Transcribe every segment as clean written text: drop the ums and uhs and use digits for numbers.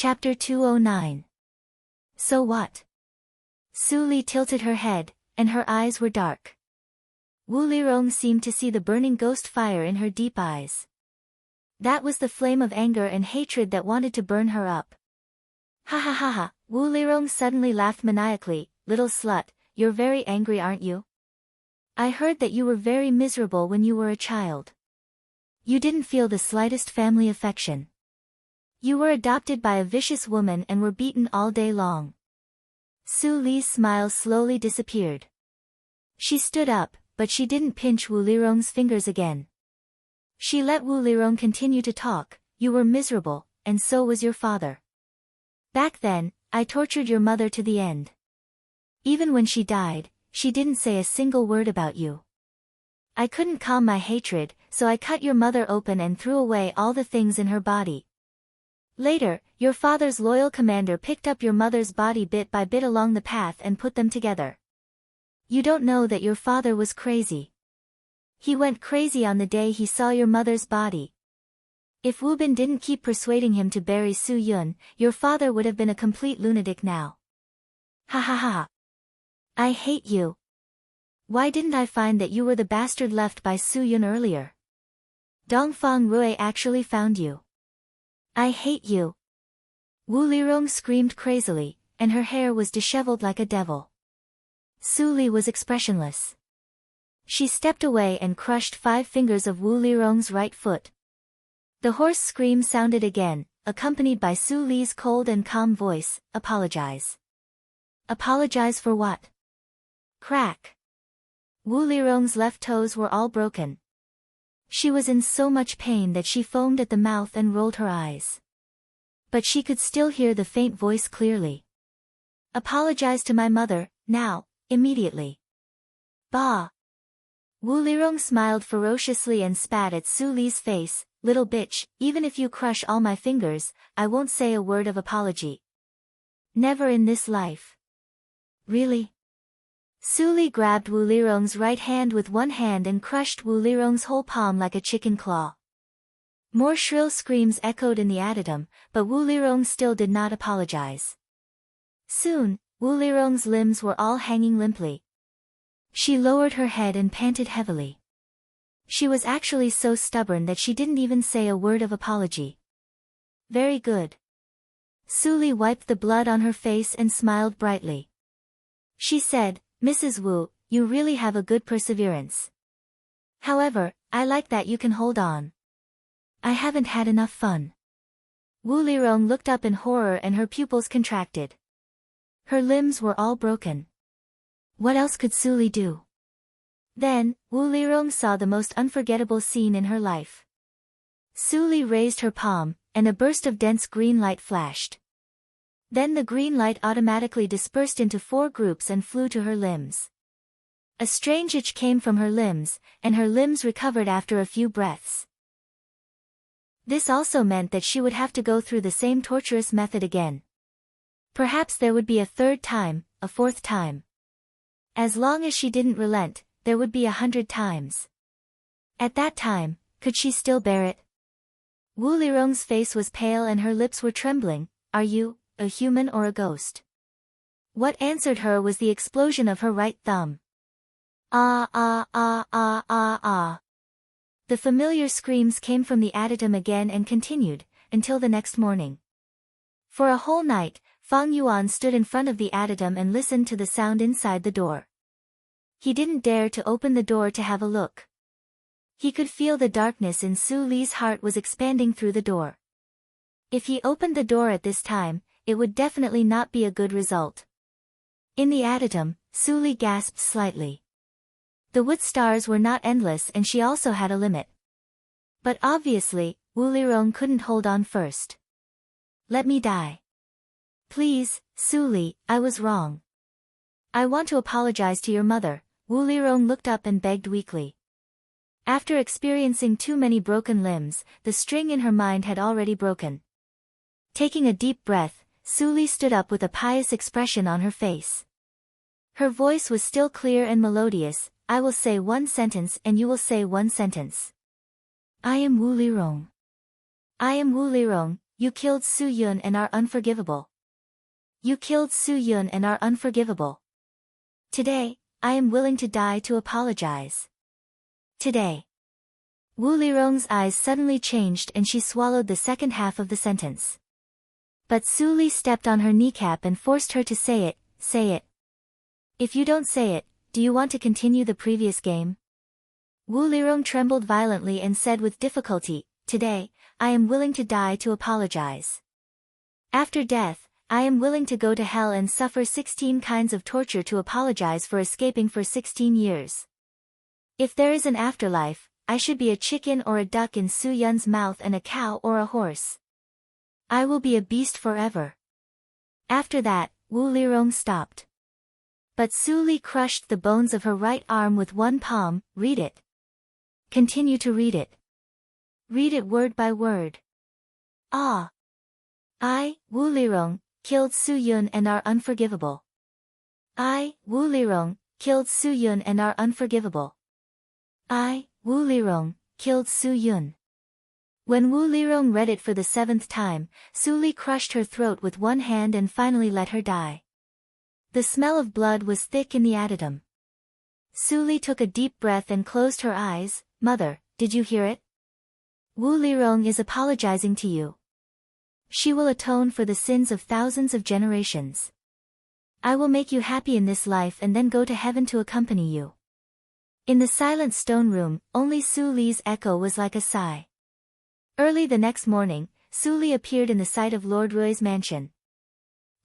Chapter 209. So what? Su Li tilted her head, and her eyes were dark. Wu Lirong seemed to see the burning ghost fire in her deep eyes. That was the flame of anger and hatred that wanted to burn her up. Ha ha ha ha, Wu Lirong suddenly laughed maniacally. Little slut, you're very angry, aren't you? I heard that you were very miserable when you were a child. You didn't feel the slightest family affection. You were adopted by a vicious woman and were beaten all day long. Su Li's smile slowly disappeared. She stood up, but she didn't pinch Wu Lirong's fingers again. She let Wu Lirong continue to talk. You were miserable, and so was your father. Back then, I tortured your mother to the end. Even when she died, she didn't say a single word about you. I couldn't calm my hatred, so I cut your mother open and threw away all the things in her body. Later, your father's loyal commander picked up your mother's body bit by bit along the path and put them together. You don't know that your father was crazy. He went crazy on the day he saw your mother's body. If Wu Bin didn't keep persuading him to bury Su Yun, your father would have been a complete lunatic now. Ha ha ha. I hate you. Why didn't I find that you were the bastard left by Su Yun earlier? Dongfang Rui actually found you. I hate you. Wu Lirong screamed crazily, and her hair was disheveled like a devil. Su Li was expressionless. She stepped away and crushed 5 fingers of Wu Lirong's right foot. The hoarse scream sounded again, accompanied by Su Li's cold and calm voice. Apologize. Apologize for what? Crack. Wu Lirong's left toes were all broken. She was in so much pain that she foamed at the mouth and rolled her eyes. But she could still hear the faint voice clearly. Apologize to my mother, now, immediately. Bah! Wu Lirong smiled ferociously and spat at Su Li's face. Little bitch, even if you crush all my fingers, I won't say a word of apology. Never in this life. Really? Su Li grabbed Wu Lirong's right hand with one hand and crushed Wu Lirong's whole palm like a chicken claw. More shrill screams echoed in the adytum, but Wu Lirong still did not apologize. Soon, Wu Lirong's limbs were all hanging limply. She lowered her head and panted heavily. She was actually so stubborn that she didn't even say a word of apology. Very good. Su Li wiped the blood on her face and smiled brightly. She said, Mrs. Wu, you really have a good perseverance. However, I like that you can hold on. I haven't had enough fun. Wu Lirong looked up in horror and her pupils contracted. Her limbs were all broken. What else could Su Li do? Then, Wu Lirong saw the most unforgettable scene in her life. Su Li raised her palm, and a burst of dense green light flashed. Then the green light automatically dispersed into 4 groups and flew to her limbs. A strange itch came from her limbs, and her limbs recovered after a few breaths. This also meant that she would have to go through the same torturous method again. Perhaps there would be a 3rd time, a 4th time. As long as she didn't relent, there would be 100 times. At that time, could she still bear it? Wu Lirong's face was pale and her lips were trembling. Are you a human or a ghost? What answered her was the explosion of her right thumb. Ah ah ah ah ah ah. The familiar screams came from the adytum again and continued, until the next morning. For a whole night, Fang Yuan stood in front of the adytum and listened to the sound inside the door. He didn't dare to open the door to have a look. He could feel the darkness in Su Li's heart was expanding through the door. If he opened the door at this time, it would definitely not be a good result. In the adytum, Su Li gasped slightly. The wood stars were not endless and she also had a limit. But obviously, Wu Lirong couldn't hold on first. Let me die. Please, Su Li, I was wrong. I want to apologize to your mother. Wu Lirong looked up and begged weakly. After experiencing too many broken limbs, the string in her mind had already broken. Taking a deep breath, Su Li stood up with a pious expression on her face. Her voice was still clear and melodious. I will say 1 sentence and you will say 1 sentence. I am Wu Lirong. I am Wu Lirong, you killed Su Yun and are unforgivable. You killed Su Yun and are unforgivable. Today, I am willing to die to apologize. Today. Wu Lirong's eyes suddenly changed and she swallowed the second half of the sentence. But Su Li stepped on her kneecap and forced her to say it, say it. If you don't say it, do you want to continue the previous game? Wu Lirong trembled violently and said with difficulty, today, I am willing to die to apologize. After death, I am willing to go to hell and suffer 16 kinds of torture to apologize for escaping for 16 years. If there is an afterlife, I should be a chicken or a duck in Su Yun's mouth and a cow or a horse. I will be a beast forever. After that, Wu Lirong stopped. But Su Li crushed the bones of her right arm with one palm. Read it. Continue to read it. Read it word by word. Ah. I, Wu Lirong, killed Su Yun and are unforgivable. I, Wu Lirong, killed Su Yun and are unforgivable. I, Wu Lirong, killed Su Yun. When Wu Lirong read it for the 7th time, Su Li crushed her throat with one hand and finally let her die. The smell of blood was thick in the adytum. Su Li took a deep breath and closed her eyes. Mother, did you hear it? Wu Lirong is apologizing to you. She will atone for the sins of thousands of generations. I will make you happy in this life and then go to heaven to accompany you. In the silent stone room, only Su Li's echo was like a sigh. Early the next morning, Su Li appeared in the sight of Lord Rui's mansion.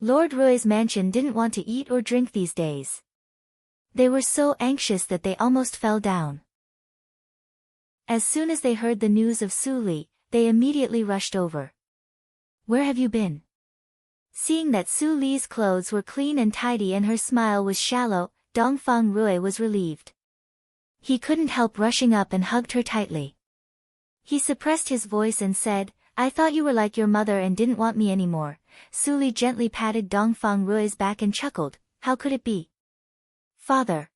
Lord Rui's mansion didn't want to eat or drink these days. They were so anxious that they almost fell down. As soon as they heard the news of Su Li, they immediately rushed over. Where have you been? Seeing that Su Li's clothes were clean and tidy and her smile was shallow, Dongfang Rui was relieved. He couldn't help rushing up and hugged her tightly. He suppressed his voice and said, I thought you were like your mother and didn't want me anymore. Su Li gently patted Dongfang Rui's back and chuckled, how could it be? Father.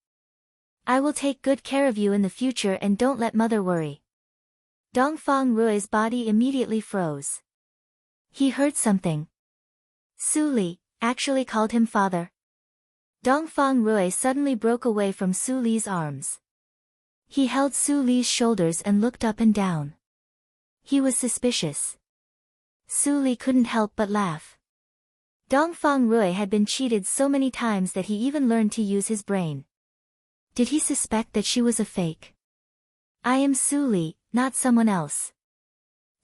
I will take good care of you in the future and don't let mother worry. Dongfang Rui's body immediately froze. He heard something. Su Li actually called him father. Dongfang Rui suddenly broke away from Su Li's arms. He held Su Li's shoulders and looked up and down. He was suspicious. Su Li couldn't help but laugh. Dongfang Rui had been cheated so many times that he even learned to use his brain. Did he suspect that she was a fake? I am Su Li, not someone else.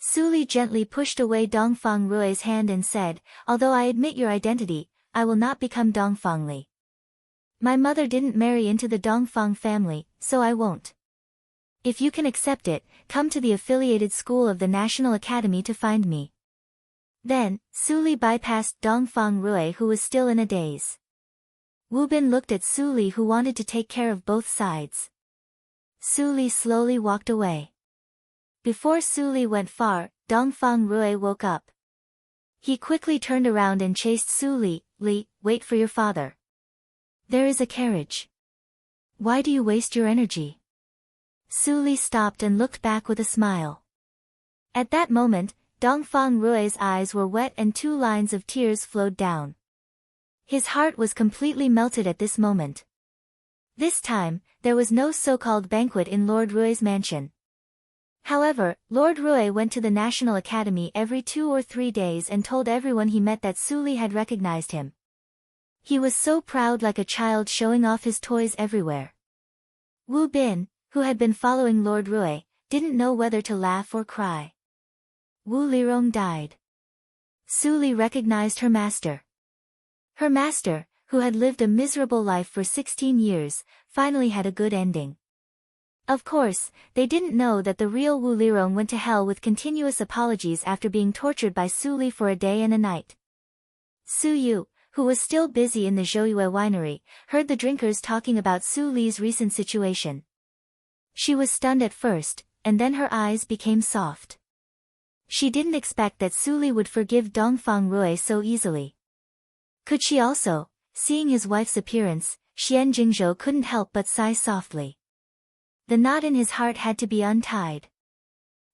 Su Li gently pushed away Dongfang Rui's hand and said, although I admit your identity, I will not become Dongfang Li. My mother didn't marry into the Dongfang family, so I won't. If you can accept it, come to the affiliated school of the National Academy to find me. Then, Su Li bypassed Dongfang Rui who was still in a daze. Wu Bin looked at Su Li who wanted to take care of both sides. Su Li slowly walked away. Before Su Li went far, Dongfang Rui woke up. He quickly turned around and chased Su Li. Li, wait for your father. There is a carriage. Why do you waste your energy? Su Li stopped and looked back with a smile. At that moment, Dongfang Rui's eyes were wet and 2 lines of tears flowed down. His heart was completely melted at this moment. This time, there was no so-called banquet in Lord Rui's mansion. However, Lord Rui went to the National Academy every 2 or 3 days and told everyone he met that Su Li had recognized him. He was so proud like a child showing off his toys everywhere. Wu Bin, who had been following Lord Rui, didn't know whether to laugh or cry. Wu Lirong died. Su Li recognized her master. Her master, who had lived a miserable life for 16 years, finally had a good ending. Of course, they didn't know that the real Wu Lirong went to hell with continuous apologies after being tortured by Su Li for a day and a night. Su Yu, who was still busy in the Zhouyue winery, heard the drinkers talking about Su Li's recent situation. She was stunned at first, and then her eyes became soft. She didn't expect that Su Li would forgive Dongfang Rui so easily. Could she also? Seeing his wife's appearance, Xian Jingzhou couldn't help but sigh softly. The knot in his heart had to be untied.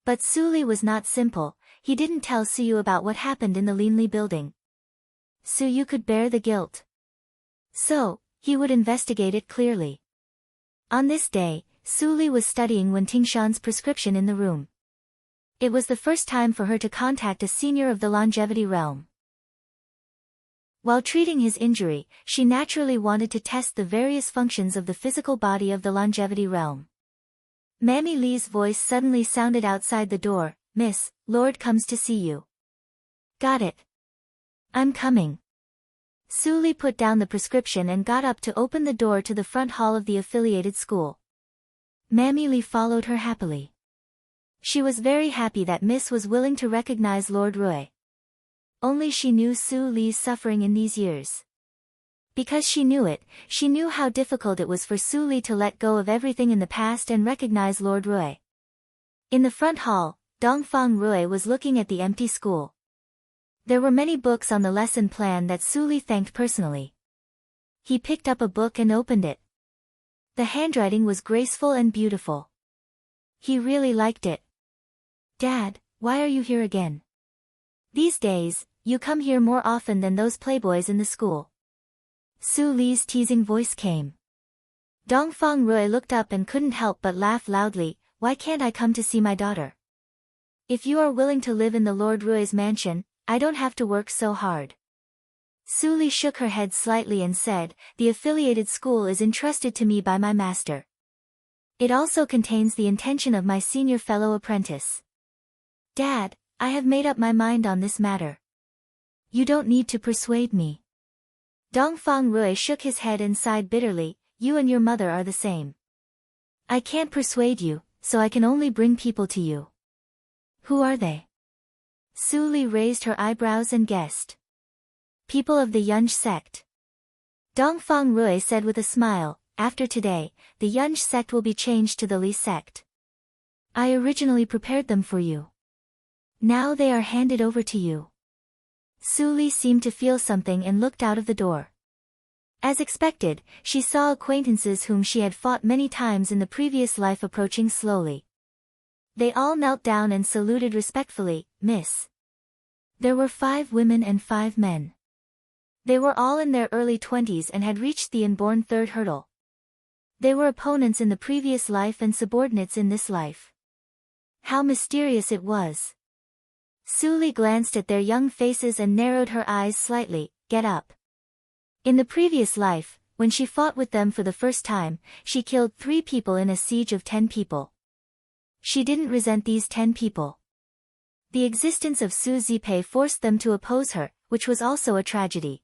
But Su Li was not simple, he didn't tell Suyu about what happened in the Linli building. Suyu could bear the guilt. So, he would investigate it clearly. On this day, Su Li was studying when Tingshan's prescription in the room. It was the first time for her to contact a senior of the longevity realm. While treating his injury, she naturally wanted to test the various functions of the physical body of the longevity realm. Mammy Li's voice suddenly sounded outside the door. "Miss, Lord comes to see you." "Got it. I'm coming." Su Li put down the prescription and got up to open the door to the front hall of the affiliated school. Mammy Li followed her happily. She was very happy that Miss was willing to recognize Lord Rui. Only she knew Su Li's suffering in these years. Because she knew it, she knew how difficult it was for Su Li to let go of everything in the past and recognize Lord Rui. In the front hall, Dongfang Rui was looking at the empty school. There were many books on the lesson plan that Su Li thanked personally. He picked up a book and opened it. The handwriting was graceful and beautiful. He really liked it. "Dad, why are you here again? These days, you come here more often than those playboys in the school." Su Li's teasing voice came. Dongfang Rui looked up and couldn't help but laugh loudly. "Why can't I come to see my daughter? If you are willing to live in the Lord Rui's mansion, I don't have to work so hard." Su Li shook her head slightly and said, "The affiliated school is entrusted to me by my master. It also contains the intention of my senior fellow apprentice. Dad, I have made up my mind on this matter. You don't need to persuade me." Dongfang Rui shook his head and sighed bitterly. "You and your mother are the same. I can't persuade you, so I can only bring people to you." "Who are they?" Su Li raised her eyebrows and guessed. "People of the Yunj sect." Dongfang Rui said with a smile, "After today, the Yunj sect will be changed to the Li sect. I originally prepared them for you. Now they are handed over to you." Su Li seemed to feel something and looked out of the door. As expected, she saw acquaintances whom she had fought many times in the previous life approaching slowly. They all knelt down and saluted respectfully. "Miss." There were 5 women and 5 men. They were all in their early 20s and had reached the inborn 3rd hurdle. They were opponents in the previous life and subordinates in this life. How mysterious it was. Su Li glanced at their young faces and narrowed her eyes slightly. "Get up." In the previous life, when she fought with them for the first time, she killed 3 people in a siege of 10 people. She didn't resent these 10 people. The existence of Su Zipei forced them to oppose her, which was also a tragedy.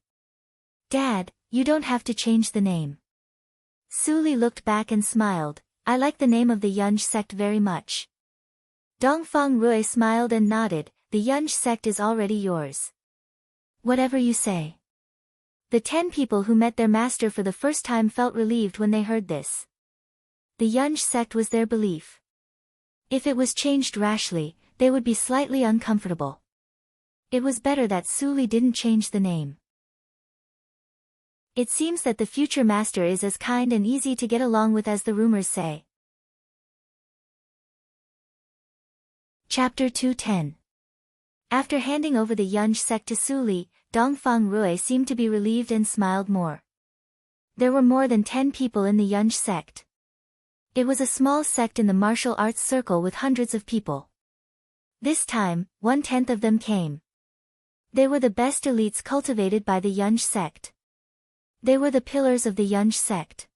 "Dad, you don't have to change the name." Su Li looked back and smiled. "I like the name of the Yunj sect very much." Dongfang Rui smiled and nodded. "The Yunj sect is already yours." "Whatever you say." The 10 people who met their master for the first time felt relieved when they heard this. The Yunj sect was their belief. If it was changed rashly, they would be slightly uncomfortable. It was better that Su Li didn't change the name. It seems that the future master is as kind and easy to get along with as the rumors say. Chapter 210. After handing over the Yunj sect to Su Li, Dongfang Rui seemed to be relieved and smiled more. There were more than 10 people in the Yunj sect. It was a small sect in the martial arts circle with hundreds of people. This time, 1/10 of them came. They were the best elites cultivated by the Yunj sect. They were the pillars of the Yunj sect.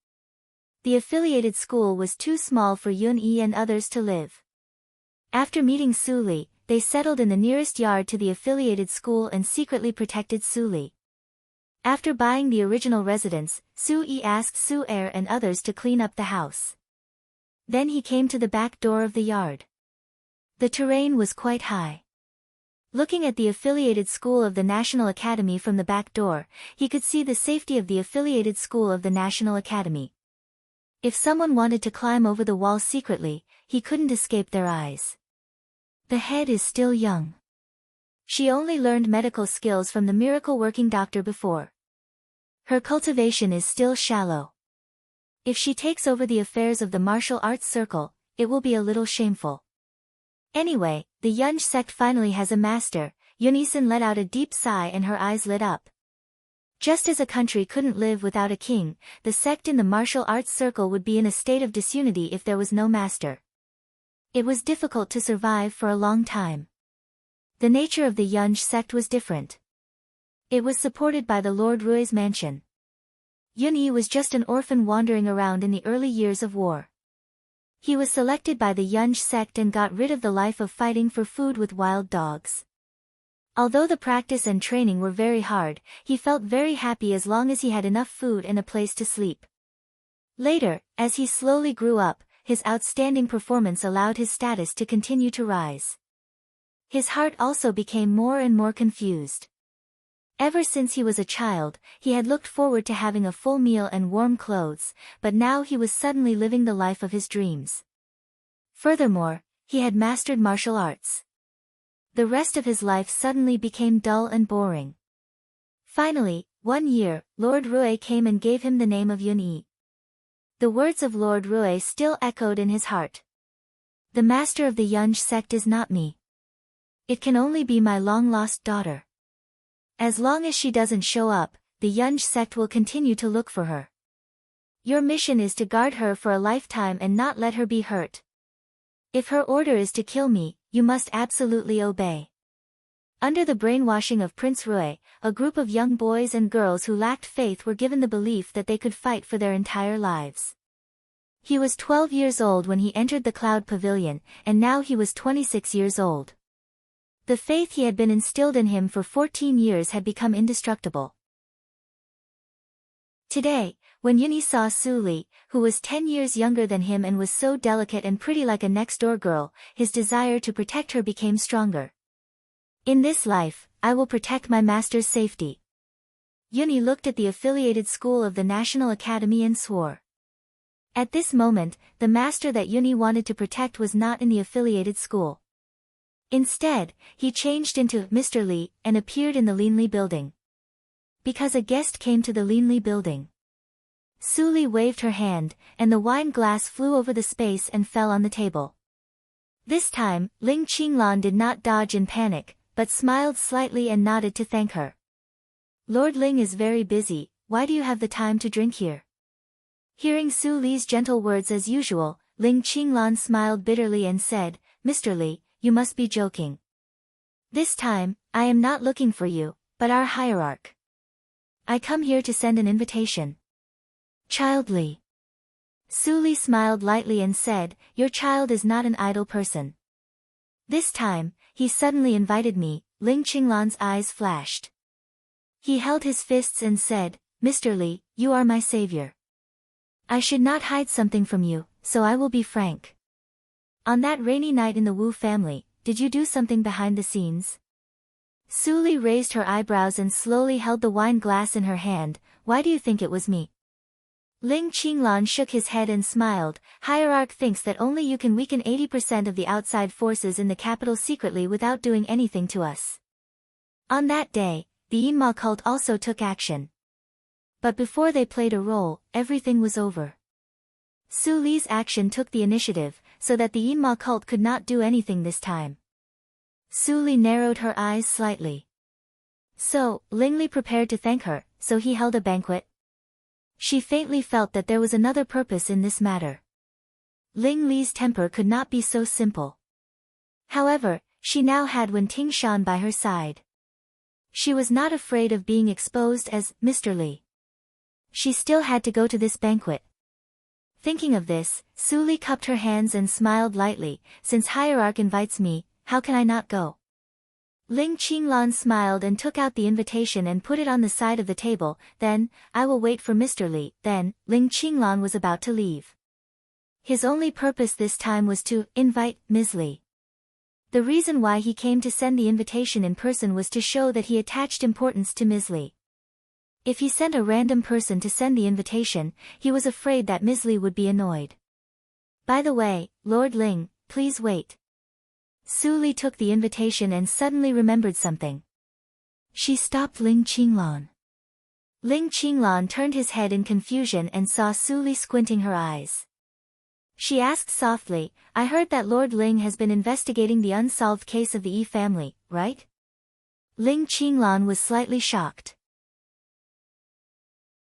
The affiliated school was too small for Yun Yi and others to live. After meeting Su Li, they settled in the nearest yard to the affiliated school and secretly protected Su Li. After buying the original residence, Su Yi asked Su Er and others to clean up the house. Then he came to the back door of the yard. The terrain was quite high. Looking at the affiliated school of the National Academy from the back door, he could see the safety of the affiliated school of the National Academy. If someone wanted to climb over the wall secretly, he couldn't escape their eyes. The head is still young. She only learned medical skills from the miracle working doctor before. Her cultivation is still shallow. If she takes over the affairs of the martial arts circle, it will be a little shameful. Anyway, the Yunj sect finally has a master. Yunison let out a deep sigh and her eyes lit up. Just as a country couldn't live without a king, the sect in the martial arts circle would be in a state of disunity if there was no master. It was difficult to survive for a long time. The nature of the Yunj sect was different. It was supported by the Lord Rui's mansion. Yunyi was just an orphan wandering around in the early years of war. He was selected by the Yunj sect and got rid of the life of fighting for food with wild dogs. Although the practice and training were very hard, he felt very happy as long as he had enough food and a place to sleep. Later, as he slowly grew up, his outstanding performance allowed his status to continue to rise. His heart also became more and more confused. Ever since he was a child, he had looked forward to having a full meal and warm clothes, but now he was suddenly living the life of his dreams. Furthermore, he had mastered martial arts. The rest of his life suddenly became dull and boring. Finally, one year, Lord Rui came and gave him the name of Yunyi. The words of Lord Rui still echoed in his heart. The master of the Yunj sect is not me. It can only be my long-lost daughter. As long as she doesn't show up, the Yunj sect will continue to look for her. Your mission is to guard her for a lifetime and not let her be hurt. If her order is to kill me, you must absolutely obey. Under the brainwashing of Prince Rui, a group of young boys and girls who lacked faith were given the belief that they could fight for their entire lives. He was 12 years old when he entered the Cloud Pavilion, and now he was 26 years old. The faith he had been instilled in him for 14 years had become indestructible. Today, when Yunyi saw Su Li, who was 10 years younger than him and was so delicate and pretty like a next-door girl, his desire to protect her became stronger. In this life, I will protect my master's safety. Yunyi looked at the affiliated school of the National Academy and swore. At this moment, the master that Yunyi wanted to protect was not in the affiliated school. Instead, he changed into Mr. Li and appeared in the Linli building. Because a guest came to the Linli building. Su Li waved her hand, and the wine glass flew over the space and fell on the table. This time, Ling Qinglan did not dodge in panic, but smiled slightly and nodded to thank her. Lord Ling is very busy, why do you have the time to drink here? Hearing Su Li's gentle words as usual, Ling Qinglan smiled bitterly and said, Mr. Li, you must be joking. This time, I am not looking for you, but our hierarch. I come here to send an invitation. Child Li. Su Li smiled lightly and said, your child is not an idle person. This time, he suddenly invited me. Ling Qinglan's eyes flashed. He held his fists and said, Mr. Li, you are my savior. I should not hide something from you, so I will be frank. On that rainy night in the Wu family, did you do something behind the scenes? Su Li raised her eyebrows and slowly held the wine glass in her hand. Why do you think it was me? Ling Qinglan shook his head and smiled. Hierarch thinks that only you can weaken 80% of the outside forces in the capital secretly without doing anything to us. On that day, the Yinma cult also took action. But before they played a role, everything was over. Su Li's action took the initiative, so that the Yinma cult could not do anything this time. Su Li narrowed her eyes slightly. So, Ling Li prepared to thank her, so he held a banquet? She faintly felt that there was another purpose in this matter. Ling Li's temper could not be so simple. However, she now had Wen Tingshan by her side. She was not afraid of being exposed as Mr. Li. She still had to go to this banquet. Thinking of this, Su Li cupped her hands and smiled lightly. Since Hierarch invites me, how can I not go? Ling Qinglan smiled and took out the invitation and put it on the side of the table. Then, I will wait for Mr. Li. Then, Ling Qinglan was about to leave. His only purpose this time was to invite Ms. Li. The reason why he came to send the invitation in person was to show that he attached importance to Ms. Li. If he sent a random person to send the invitation, he was afraid that Ms. Li would be annoyed. By the way, Lord Ling, please wait. Su Li took the invitation and suddenly remembered something. She stopped Ling Qinglan. Ling Qinglan turned his head in confusion and saw Su Li squinting her eyes. She asked softly, I heard that Lord Ling has been investigating the unsolved case of the Yi family, right? Ling Qinglan was slightly shocked.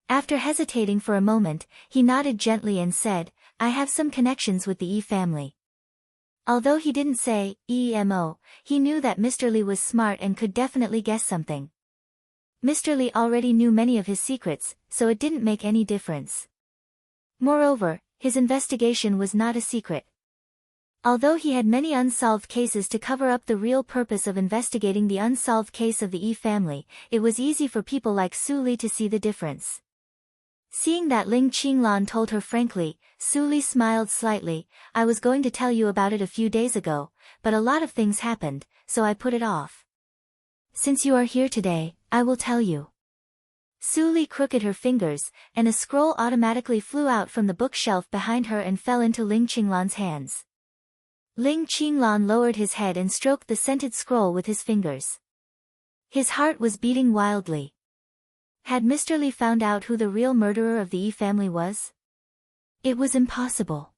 After hesitating for a moment, he nodded gently and said, I have some connections with the Yi family. Although he didn't say, EMO, he knew that Mr. Li was smart and could definitely guess something. Mr. Li already knew many of his secrets, so it didn't make any difference. Moreover, his investigation was not a secret. Although he had many unsolved cases to cover up the real purpose of investigating the unsolved case of the Yi family, it was easy for people like Su Li to see the difference. Seeing that Ling Qinglan told her frankly, Su Li smiled slightly, I was going to tell you about it a few days ago, but a lot of things happened, so I put it off. Since you are here today, I will tell you. Su Li crooked her fingers, and a scroll automatically flew out from the bookshelf behind her and fell into Ling Qinglan's hands. Ling Qinglan lowered his head and stroked the scented scroll with his fingers. His heart was beating wildly. Had Mr. Li found out who the real murderer of the Yi family was? It was impossible.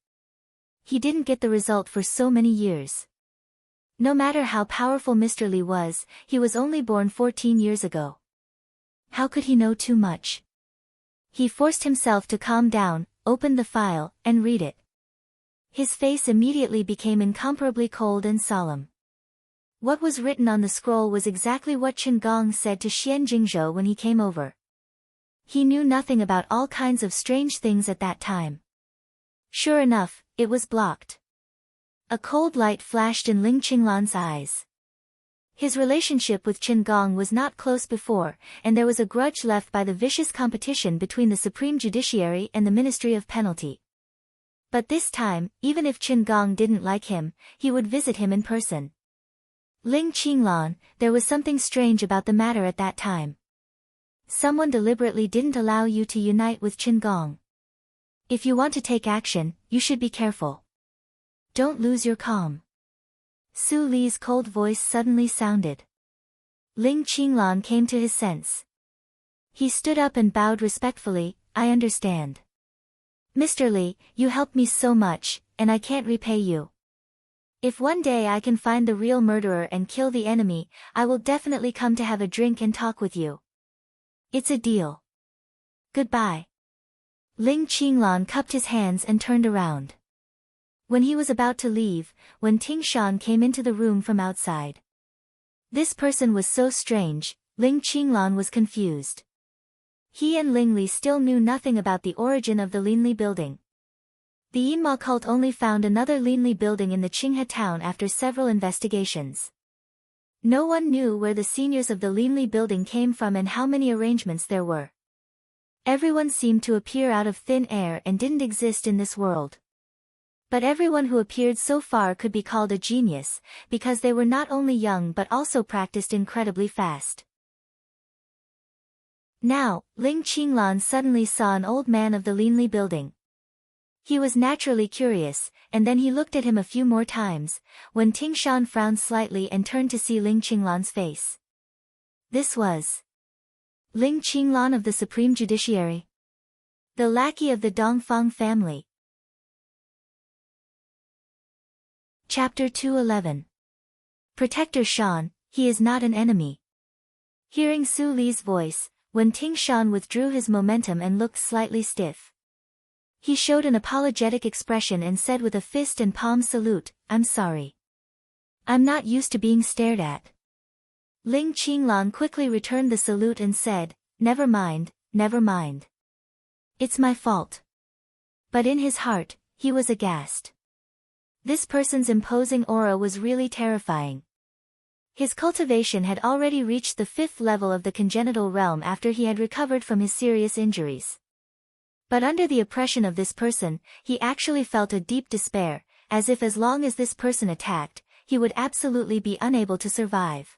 He didn't get the result for so many years. No matter how powerful Mr. Li was, he was only born 14 years ago. How could he know too much? He forced himself to calm down, opened the file, and read it. His face immediately became incomparably cold and solemn. What was written on the scroll was exactly what Chen Gong said to Xian Jingzhou when he came over. He knew nothing about all kinds of strange things at that time. Sure enough, it was blocked. A cold light flashed in Ling Qinglan's eyes. His relationship with Chen Gong was not close before, and there was a grudge left by the vicious competition between the Supreme Judiciary and the Ministry of Penalty. But this time, even if Chen Gong didn't like him, he would visit him in person. Ling Qinglan, there was something strange about the matter at that time. Someone deliberately didn't allow you to unite with Chen Gong. If you want to take action, you should be careful. Don't lose your calm. Su Li's cold voice suddenly sounded. Ling Qinglan came to his sense. He stood up and bowed respectfully, I understand. Mr. Li, you helped me so much, and I can't repay you. If one day I can find the real murderer and kill the enemy, I will definitely come to have a drink and talk with you. It's a deal. Goodbye. Ling Qinglan cupped his hands and turned around. When he was about to leave, Wen Tingshan came into the room from outside. This person was so strange, Ling Qinglan was confused. He and Ling Li still knew nothing about the origin of the Linli building. The Yinma cult only found another Linli building in the Qinghe town after several investigations. No one knew where the seniors of the Linli building came from and how many arrangements there were. Everyone seemed to appear out of thin air and didn't exist in this world. But everyone who appeared so far could be called a genius, because they were not only young but also practiced incredibly fast. Now, Ling Qinglan suddenly saw an old man of the Linli building. He was naturally curious, and then he looked at him a few more times, when Tingshan frowned slightly and turned to see Ling Qinglan's face. This was Ling Qinglan of the Supreme Judiciary, the lackey of the Dongfang family. Chapter 211. Protector Shan, he is not an enemy. Hearing Su Li's voice, Wen Tingshan withdrew his momentum and looked slightly stiff. He showed an apologetic expression and said with a fist and palm salute, I'm sorry. I'm not used to being stared at. Ling Qinglan quickly returned the salute and said, never mind, never mind. It's my fault. But in his heart, he was aghast. This person's imposing aura was really terrifying. His cultivation had already reached the 5th level of the congenital realm after he had recovered from his serious injuries. But under the oppression of this person, he actually felt a deep despair, as if as long as this person attacked, he would absolutely be unable to survive.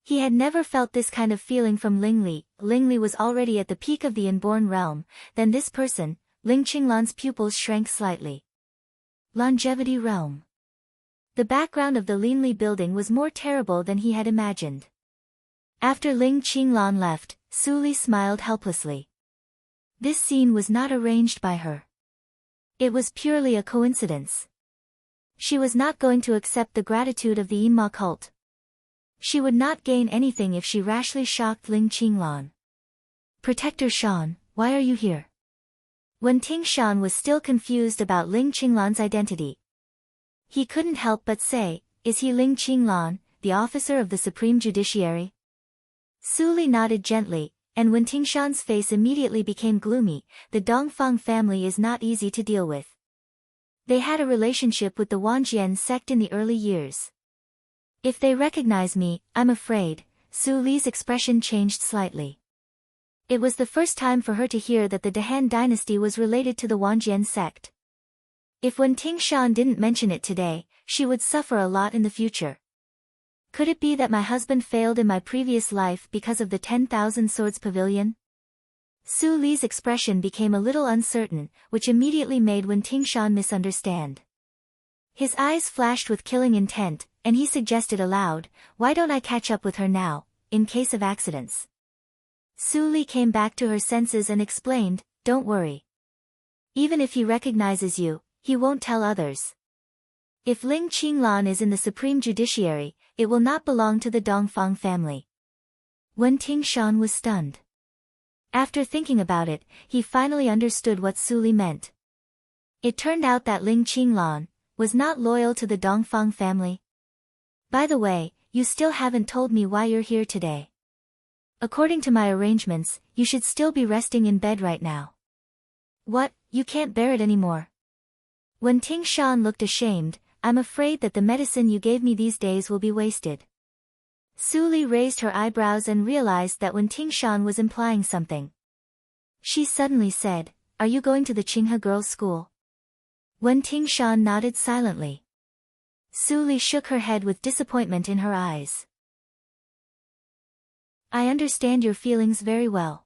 He had never felt this kind of feeling from Ling Li. Ling Li was already at the peak of the inborn realm, then this person, Ling Qinglan's pupils shrank slightly. Longevity realm. The background of the Linli building was more terrible than he had imagined. After Ling Qinglan left, Su Li smiled helplessly. This scene was not arranged by her. It was purely a coincidence. She was not going to accept the gratitude of the Imma cult. She would not gain anything if she rashly shocked Ling Qinglan. Protector Shan, why are you here? Wen Tingshan was still confused about Ling Qinglan's identity. He couldn't help but say, is he Ling Qinglan, the officer of the Supreme Judiciary? Su Li nodded gently, and Wen Tingshan's face immediately became gloomy. The Dongfang family is not easy to deal with. They had a relationship with the Wanjian sect in the early years. If they recognize me, I'm afraid. Su Li's expression changed slightly. It was the first time for her to hear that the Dehan dynasty was related to the Wanjian sect. If Wen Tingshan didn't mention it today, she would suffer a lot in the future. Could it be that my husband failed in my previous life because of the 10,000 Swords Pavilion? Su Li's expression became a little uncertain, which immediately made Wen Tingshan misunderstand. His eyes flashed with killing intent, and he suggested aloud, why don't I catch up with her now, in case of accidents? Su Li came back to her senses and explained, don't worry. Even if he recognizes you, he won't tell others. If Ling Qinglan is in the Supreme Judiciary, it will not belong to the Dongfang family. Wen Tingshan was stunned. After thinking about it, he finally understood what Su Li meant. It turned out that Ling Qinglan was not loyal to the Dongfang family. By the way, you still haven't told me why you're here today. According to my arrangements, you should still be resting in bed right now. What, you can't bear it anymore? When Tingshan looked ashamed, I'm afraid that the medicine you gave me these days will be wasted. Su Li raised her eyebrows and realized that Wen Tingshan was implying something. She suddenly said, are you going to the Qinghe girls' school? Wen Tingshan nodded silently. Su Li shook her head with disappointment in her eyes. I understand your feelings very well.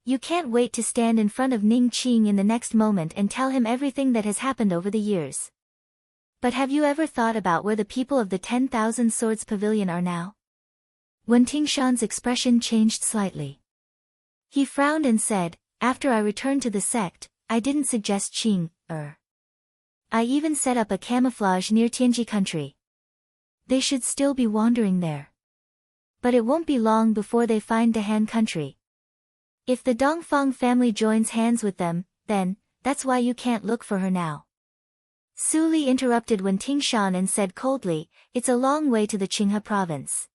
You can't wait to stand in front of Ning Qing in the next moment and tell him everything that has happened over the years. But have you ever thought about where the people of the 10,000 Swords Pavilion are now? Wen Tingshan's expression changed slightly. He frowned and said, after I returned to the sect, I didn't suggest Qing. I even set up a camouflage near Tianji country. They should still be wandering there. But it won't be long before they find Dehan country. If the Dongfang family joins hands with them, then, that's why you can't look for her now. Su Li interrupted Wen Tingshan and said coldly, it's a long way to the Qinghe province.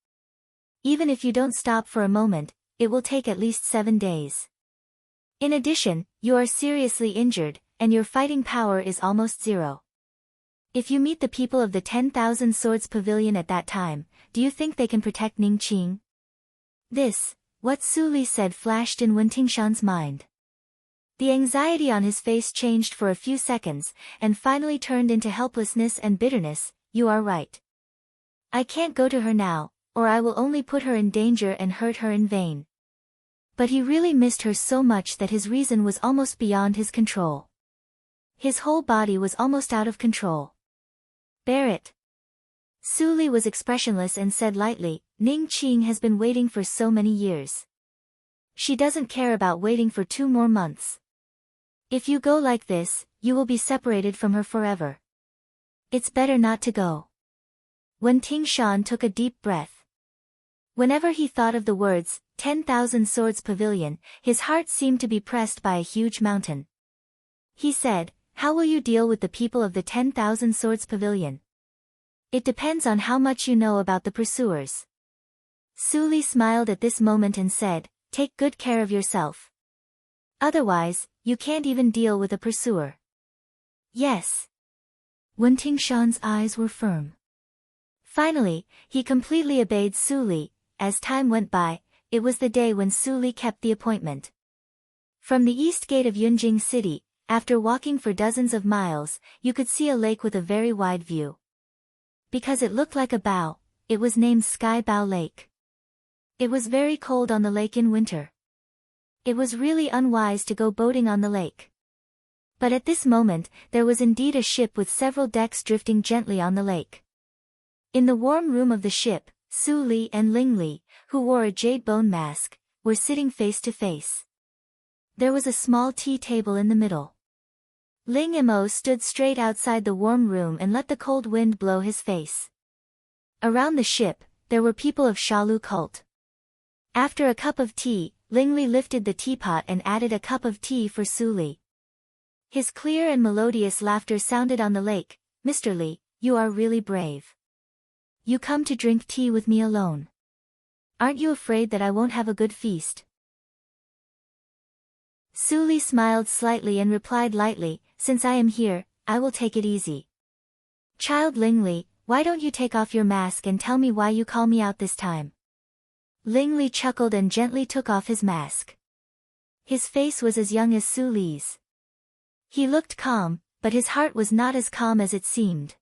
Even if you don't stop for a moment, it will take at least 7 days. In addition, you are seriously injured, and your fighting power is almost zero. If you meet the people of the 10,000 Swords Pavilion at that time, do you think they can protect Ning Qing? What Su Li said flashed in Wen Tingshan's mind. The anxiety on his face changed for a few seconds, and finally turned into helplessness and bitterness. You are right. I can't go to her now, or I will only put her in danger and hurt her in vain. But he really missed her so much that his reason was almost beyond his control. His whole body was almost out of control. Bear it. Su Li was expressionless and said lightly, Ning Qing has been waiting for so many years. She doesn't care about waiting for 2 more months. If you go like this, you will be separated from her forever. It's better not to go. Wen Tingshan took a deep breath. Whenever he thought of the words, 10,000 Swords Pavilion, his heart seemed to be pressed by a huge mountain. He said, how will you deal with the people of the 10,000 Swords Pavilion? It depends on how much you know about the pursuers. Su Li smiled at this moment and said, take good care of yourself. Otherwise, you can't even deal with a pursuer. Yes. Wen Tingshan's eyes were firm. Finally, he completely obeyed Su Li. As time went by, it was the day when Su Li kept the appointment. From the east gate of Yunjing City, after walking for dozens of miles, you could see a lake with a very wide view. Because it looked like a bow, it was named Sky Bow Lake. It was very cold on the lake in winter. It was really unwise to go boating on the lake. But at this moment, there was indeed a ship with several decks drifting gently on the lake. In the warm room of the ship, Su Li and Ling Li, who wore a jade bone mask, were sitting face to face. There was a small tea table in the middle. Ling Imo stood straight outside the warm room and let the cold wind blow his face. Around the ship, there were people of Shalu cult. After a cup of tea, Ling Li lifted the teapot and added a cup of tea for Su Li. His clear and melodious laughter sounded on the lake. "Mr. Li, you are really brave. You come to drink tea with me alone. Aren't you afraid that I won't have a good feast?" Su Li smiled slightly and replied lightly, "Since I am here, I will take it easy. Child Ling Li, why don't you take off your mask and tell me why you call me out this time?" Ling Li chuckled and gently took off his mask. His face was as young as Su Li's. He looked calm, but his heart was not as calm as it seemed.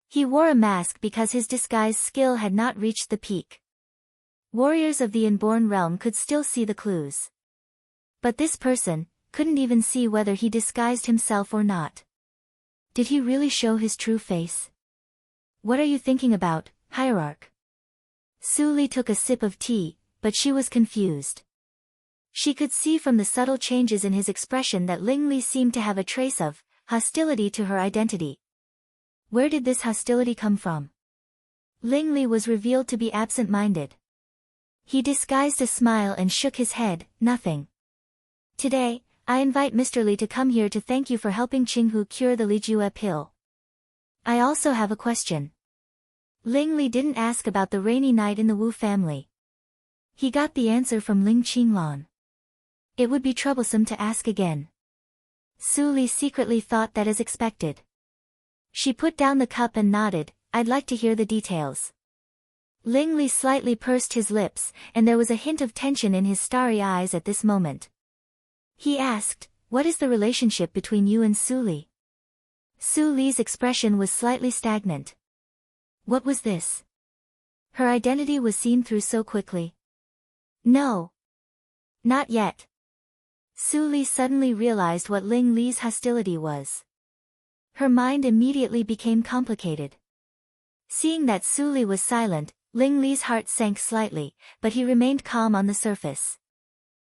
He wore a mask because his disguise skill had not reached the peak. Warriors of the inborn realm could still see the clues. But this person couldn't even see whether he disguised himself or not. Did he really show his true face? "What are you thinking about, hierarch?" Su Li took a sip of tea, but she was confused. She could see from the subtle changes in his expression that Ling Li seemed to have a trace of hostility to her identity. Where did this hostility come from? Ling Li was revealed to be absent-minded. He disguised a smile and shook his head. "Nothing. Today, I invite Mr. Li to come here to thank you for helping Qinghu cure the Li Jue pill. I also have a question." Ling Li didn't ask about the rainy night in the Wu family. He got the answer from Ling Qinglan. It would be troublesome to ask again. Su Li secretly thought that as expected. She put down the cup and nodded. "I'd like to hear the details." Ling Li slightly pursed his lips, and there was a hint of tension in his starry eyes at this moment. He asked, "What is the relationship between you and Su Li?" Su Li's expression was slightly stagnant. What was this? Her identity was seen through so quickly. "No. Not yet." Su Li suddenly realized what Ling Li's hostility was. Her mind immediately became complicated. Seeing that Su Li was silent, Ling Li's heart sank slightly, but he remained calm on the surface.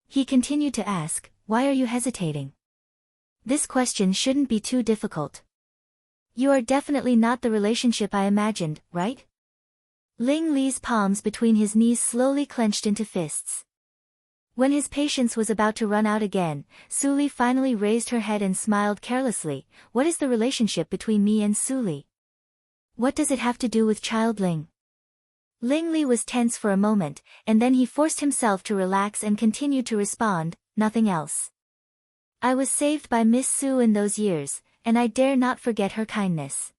He continued to ask, "Why are you hesitating? This question shouldn't be too difficult. You are definitely not the relationship I imagined, right?" Ling Li's palms between his knees slowly clenched into fists. When his patience was about to run out again, Su Li finally raised her head and smiled carelessly. "What is the relationship between me and Su Li? What does it have to do with Child Ling?" Ling Li was tense for a moment, and then he forced himself to relax and continued to respond, "Nothing else. I was saved by Miss Su in those years, and I dare not forget her kindness.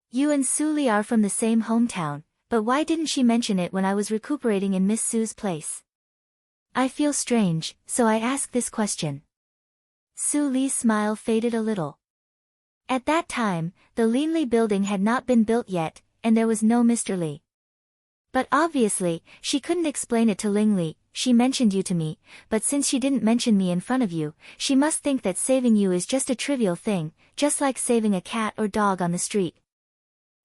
You and Su Li are from the same hometown, but why didn't she mention it when I was recuperating in Miss Su's place? I feel strange, so I ask this question." Su Li's smile faded a little. At that time, the Linli building had not been built yet, and there was no Mr. Li. But obviously, she couldn't explain it to Ling Li. "She mentioned you to me, but since she didn't mention me in front of you, she must think that saving you is just a trivial thing, just like saving a cat or dog on the street.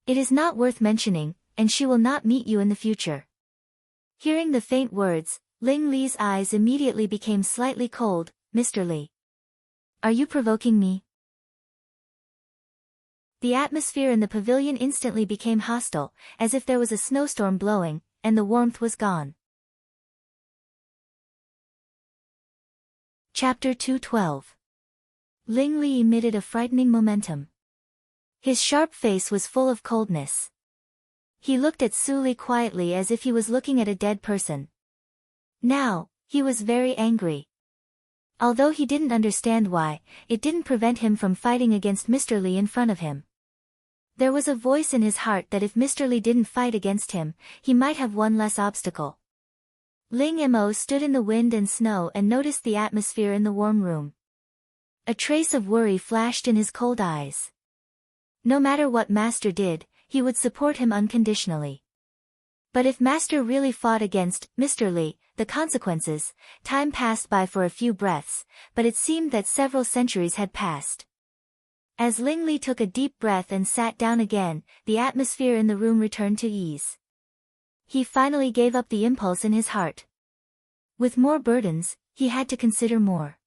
It is not worth mentioning, and she will not meet you in the future." Hearing the faint words, Ling Li's eyes immediately became slightly cold. "Mr. Li. Are you provoking me?" The atmosphere in the pavilion instantly became hostile, as if there was a snowstorm blowing, and the warmth was gone. Chapter 212. Ling Li emitted a frightening momentum. His sharp face was full of coldness. He looked at Su Li quietly as if he was looking at a dead person. Now, he was very angry. Although he didn't understand why, it didn't prevent him from fighting against Mr. Li in front of him. There was a voice in his heart that if Mr. Li didn't fight against him, he might have one less obstacle. Ling Mo stood in the wind and snow and noticed the atmosphere in the warm room. A trace of worry flashed in his cold eyes. No matter what Master did, he would support him unconditionally. But if Master really fought against Mr. Li, the consequences. Time passed by for a few breaths, but it seemed that several centuries had passed. As Ling Li took a deep breath and sat down again, the atmosphere in the room returned to ease. He finally gave up the impulse in his heart. With more burdens, he had to consider more.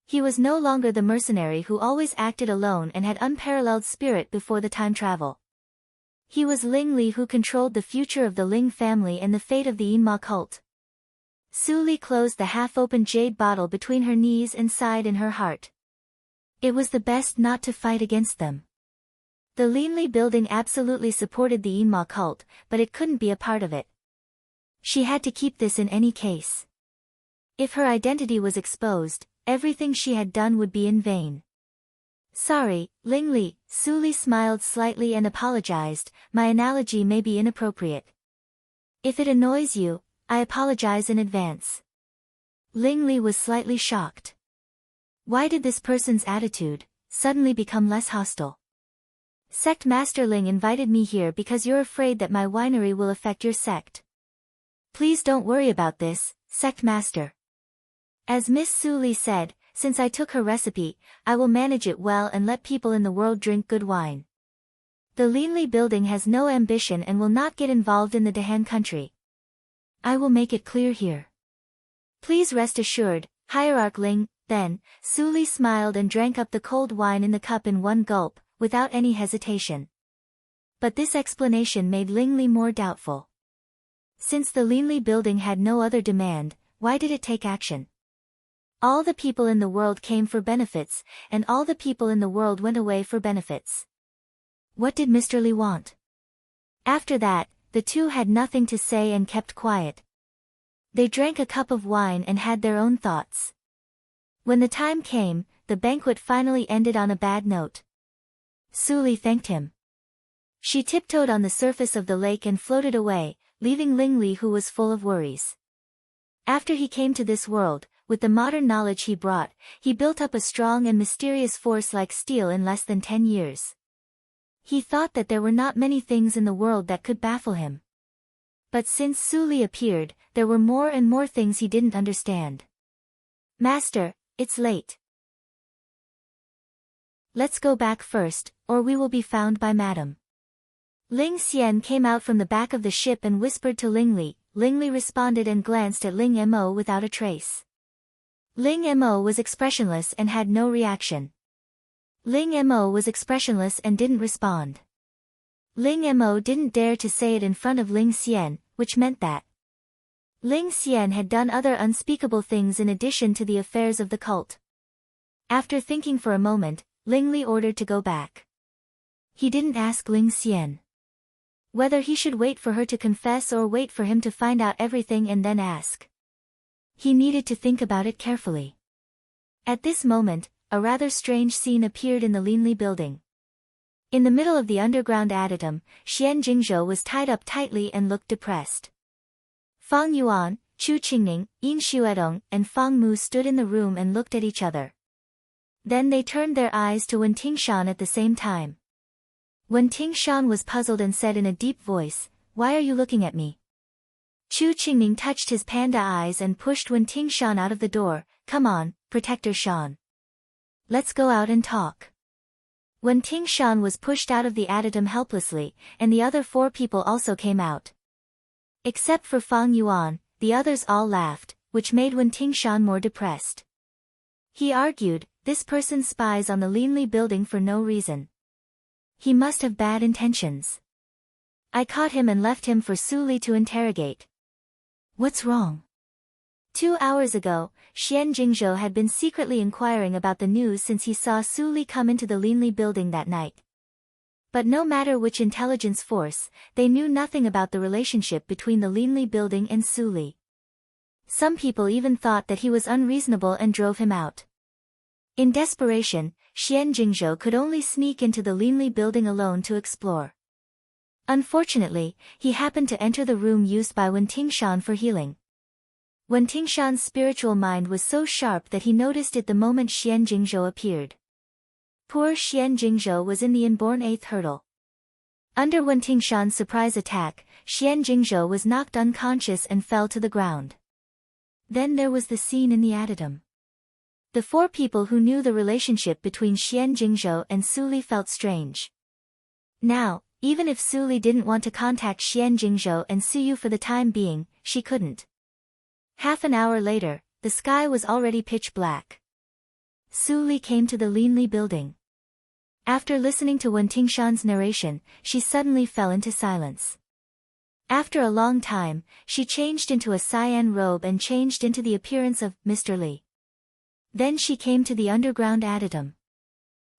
He was no longer the mercenary who always acted alone and had unparalleled spirit before the time travel. He was Ling Li, who controlled the future of the Ling family and the fate of the Yinma cult. Su Li closed the half-open jade bottle between her knees and sighed in her heart. It was the best not to fight against them. The Linli building absolutely supported the Yinma cult, but it couldn't be a part of it. She had to keep this in any case. If her identity was exposed, everything she had done would be in vain. Sorry, Ling Li, Su Li smiled slightly and apologized. My analogy may be inappropriate. If it annoys you, I apologize in advance. Ling Li was slightly shocked. Why did this person's attitude suddenly become less hostile? Sect Master Ling invited me here because you're afraid that my winery will affect your sect. Please don't worry about this, Sect Master. As Miss Su Li said, since I took her recipe, I will manage it well and let people in the world drink good wine. The Linli building has no ambition and will not get involved in the Dahan country. I will make it clear here. Please rest assured, Hierarch Ling. Then, Su Li smiled and drank up the cold wine in the cup in one gulp, without any hesitation. But this explanation made Ling Li more doubtful. Since the Linli building had no other demand, why did it take action? All the people in the world came for benefits, and all the people in the world went away for benefits. What did Mr. Li want? After that, the two had nothing to say and kept quiet. They drank a cup of wine and had their own thoughts. When the time came, the banquet finally ended on a bad note. Su Li thanked him. She tiptoed on the surface of the lake and floated away, leaving Ling Li, who was full of worries. After he came to this world, with the modern knowledge he brought, he built up a strong and mysterious force like steel in less than 10 years. He thought that there were not many things in the world that could baffle him. But since Su Li appeared, there were more and more things he didn't understand. Master, it's late. Let's go back first, or we will be found by Madam. Ling Xian came out from the back of the ship and whispered to Ling Li. Ling Li responded and glanced at Ling Mo without a trace. Ling Mo was expressionless and had no reaction. Ling Mo was expressionless and didn't respond. Ling Mo didn't dare to say it in front of Ling Xian, which meant that Ling Xian had done other unspeakable things in addition to the affairs of the cult. After thinking for a moment, Ling Li ordered to go back. He didn't ask Ling Xian whether he should wait for her to confess or wait for him to find out everything and then ask. He needed to think about it carefully. At this moment, a rather strange scene appeared in the Linli building. In the middle of the underground adytum, Xian Jingzhou was tied up tightly and looked depressed. Fang Yuan, Chu Qingning, Yin Xuedong, and Fang Mu stood in the room and looked at each other. Then they turned their eyes to Wen Tingshan at the same time. Wen Tingshan was puzzled and said in a deep voice, "Why are you looking at me?" Chu Qingning touched his panda eyes and pushed Wen Tingshan out of the door. "Come on, Protector Shan. Let's go out and talk." Wen Tingshan was pushed out of the adytum helplessly, and the other 4 people also came out. Except for Fang Yuan, the others all laughed, which made Wen Tingshan more depressed. He argued, this person spies on the Linli building for no reason. He must have bad intentions. I caught him and left him for Su Li to interrogate. What's wrong? 2 hours ago, Xian Jingzhou had been secretly inquiring about the news since he saw Su Li come into the Linli building that night. But no matter which intelligence force, they knew nothing about the relationship between the Linli building and Su Li. Some people even thought that he was unreasonable and drove him out. In desperation, Xian Jingzhou could only sneak into the Linli building alone to explore. Unfortunately, he happened to enter the room used by Wen Tingshan for healing. Wen Tingshan's spiritual mind was so sharp that he noticed it the moment Xian Jingzhou appeared. Poor Xian Jingzhou was in the inborn 8th hurdle. Under Wen Tingshan's surprise attack, Xian Jingzhou was knocked unconscious and fell to the ground. Then there was the scene in the adytum. The 4 people who knew the relationship between Xian Jingzhou and Su Li felt strange. Now, even if Su Li didn't want to contact Xian Jingzhou and Suyu for the time being, she couldn't. Half an hour later, the sky was already pitch black. Su Li came to the Linli building. After listening to Wen Tingshan's narration, she suddenly fell into silence. After a long time, she changed into a cyan robe and changed into the appearance of Mr. Li. Then she came to the underground adytum.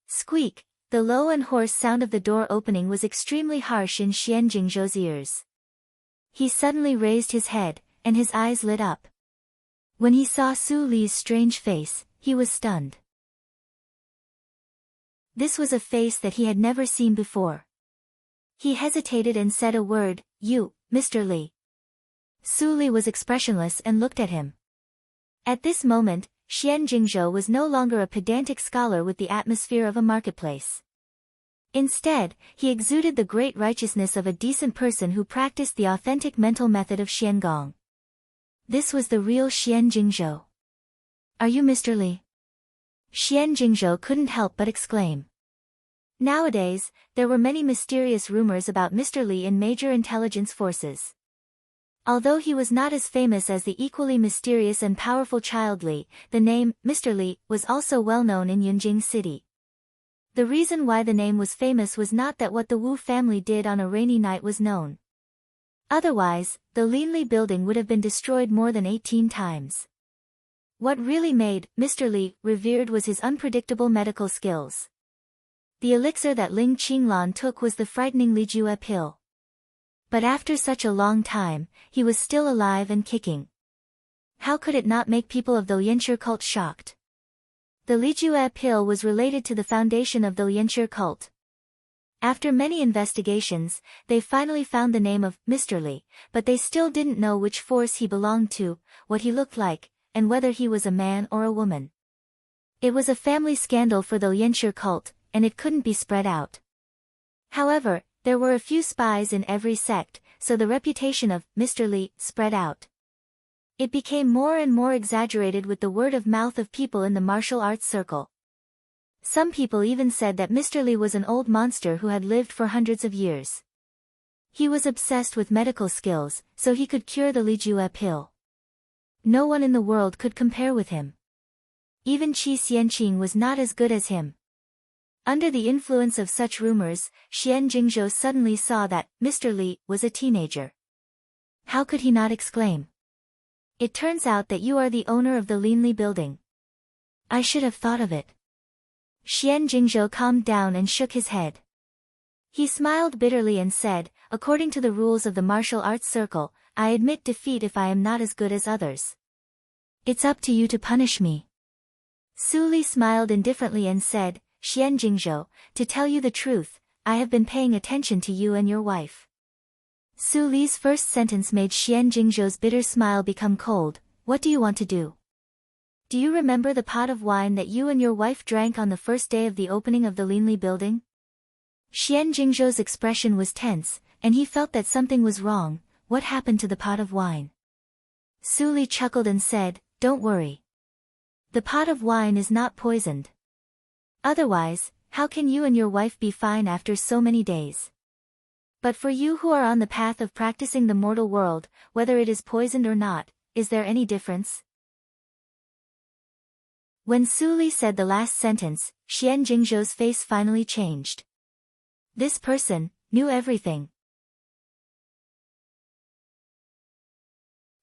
Squeak, the low and hoarse sound of the door opening was extremely harsh in Xian Jingzhou's ears. He suddenly raised his head, and his eyes lit up. When he saw Su Li's strange face, he was stunned. This was a face that he had never seen before. He hesitated and said a word, "You, Mr. Li." Su Li was expressionless and looked at him. At this moment, Xian Jingzhou was no longer a pedantic scholar with the atmosphere of a marketplace. Instead, he exuded the great righteousness of a decent person who practiced the authentic mental method of Xiangong. This was the real Xian Jingzhou. "Are you Mr. Li?" Xian Jingzhou couldn't help but exclaim. Nowadays, there were many mysterious rumors about Mr. Li in major intelligence forces. Although he was not as famous as the equally mysterious and powerful child Li, the name, Mr. Li, was also well known in Yunjing City. The reason why the name was famous was not that what the Wu family did on a rainy night was known. Otherwise, the Linli building would have been destroyed more than 18 times. What really made Mr. Li revered was his unpredictable medical skills. The elixir that Ling Qinglan took was the frightening Li Jue pill. But after such a long time, he was still alive and kicking. How could it not make people of the Lianxie cult shocked? The Li Jue pill was related to the foundation of the Lianxie cult. After many investigations, they finally found the name of Mr. Li, but they still didn't know which force he belonged to, what he looked like, and whether he was a man or a woman. It was a family scandal for the Lianxie cult, and it couldn't be spread out. However, there were a few spies in every sect, so the reputation of Mr. Li spread out. It became more and more exaggerated with the word of mouth of people in the martial arts circle. Some people even said that Mr. Li was an old monster who had lived for hundreds of years. He was obsessed with medical skills, so he could cure the Li Jue pill. No one in the world could compare with him. Even Qi Xianqing was not as good as him. Under the influence of such rumors, Xian Jingzhou suddenly saw that Mr. Li was a teenager. How could he not exclaim? "It turns out that you are the owner of the Linli building. I should have thought of it." Xian Jingzhou calmed down and shook his head. He smiled bitterly and said, "According to the rules of the martial arts circle, I admit defeat if I am not as good as others. It's up to you to punish me." Su Li smiled indifferently and said, "Xian Jingzhou, to tell you the truth, I have been paying attention to you and your wife." Su Li's first sentence made Xian Jingzhou's bitter smile become cold. "What do you want to do? Do you remember the pot of wine that you and your wife drank on the first day of the opening of the Linli building?" Xian Jingzhou's expression was tense, and he felt that something was wrong. What happened to the pot of wine? Su Li chuckled and said, "Don't worry. The pot of wine is not poisoned. Otherwise, how can you and your wife be fine after so many days? But for you who are on the path of practicing the mortal world, whether it is poisoned or not, is there any difference?" When Su Li said the last sentence, Xian Jingzhou's face finally changed. This person knew everything.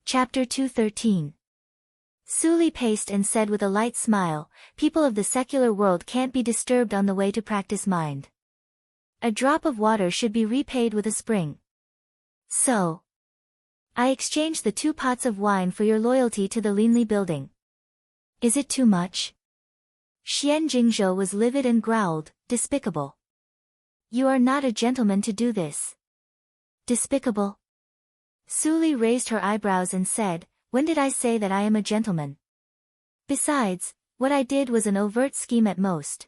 Chapter 213. Su Li paced and said with a light smile, "People of the secular world can't be disturbed on the way to practice mind. A drop of water should be repaid with a spring. So, I exchange the 2 pots of wine for your loyalty to the Linli building. Is it too much?" Xian Jingzhou was livid and growled, "Despicable. You are not a gentleman to do this." "Despicable?" Su Li raised her eyebrows and said, "When did I say that I am a gentleman? Besides, what I did was an overt scheme at most.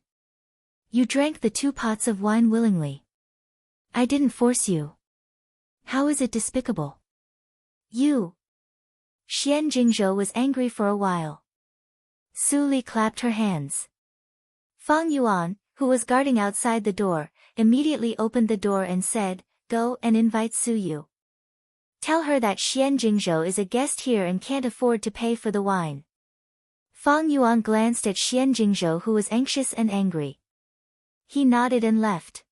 You drank the 2 pots of wine willingly. I didn't force you. How is it despicable?" "You." Xian Jingzhou was angry for a while. Su Li clapped her hands. Fang Yuan, who was guarding outside the door, immediately opened the door and said, "Go and invite Su Yu. Tell her that Xian Jingzhou is a guest here and can't afford to pay for the wine." Fang Yuan glanced at Xian Jingzhou, who was anxious and angry. He nodded and left.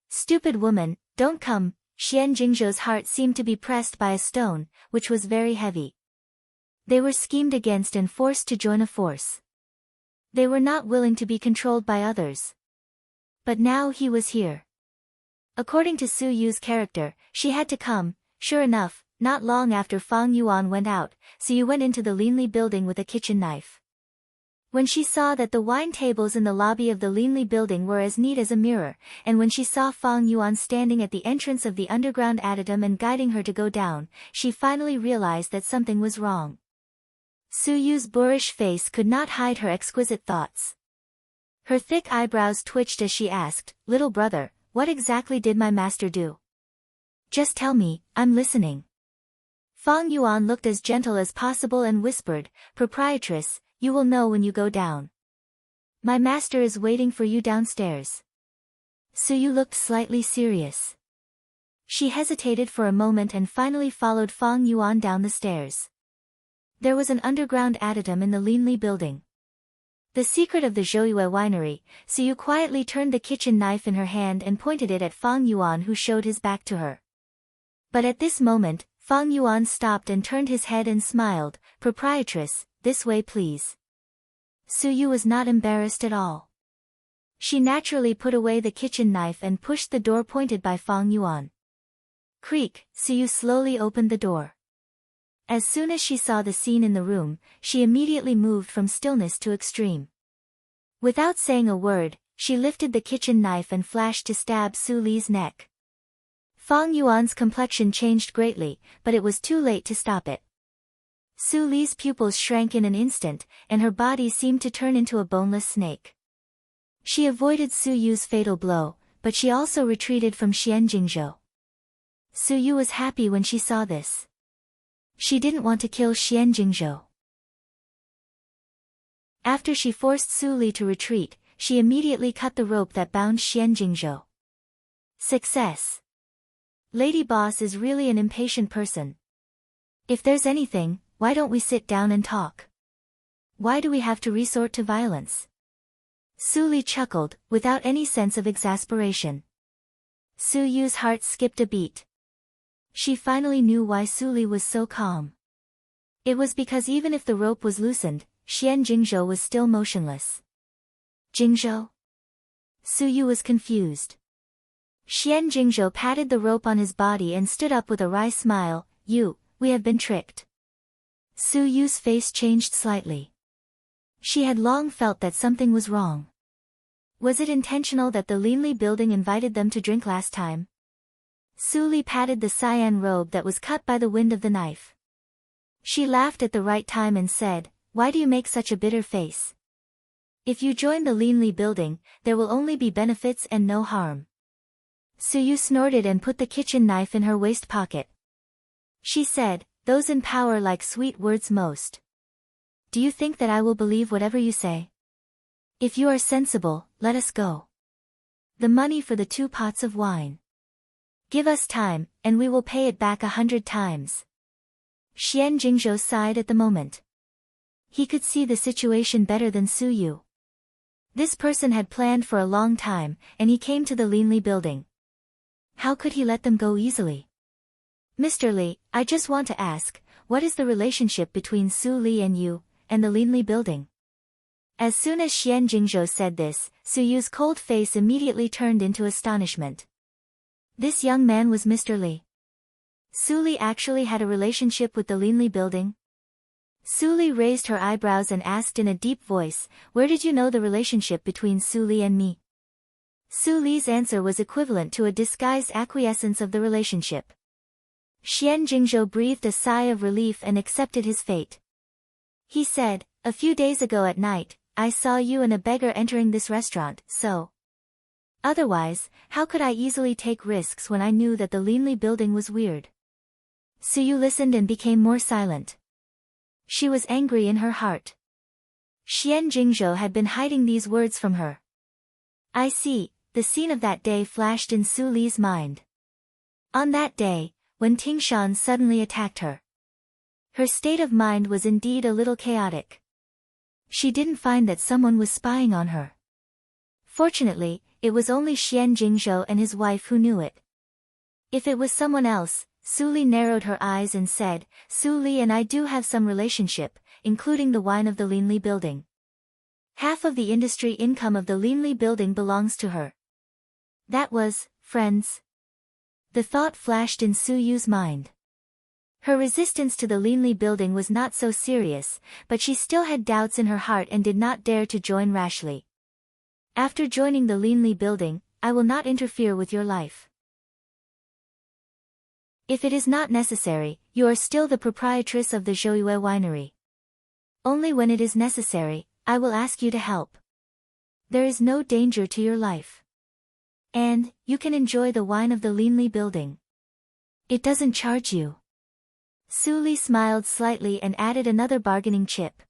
Stupid woman, don't come. Xian Jingzhou's heart seemed to be pressed by a stone, which was very heavy. They were schemed against and forced to join a force. They were not willing to be controlled by others. But now he was here. According to Su Yu's character, she had to come. Sure enough, not long after Fang Yuan went out, Su Yu went into the Linli building with a kitchen knife. When she saw that the wine tables in the lobby of the Linli building were as neat as a mirror, and when she saw Fang Yuan standing at the entrance of the underground adytum and guiding her to go down, she finally realized that something was wrong. Su Yu's boorish face could not hide her exquisite thoughts. Her thick eyebrows twitched as she asked, "Little brother, what exactly did my master do? Just tell me, I'm listening." Fang Yuan looked as gentle as possible and whispered, "Proprietress, you will know when you go down. My master is waiting for you downstairs." Su Yu looked slightly serious. She hesitated for a moment and finally followed Fang Yuan down the stairs. There was an underground adytum in the Linli building. The secret of the Zhouyue winery. Su Yu quietly turned the kitchen knife in her hand and pointed it at Fang Yuan, who showed his back to her. But at this moment, Fang Yuan stopped and turned his head and smiled, "Proprietress, this way please." Su Yu was not embarrassed at all. She naturally put away the kitchen knife and pushed the door pointed by Fang Yuan. Creak, Su Yu slowly opened the door. As soon as she saw the scene in the room, she immediately moved from stillness to extreme. Without saying a word, she lifted the kitchen knife and flashed to stab Su Li's neck. Fang Yuan's complexion changed greatly, but it was too late to stop it. Su Li's pupils shrank in an instant, and her body seemed to turn into a boneless snake. She avoided Su Yu's fatal blow, but she also retreated from Xian Jingzhou. Su Yu was happy when she saw this. She didn't want to kill Xian Jingzhou. After she forced Su Li to retreat, she immediately cut the rope that bound Xian Jingzhou. Success. Lady Boss is really an impatient person. If there's anything, why don't we sit down and talk? Why do we have to resort to violence? Su Li chuckled, without any sense of exasperation. Su Yu's heart skipped a beat. She finally knew why Su Li was so calm. It was because even if the rope was loosened, Xian Jingzhou was still motionless. Jingzhou? Su Yu was confused. Xian Jingzhou patted the rope on his body and stood up with a wry smile. We have been tricked. Su Yu's face changed slightly. She had long felt that something was wrong. Was it intentional that the Linli building invited them to drink last time? Su Li patted the cyan robe that was cut by the wind of the knife. She laughed at the right time and said, "Why do you make such a bitter face? If you join the Linli building, there will only be benefits and no harm." Su Yu snorted and put the kitchen knife in her waist pocket. She said, "Those in power like sweet words most. Do you think that I will believe whatever you say? If you are sensible, let us go. The money for the 2 pots of wine. Give us time, and we will pay it back 100 times. Xian Jingzhou sighed at the moment. He could see the situation better than Su Yu. This person had planned for a long time, and he came to the Linli building. How could he let them go easily? "Mr. Li, I just want to ask, what is the relationship between Su Li and you, and the Linli building?" As soon as Xian Jingzhou said this, Su Yu's cold face immediately turned into astonishment. This young man was Mr. Li. Su Li actually had a relationship with the Linli building? Su Li raised her eyebrows and asked in a deep voice, "Where did you know the relationship between Su Li and me?" Su Li's answer was equivalent to a disguised acquiescence of the relationship. Xian Jingzhou breathed a sigh of relief and accepted his fate. He said, "A few days ago at night, I saw you and a beggar entering this restaurant, so. Otherwise, how could I easily take risks when I knew that the Linli building was weird?" Su Yu listened and became more silent. She was angry in her heart. Xian Jingzhou had been hiding these words from her. I see. The scene of that day flashed in Su Li's mind. On that day, when Tingshan suddenly attacked her. Her state of mind was indeed a little chaotic. She didn't find that someone was spying on her. Fortunately, it was only Xian Jingzhou and his wife who knew it. If it was someone else, Su Li narrowed her eyes and said, Su Li and I do have some relationship, including the wine of the Linli building. Half of the industry income of the Linli building belongs to her. That was, friends. The thought flashed in Su Yu's mind. Her resistance to the Linli building was not so serious, but she still had doubts in her heart and did not dare to join rashly. After joining the Linli building, I will not interfere with your life. If it is not necessary, you are still the proprietress of the Zhouyue winery. Only when it is necessary, I will ask you to help. There is no danger to your life. And, you can enjoy the wine of the Linli building. It doesn't charge you. Su Li smiled slightly and added another bargaining chip.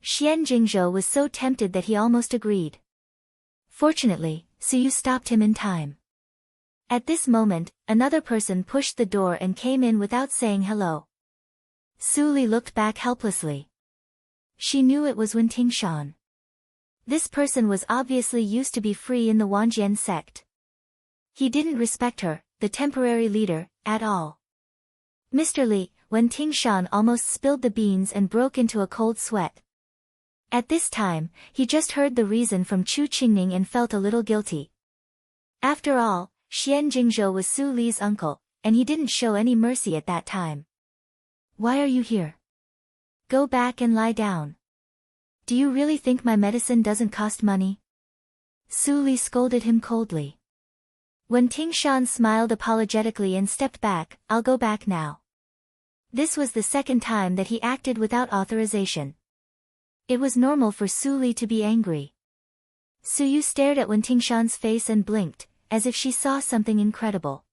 Xian Jingzhou was so tempted that he almost agreed. Fortunately, Su Yu stopped him in time. At this moment, another person pushed the door and came in without saying hello. Su Li looked back helplessly. She knew it was Wen Tingshan. This person was obviously used to be free in the Wanjian sect. He didn't respect her, the temporary leader, at all. Mr. Li, Wen Tingshan almost spilled the beans and broke into a cold sweat. At this time, he just heard the reason from Chu Qingning and felt a little guilty. After all, Xian Jingzhou was Su Li's uncle, and he didn't show any mercy at that time. Why are you here? Go back and lie down. Do you really think my medicine doesn't cost money? Su Li scolded him coldly. When Tingshan smiled apologetically and stepped back, I'll go back now. This was the second time that he acted without authorization. It was normal for Su Li to be angry. Su Yu stared at Wen Tingshan's face and blinked, as if she saw something incredible.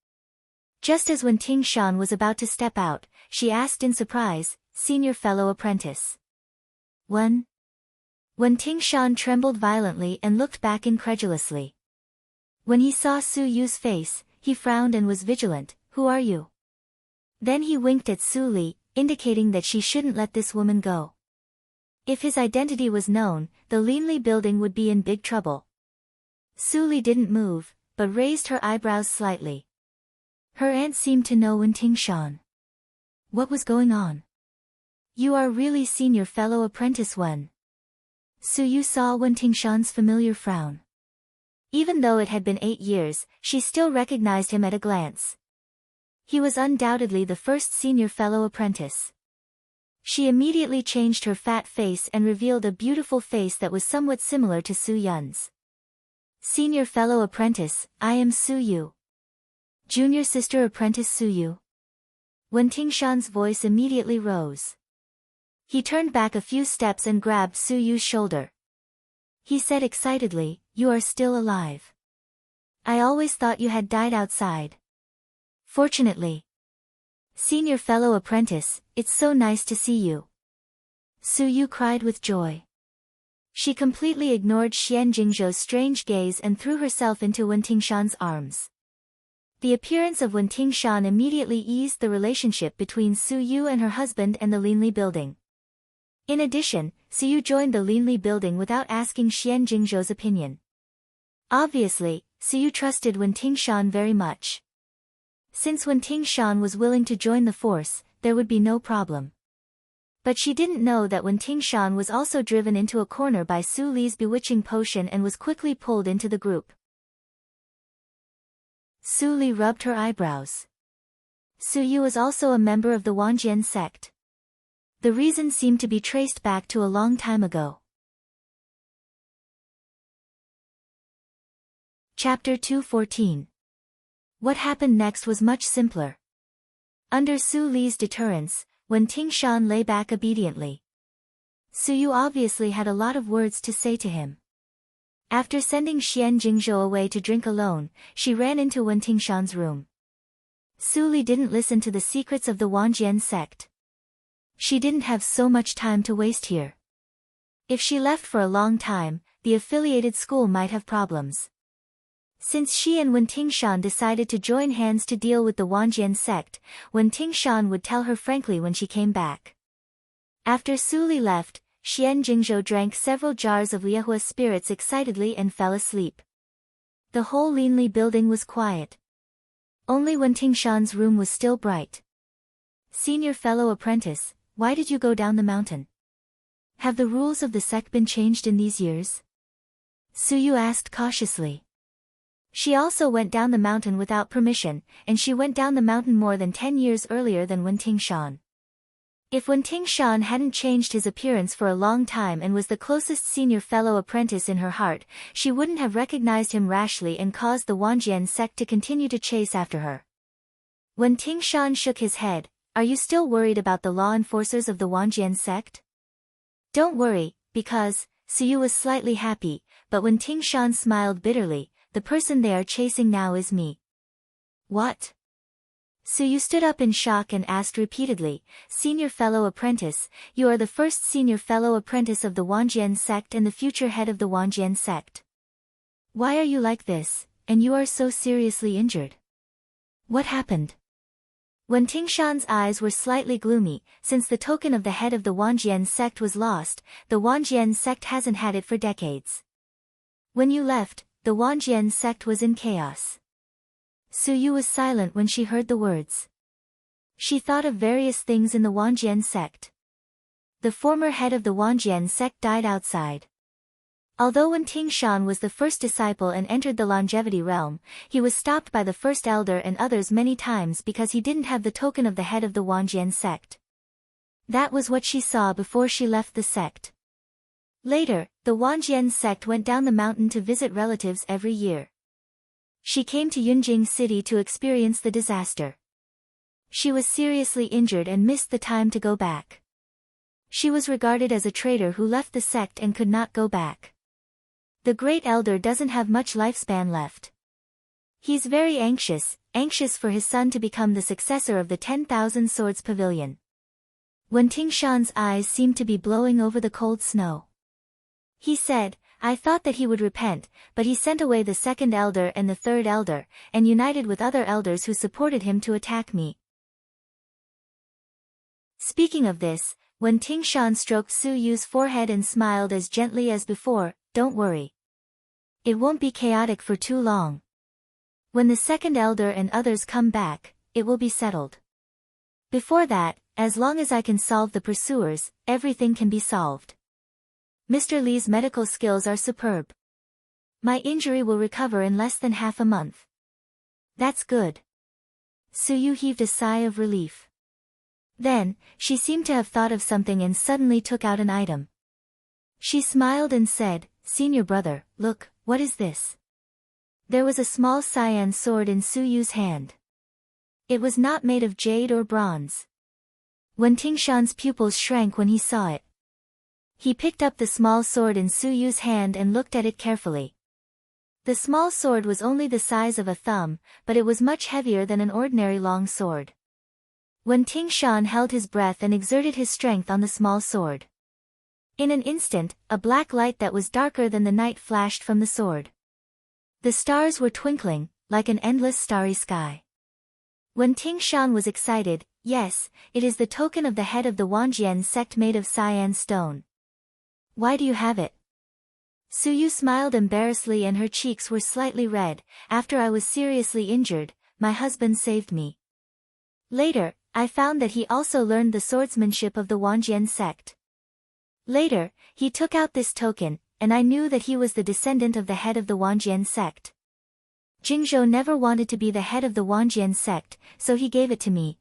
Just as Wen Tingshan was about to step out, she asked in surprise, Senior fellow apprentice. Wen Tingshan trembled violently and looked back incredulously. When he saw Su Yu's face, he frowned and was vigilant. Who are you? Then he winked at Su Li, indicating that she shouldn't let this woman go. If his identity was known, the Linli building would be in big trouble. Su Li didn't move, but raised her eyebrows slightly. Her aunt seemed to know Wen Tingshan. What was going on? You are really senior fellow apprentice Wen. Su Yu saw Wen Tingshan's familiar frown. Even though it had been 8 years, she still recognized him at a glance. He was undoubtedly the first senior fellow apprentice. She immediately changed her fat face and revealed a beautiful face that was somewhat similar to Su Yun's. Senior fellow apprentice, I am Su Yu. Junior sister apprentice Su Yu. Wen Tingshan's voice immediately rose. He turned back a few steps and grabbed Su Yu's shoulder. He said excitedly, You are still alive. I always thought you had died outside. Fortunately. Senior fellow apprentice, it's so nice to see you. Su Yu cried with joy. She completely ignored Xian Jingzhou's strange gaze and threw herself into Wen Tingshan's arms. The appearance of Wen Tingshan immediately eased the relationship between Su Yu and her husband and the Linli building. In addition, Su Yu joined the Linli building without asking Xian Jingzhou's opinion. Obviously, Su Yu trusted Wen Tingshan very much. Since Wen Tingshan was willing to join the force, there would be no problem. But she didn't know that Wen Tingshan was also driven into a corner by Su Li's bewitching potion and was quickly pulled into the group. Su Li rubbed her eyebrows. Su Yu is also a member of the Wanjian sect. The reason seemed to be traced back to a long time ago. Chapter 214. What happened next was much simpler. Under Su Li's deterrence, Wen Tingshan lay back obediently. Su Yu obviously had a lot of words to say to him. After sending Xian Jingzhou away to drink alone, she ran into Wen Tingshan's room. Su Li didn't listen to the secrets of the Wanjian sect. She didn't have so much time to waste here. If she left for a long time, the affiliated school might have problems. Since she and Wen Tingshan decided to join hands to deal with the Wanjian sect, Wen Tingshan would tell her frankly when she came back. After Su Li left, Xian Jingzhou drank several jars of Liehua spirits excitedly and fell asleep. The whole Linli building was quiet. Only Wen Tingshan's room was still bright. "Senior fellow apprentice, why did you go down the mountain? Have the rules of the sect been changed in these years?" Suyu asked cautiously. She also went down the mountain without permission, and she went down the mountain more than 10 years earlier than Wen Tingshan. If Wen Tingshan hadn't changed his appearance for a long time and was the closest senior fellow apprentice in her heart, she wouldn't have recognized him rashly and caused the Wanjian sect to continue to chase after her. Wen Tingshan shook his head. "Are you still worried about the law enforcers of the Wanjian sect?" "Don't worry, because," Suyu was slightly happy, but when Tingshan smiled bitterly, "the person they are chasing now is me." "What?" Suyu stood up in shock and asked repeatedly, "Senior fellow apprentice, you are the first senior fellow apprentice of the Wanjian sect and the future head of the Wanjian sect. Why are you like this, and you are so seriously injured? What happened?" When Tingshan's eyes were slightly gloomy, since the token of the head of the Wanjian sect was lost, the Wanjian sect hasn't had it for decades. "When you left, the Wanjian sect was in chaos." Suyu was silent when she heard the words. She thought of various things in the Wanjian sect. The former head of the Wanjian sect died outside. Although Wen Tingshan was the first disciple and entered the longevity realm, he was stopped by the first elder and others many times because he didn't have the token of the head of the Wanjian sect. That was what she saw before she left the sect. Later, the Wanjian sect went down the mountain to visit relatives every year. She came to Yunjing City to experience the disaster. She was seriously injured and missed the time to go back. She was regarded as a traitor who left the sect and could not go back. The great elder doesn't have much lifespan left. He's very anxious for his son to become the successor of the 10,000 Swords Pavilion. When Tingshan's eyes seemed to be blowing over the cold snow. He said, "I thought that he would repent, but he sent away the second elder and the third elder, and united with other elders who supported him to attack me." Speaking of this, when Tingshan stroked Suyu's forehead and smiled as gently as before, "Don't worry. It won't be chaotic for too long. When the second elder and others come back, it will be settled. Before that, as long as I can solve the pursuers, everything can be solved. Mr. Li's medical skills are superb. My injury will recover in less than half a month." "That's good." Suyu heaved a sigh of relief. Then, she seemed to have thought of something and suddenly took out an item. She smiled and said, "Senior brother, look, what is this?" There was a small cyan sword in Suyu's hand. It was not made of jade or bronze. When Tingshan's pupils shrank when he saw it. He picked up the small sword in Suyu's hand and looked at it carefully. The small sword was only the size of a thumb, but it was much heavier than an ordinary long sword. When Tingshan held his breath and exerted his strength on the small sword. In an instant, a black light that was darker than the night flashed from the sword. The stars were twinkling, like an endless starry sky. When Tingshan was excited, "Yes, it is the token of the head of the Wanjian sect made of cyan stone." "Why do you have it?" Suyu smiled embarrassedly and her cheeks were slightly red. "After I was seriously injured, my husband saved me. Later, I found that he also learned the swordsmanship of the Wanjian sect. Later, he took out this token, and I knew that he was the descendant of the head of the Wanjian sect. Jingzhou never wanted to be the head of the Wanjian sect, so he gave it to me.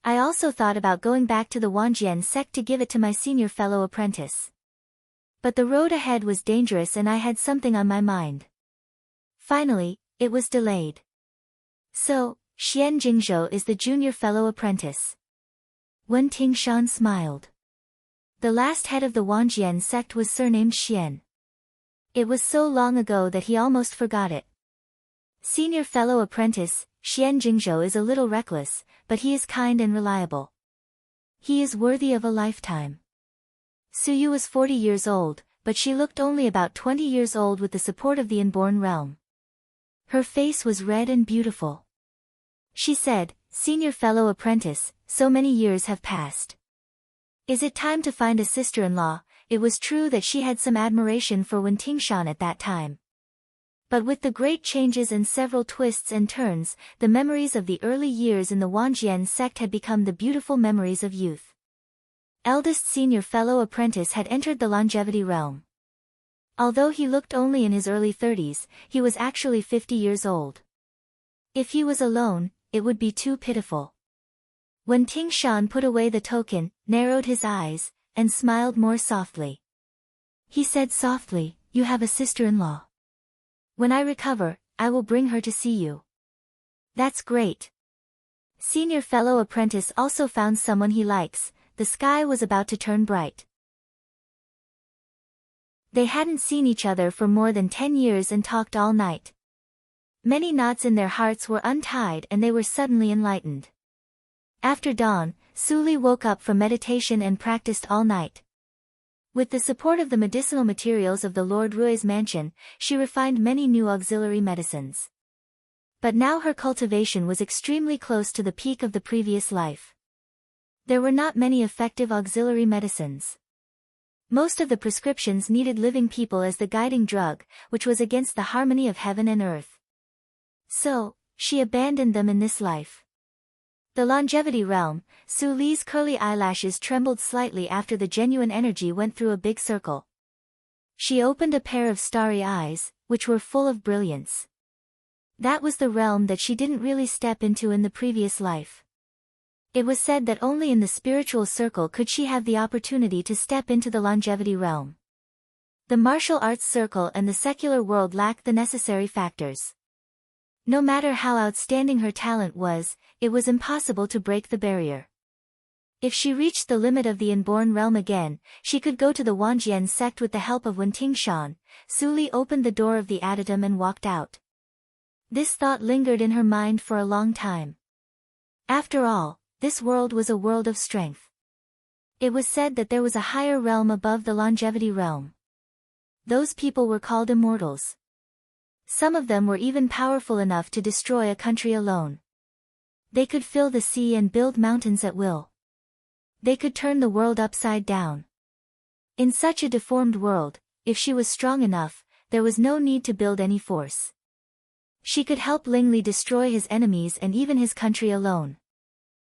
I also thought about going back to the Wanjian sect to give it to my senior fellow apprentice. But the road ahead was dangerous and I had something on my mind. Finally, it was delayed. So, Xian Jingzhou is the junior fellow apprentice." Wen Tingshan smiled. The last head of the Wanjian sect was surnamed Xian. It was so long ago that he almost forgot it. Senior fellow apprentice, Xian Jingzhou is a little reckless, but he is kind and reliable. He is worthy of a lifetime. Suyu was 40 years old, but she looked only about 20 years old with the support of the inborn realm. Her face was red and beautiful. She said, "Senior fellow apprentice, so many years have passed. Is it time to find a sister-in-law? It was true that she had some admiration for Wen Tingshan at that time. But with the great changes and several twists and turns, the memories of the early years in the Wanjian sect had become the beautiful memories of youth. Eldest senior fellow apprentice had entered the longevity realm. Although he looked only in his early 30s, he was actually 50 years old. If he was alone, it would be too pitiful. When Tingshan put away the token, narrowed his eyes, and smiled more softly. He said softly, "You have a sister-in-law. When I recover, I will bring her to see you." "That's great." Senior fellow apprentice also found someone he likes. The sky was about to turn bright. They hadn't seen each other for more than 10 years and talked all night. Many knots in their hearts were untied and they were suddenly enlightened. After dawn, Suli woke up from meditation and practiced all night. With the support of the medicinal materials of the Lord Rui's mansion, she refined many new auxiliary medicines. But now her cultivation was extremely close to the peak of the previous life. There were not many effective auxiliary medicines. Most of the prescriptions needed living people as the guiding drug, which was against the harmony of heaven and earth. So, she abandoned them in this life. The longevity realm, Su Li's curly eyelashes trembled slightly after the genuine energy went through a big circle. She opened a pair of starry eyes, which were full of brilliance. That was the realm that she didn't really step into in the previous life. It was said that only in the spiritual circle could she have the opportunity to step into the longevity realm. The martial arts circle and the secular world lacked the necessary factors. No matter how outstanding her talent was, it was impossible to break the barrier. If she reached the limit of the inborn realm again, she could go to the Wanjian sect with the help of Wen Tingshan. Su Li opened the door of the adytum and walked out. This thought lingered in her mind for a long time. After all, this world was a world of strength. It was said that there was a higher realm above the longevity realm. Those people were called immortals. Some of them were even powerful enough to destroy a country alone. They could fill the sea and build mountains at will. They could turn the world upside down. In such a deformed world, if she was strong enough, there was no need to build any force. She could help Ling Li destroy his enemies and even his country alone.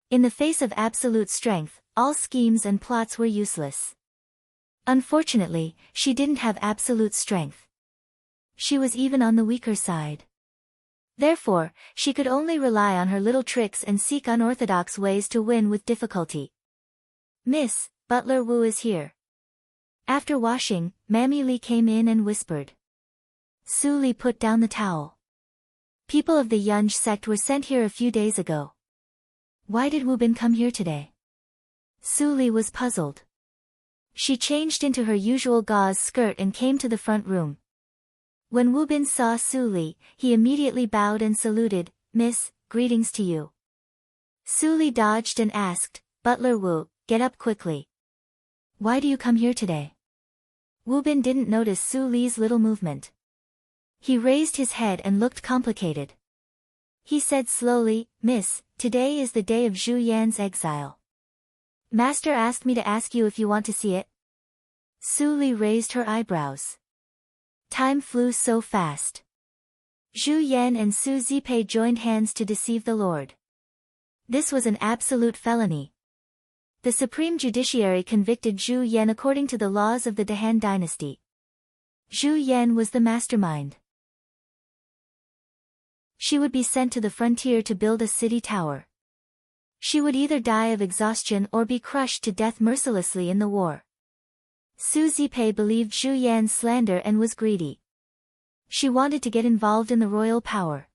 In the face of absolute strength, all schemes and plots were useless. Unfortunately, she didn't have absolute strength. She was even on the weaker side. Therefore, she could only rely on her little tricks and seek unorthodox ways to win with difficulty. "Miss, Butler Wu is here." After washing, Mammy Li came in and whispered. Su Li put down the towel. "People of the Yunj sect were sent here a few days ago." "Why did Wu Bin come here today?" Su Li was puzzled. She changed into her usual gauze skirt and came to the front room. When Wu Bin saw Su Li, he immediately bowed and saluted. "Miss, greetings to you." Su Li dodged and asked, "Butler Wu, get up quickly. Why do you come here today?" Wu Bin didn't notice Su Li's little movement. He raised his head and looked complicated. He said slowly, "Miss, today is the day of Zhu Yan's exile. Master asked me to ask you if you want to see it." Su Li raised her eyebrows. Time flew so fast. Zhu Yan and Su Zipei joined hands to deceive the Lord. This was an absolute felony. The Supreme Judiciary convicted Zhu Yan according to the laws of the Han dynasty. Zhu Yan was the mastermind. She would be sent to the frontier to build a city tower. She would either die of exhaustion or be crushed to death mercilessly in the war. Su Zipei believed Zhu Yan's slander and was greedy. She wanted to get involved in the royal power.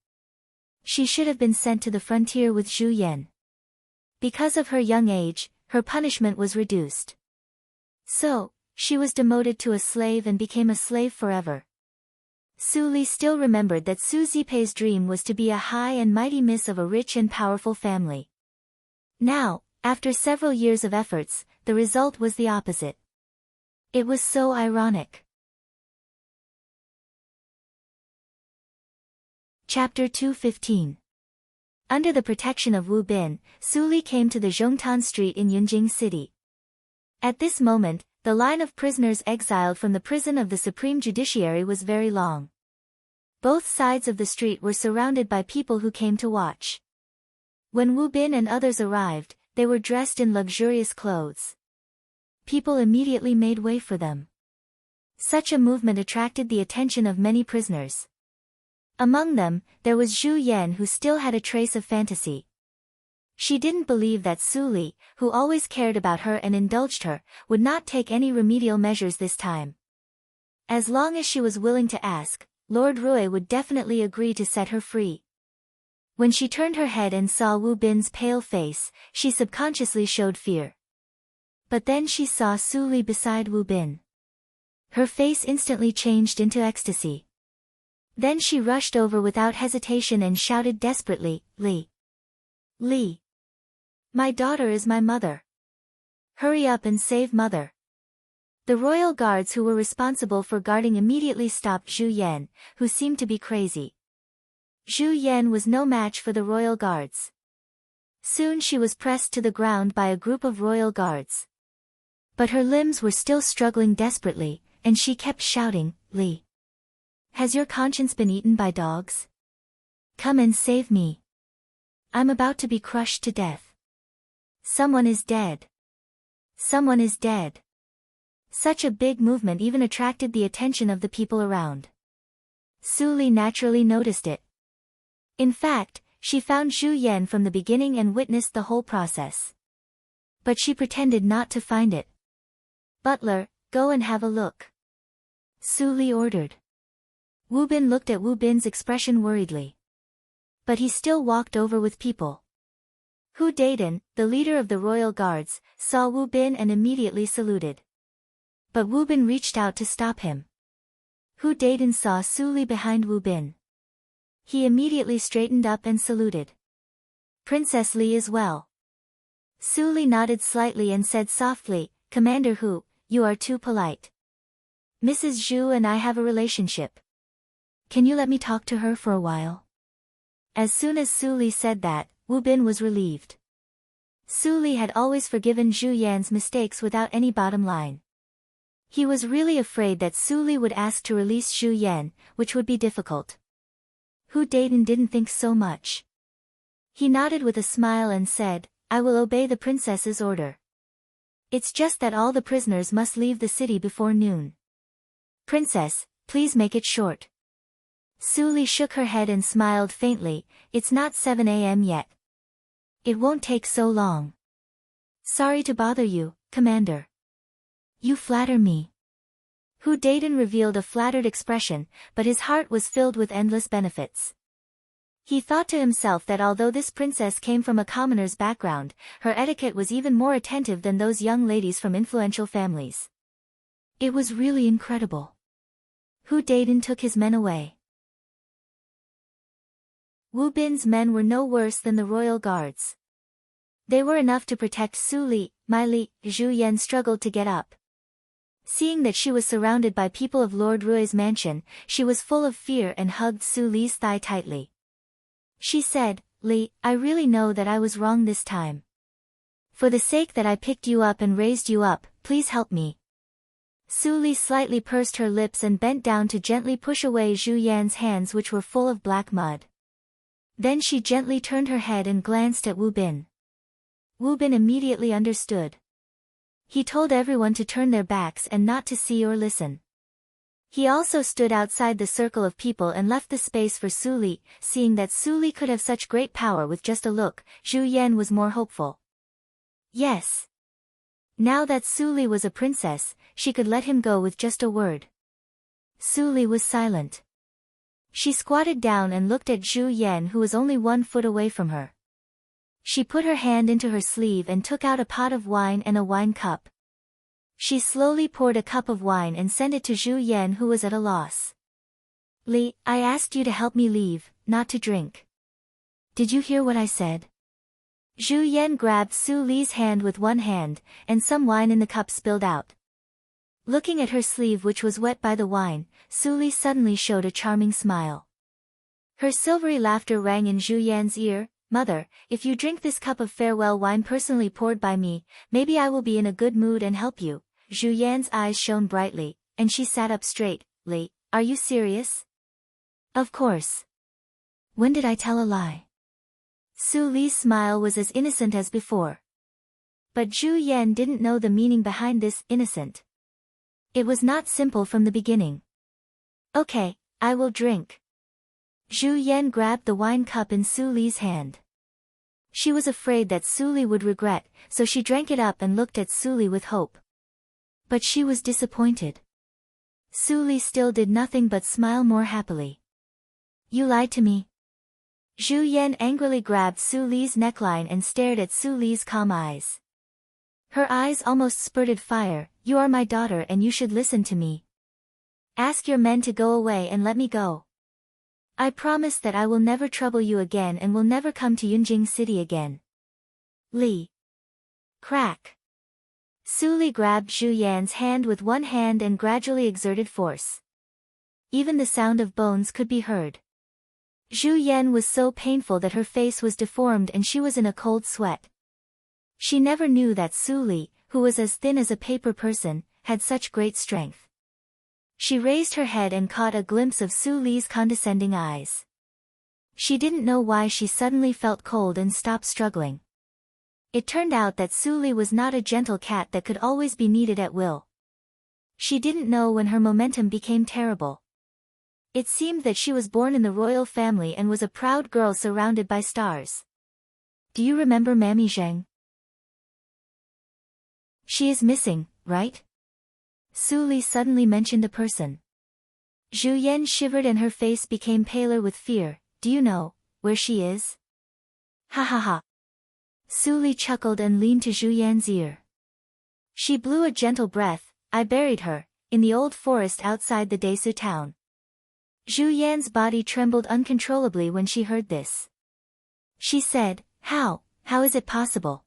She should have been sent to the frontier with Zhu Yan. Because of her young age, her punishment was reduced. So, she was demoted to a slave and became a slave forever. Su Li still remembered that Su Zipei's dream was to be a high and mighty miss of a rich and powerful family. Now, after several years of efforts, the result was the opposite. It was so ironic. Chapter 215. Under the protection of Wu Bin, Su Li came to the Zhongtan Street in Yunjing City. At this moment, the line of prisoners exiled from the prison of the Supreme Judiciary was very long. Both sides of the street were surrounded by people who came to watch. When Wu Bin and others arrived, they were dressed in luxurious clothes. People immediately made way for them. Such a movement attracted the attention of many prisoners. Among them, there was Zhu Yan, who still had a trace of fantasy. She didn't believe that Su Li, who always cared about her and indulged her, would not take any remedial measures this time. As long as she was willing to ask, Lord Rui would definitely agree to set her free. When she turned her head and saw Wu Bin's pale face, she subconsciously showed fear. But then she saw Su Li beside Wu Bin. Her face instantly changed into ecstasy. Then she rushed over without hesitation and shouted desperately, "Li! Li! My daughter is my mother. Hurry up and save mother." The royal guards who were responsible for guarding immediately stopped Zhu Yan, who seemed to be crazy. Zhu Yan was no match for the royal guards. Soon she was pressed to the ground by a group of royal guards. But her limbs were still struggling desperately, and she kept shouting, "Li! Has your conscience been eaten by dogs? Come and save me. I'm about to be crushed to death. Someone is dead. Someone is dead." Such a big movement even attracted the attention of the people around. Su Li naturally noticed it. In fact, she found Zhu Yan from the beginning and witnessed the whole process. But she pretended not to find it. "Butler, go and have a look," Su Li ordered. Wu Bin looked at Wu Bin's expression worriedly. But he still walked over with people. Hu Dayden, the leader of the royal guards, saw Wu Bin and immediately saluted. But Wu Bin reached out to stop him. Hu Dayden saw Su Li behind Wu Bin. He immediately straightened up and saluted. "Princess Li is well." Su Li nodded slightly and said softly, "Commander Hu, you are too polite. Mrs. Zhu and I have a relationship. Can you let me talk to her for a while?" As soon as Su Li said that, Wu Bin was relieved. Su Li had always forgiven Zhu Yan's mistakes without any bottom line. He was really afraid that Su Li would ask to release Zhu Yan, which would be difficult. Hu Dayden didn't think so much. He nodded with a smile and said, "I will obey the princess's order. It's just that all the prisoners must leave the city before noon. Princess, please make it short." Su Li shook her head and smiled faintly, "It's not 7 a.m. yet. It won't take so long. Sorry to bother you, Commander." "You flatter me." Hu Dayden revealed a flattered expression, but his heart was filled with endless benefits. He thought to himself that although this princess came from a commoner's background, her etiquette was even more attentive than those young ladies from influential families. It was really incredible. Hu Dayden took his men away. Wu Bin's men were no worse than the royal guards. They were enough to protect Su Li. Li, Zhu Yan struggled to get up. Seeing that she was surrounded by people of Lord Rui's mansion, she was full of fear and hugged Su Li's thigh tightly. She said, "Li, I really know that I was wrong this time. For the sake that I picked you up and raised you up, please help me." Su Li slightly pursed her lips and bent down to gently push away Zhu Yan's hands, which were full of black mud. Then she gently turned her head and glanced at Wu Bin. Wu Bin immediately understood. He told everyone to turn their backs and not to see or listen. He also stood outside the circle of people and left the space for Su Li. Seeing that Su Li could have such great power with just a look, Zhu Yan was more hopeful. Yes. Now that Su Li was a princess, she could let him go with just a word. Su Li was silent. She squatted down and looked at Zhu Yan, who was only 1 foot away from her. She put her hand into her sleeve and took out a pot of wine and a wine cup. She slowly poured a cup of wine and sent it to Zhu Yan, who was at a loss. "Li, I asked you to help me leave, not to drink. Did you hear what I said?" Zhu Yan grabbed Su Li's hand with one hand, and some wine in the cup spilled out. Looking at her sleeve, which was wet by the wine, Su Li suddenly showed a charming smile. Her silvery laughter rang in Zhu Yan's ear. Mother, if you drink this cup of farewell wine personally poured by me, maybe I will be in a good mood and help you. Zhu Yan's eyes shone brightly, and she sat up straight. Li, are you serious? Of course. When did I tell a lie? Su Li's smile was as innocent as before. But Zhu Yan didn't know the meaning behind this innocent. It was not simple from the beginning. Okay, I will drink. Zhu Yan grabbed the wine cup in Su Li's hand. She was afraid that Su Li would regret, so she drank it up and looked at Su Li with hope. But she was disappointed. Su Li still did nothing but smile more happily. You lied to me. Zhu Yan angrily grabbed Su Li's neckline and stared at Su Li's calm eyes. Her eyes almost spurted fire. You are my daughter and you should listen to me. Ask your men to go away and let me go. I promise that I will never trouble you again and will never come to Yunjing City again. Li. Crack. Su Li grabbed Zhu Yan's hand with one hand and gradually exerted force. Even the sound of bones could be heard. Zhu Yan was so painful that her face was deformed and she was in a cold sweat. She never knew that Su Li, who was as thin as a paper person, had such great strength. She raised her head and caught a glimpse of Su Li's condescending eyes. She didn't know why she suddenly felt cold and stopped struggling. It turned out that Su Li was not a gentle cat that could always be kneaded at will. She didn't know when her momentum became terrible. It seemed that she was born in the royal family and was a proud girl surrounded by stars. Do you remember Mammy Zheng? She is missing, right? Su Li suddenly mentioned a person. Zhu Yan shivered and her face became paler with fear. Do you know where she is? Ha ha ha. Su Li chuckled and leaned to Zhu Yan's ear. She blew a gentle breath. I buried her, in the old forest outside the Desu town. Zhu Yan's body trembled uncontrollably when she heard this. She said, How is it possible?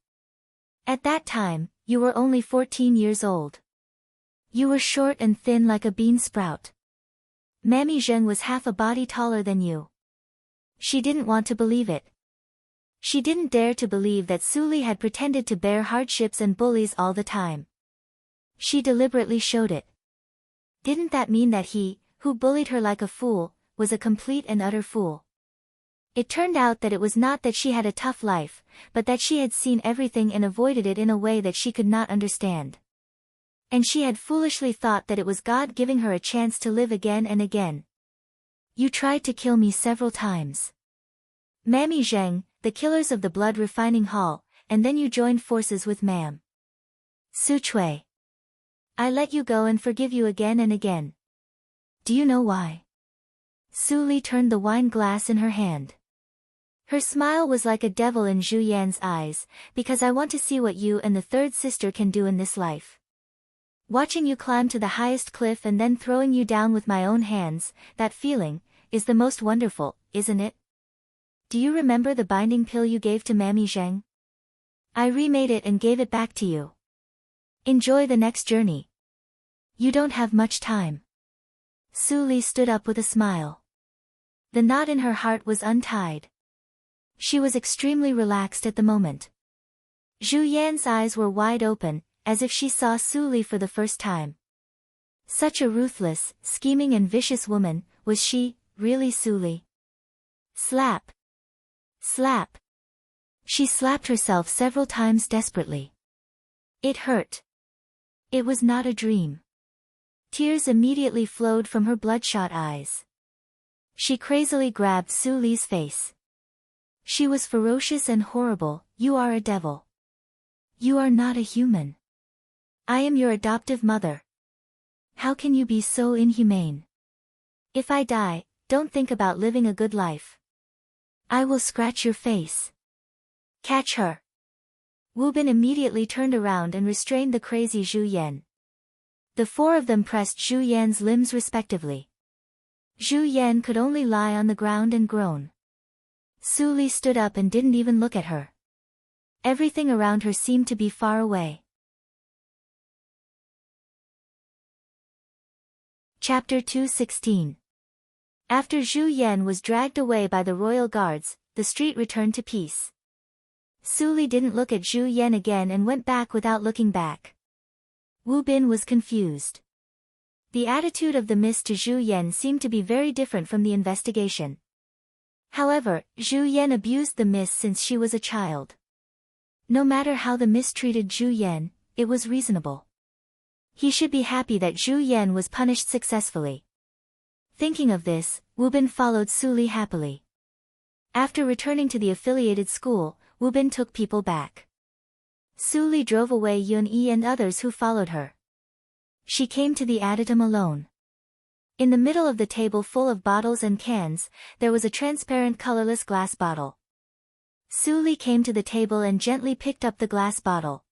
At that time, you were only 14 years old. You were short and thin like a bean sprout. Mammy Zheng was half a body taller than you. She didn't want to believe it. She didn't dare to believe that Su Li had pretended to bear hardships and bullies all the time. She deliberately showed it. Didn't that mean that he, who bullied her like a fool, was a complete and utter fool? It turned out that it was not that she had a tough life, but that she had seen everything and avoided it in a way that she could not understand. And she had foolishly thought that it was God giving her a chance to live again and again. You tried to kill me several times. Mammy Zheng, the killers of the blood refining hall, and then you joined forces with Mam Su Chui. I let you go and forgive you again and again. Do you know why? Su Li turned the wine glass in her hand. Her smile was like a devil in Zhu Yan's eyes, because I want to see what you and the third sister can do in this life. Watching you climb to the highest cliff and then throwing you down with my own hands, that feeling, is the most wonderful, isn't it? Do you remember the binding pill you gave to Mammy Zheng? I remade it and gave it back to you. Enjoy the next journey. You don't have much time. Su Li stood up with a smile. The knot in her heart was untied. She was extremely relaxed at the moment. Zhu Yan's eyes were wide open, as if she saw Su Li for the first time. Such a ruthless, scheming and vicious woman, was she, really Su Li? Slap. Slap. She slapped herself several times desperately. It hurt. It was not a dream. Tears immediately flowed from her bloodshot eyes. She crazily grabbed Su Li's face. She was ferocious and horrible. You are a devil. You are not a human. I am your adoptive mother. How can you be so inhumane? If I die, don't think about living a good life. I will scratch your face. Catch her. Wu Bin immediately turned around and restrained the crazy Zhu Yan. The four of them pressed Zhu Yan's limbs respectively. Zhu Yan could only lie on the ground and groan. Su Li stood up and didn't even look at her. Everything around her seemed to be far away. Chapter 216. After Zhu Yan was dragged away by the royal guards, the street returned to peace. Su Li didn't look at Zhu Yan again and went back without looking back. Wu Bin was confused. The attitude of the miss to Zhu Yan seemed to be very different from the investigation. However, Zhu Yan abused the miss since she was a child. No matter how the miss treated Zhu Yan, it was reasonable. He should be happy that Zhu Yan was punished successfully. Thinking of this, Wu Bin followed Su Li happily. After returning to the affiliated school, Wu Bin took people back. Su Li drove away Yun Yi and others who followed her. She came to the adytum alone. In the middle of the table full of bottles and cans, there was a transparent colorless glass bottle. Su Li came to the table and gently picked up the glass bottle.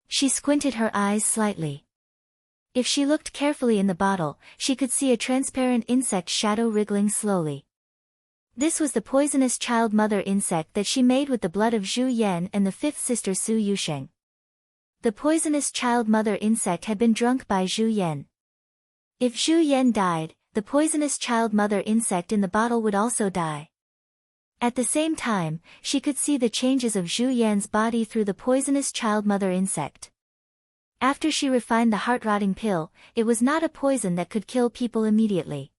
She squinted her eyes slightly. If she looked carefully in the bottle, she could see a transparent insect shadow wriggling slowly. This was the poisonous child mother insect that she made with the blood of Zhu Yan and the fifth sister Su Yusheng. The poisonous child mother insect had been drunk by Zhu Yan. If Zhu Yan died, the poisonous child mother insect in the bottle would also die. At the same time, she could see the changes of Zhu Yan's body through the poisonous child mother insect. After she refined the heart-rotting pill, it was not a poison that could kill people immediately.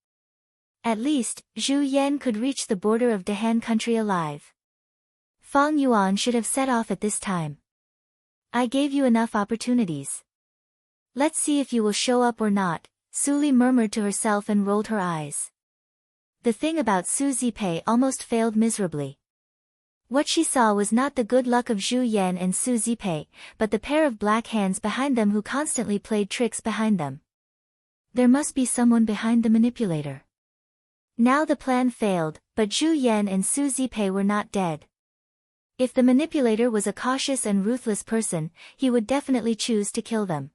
At least, Zhu Yan could reach the border of Dahan country alive. Fang Yuan should have set off at this time. I gave you enough opportunities. Let's see if you will show up or not, Su Li murmured to herself and rolled her eyes. The thing about Su Zipei almost failed miserably. What she saw was not the good luck of Zhu Yan and Su Zipei, but the pair of black hands behind them who constantly played tricks behind them. There must be someone behind the manipulator. Now the plan failed, but Zhu Yan and Su Zipei were not dead. If the manipulator was a cautious and ruthless person, he would definitely choose to kill them.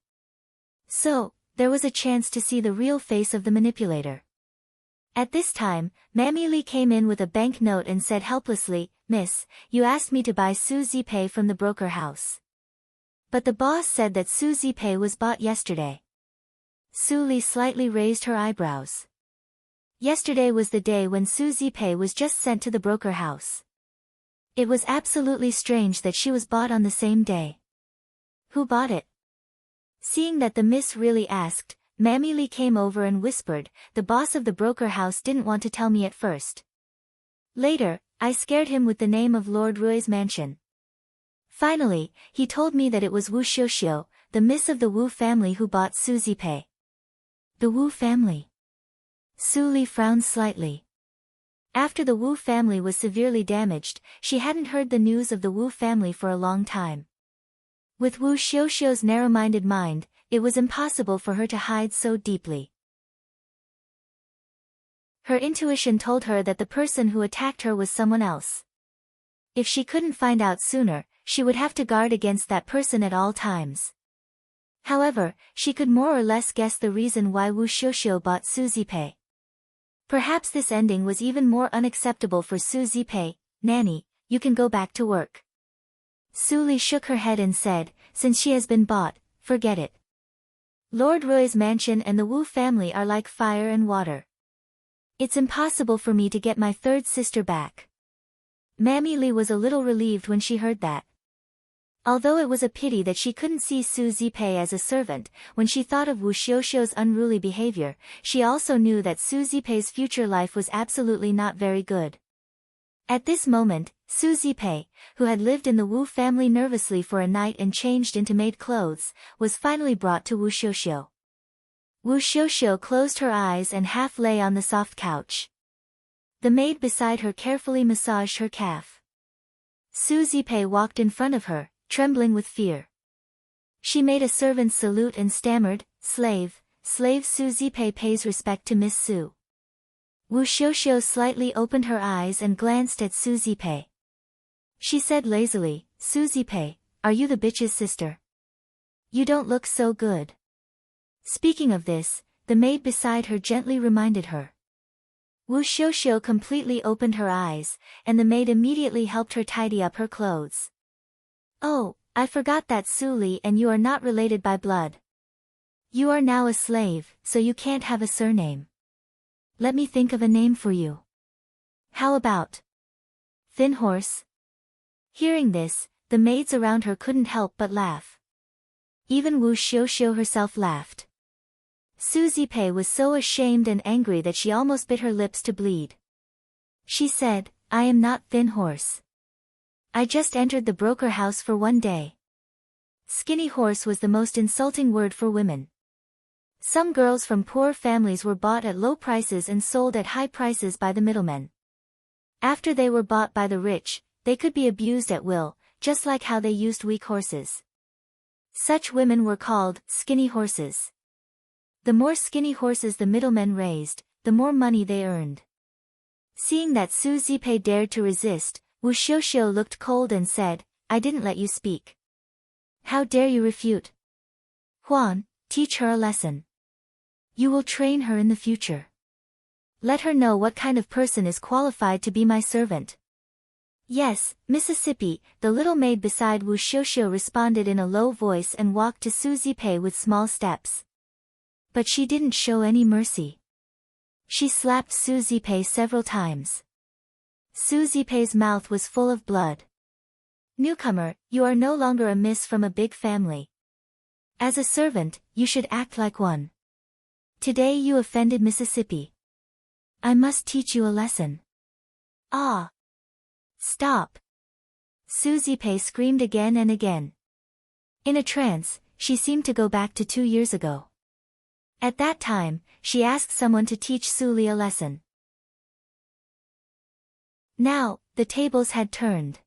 So, there was a chance to see the real face of the manipulator. At this time, Mammy Li came in with a bank note and said helplessly, "Miss, you asked me to buy Su Zipei from the broker house. But the boss said that Su Zipei was bought yesterday." Su Li slightly raised her eyebrows. Yesterday was the day when Su Zipei was just sent to the broker house. It was absolutely strange that she was bought on the same day. Who bought it? Seeing that the miss really asked, Mammy Li came over and whispered, "The boss of the broker house didn't want to tell me at first. Later, I scared him with the name of Lord Rui's mansion. Finally, he told me that it was Wu Xiuxiu, the miss of the Wu family who bought Su Zipei." The Wu family. Su Li frowned slightly. After the Wu family was severely damaged, she hadn't heard the news of the Wu family for a long time. With Wu Xiuxiu's narrow-minded mind, it was impossible for her to hide so deeply. Her intuition told her that the person who attacked her was someone else. If she couldn't find out sooner, she would have to guard against that person at all times. However, she could more or less guess the reason why Wu Xiuxiu bought Su Zipei. Perhaps this ending was even more unacceptable for Su Zipei. "Nanny, you can go back to work." Su Li shook her head and said, "Since she has been bought, forget it. Lord Rui's mansion and the Wu family are like fire and water. It's impossible for me to get my third sister back." Mammy Li was a little relieved when she heard that. Although it was a pity that she couldn't see Su Zipei as a servant, when she thought of Wu Xiuxiu's unruly behavior, she also knew that Su Zipei's future life was absolutely not very good. At this moment, Su Zipei, who had lived in the Wu family nervously for a night and changed into maid clothes, was finally brought to Wu Xiuxiu. Wu Xiuxiu closed her eyes and half lay on the soft couch. The maid beside her carefully massaged her calf. Su Zipei walked in front of her, trembling with fear. She made a servant's salute and stammered, "Slave, slave." Su Zipei pays respect to Miss Su. Wu Xiuxiu slightly opened her eyes and glanced at Su Zipei. She said lazily, "Su Zipei, are you the bitch's sister? You don't look so good." Speaking of this, the maid beside her gently reminded her. Wu Xiuxiu completely opened her eyes, and the maid immediately helped her tidy up her clothes. "Oh, I forgot that, Su Li, and you are not related by blood. You are now a slave, so you can't have a surname. Let me think of a name for you. How about thin horse? Hearing this, the maids around her couldn't help but laugh. Even Wu Xiuxiu herself laughed. Su Zipei was so ashamed and angry that she almost bit her lips to bleed. She said, I am not thin horse. I just entered the broker house for one day. Skinny horse was the most insulting word for women. Some girls from poor families were bought at low prices and sold at high prices by the middlemen. After they were bought by the rich, they could be abused at will, just like how they used weak horses. Such women were called skinny horses. The more skinny horses the middlemen raised, the more money they earned. Seeing that Su Zipei dared to resist, Wu Xiuxiu looked cold and said, I didn't let you speak. How dare you refute? Huan, teach her a lesson. You will train her in the future. Let her know what kind of person is qualified to be my servant. Yes, Mississippi, the little maid beside Wu Xiuxiu responded in a low voice and walked to Su Zipei with small steps. But she didn't show any mercy. She slapped Su Zipei several times. Su Zipei's mouth was full of blood. Newcomer, you are no longer a miss from a big family. As a servant, you should act like one. Today you offended Mississippi. I must teach you a lesson. Ah! Stop! Su Zipei screamed again and again. In a trance, she seemed to go back to 2 years ago. At that time, she asked someone to teach Su Li a lesson. Now, the tables had turned.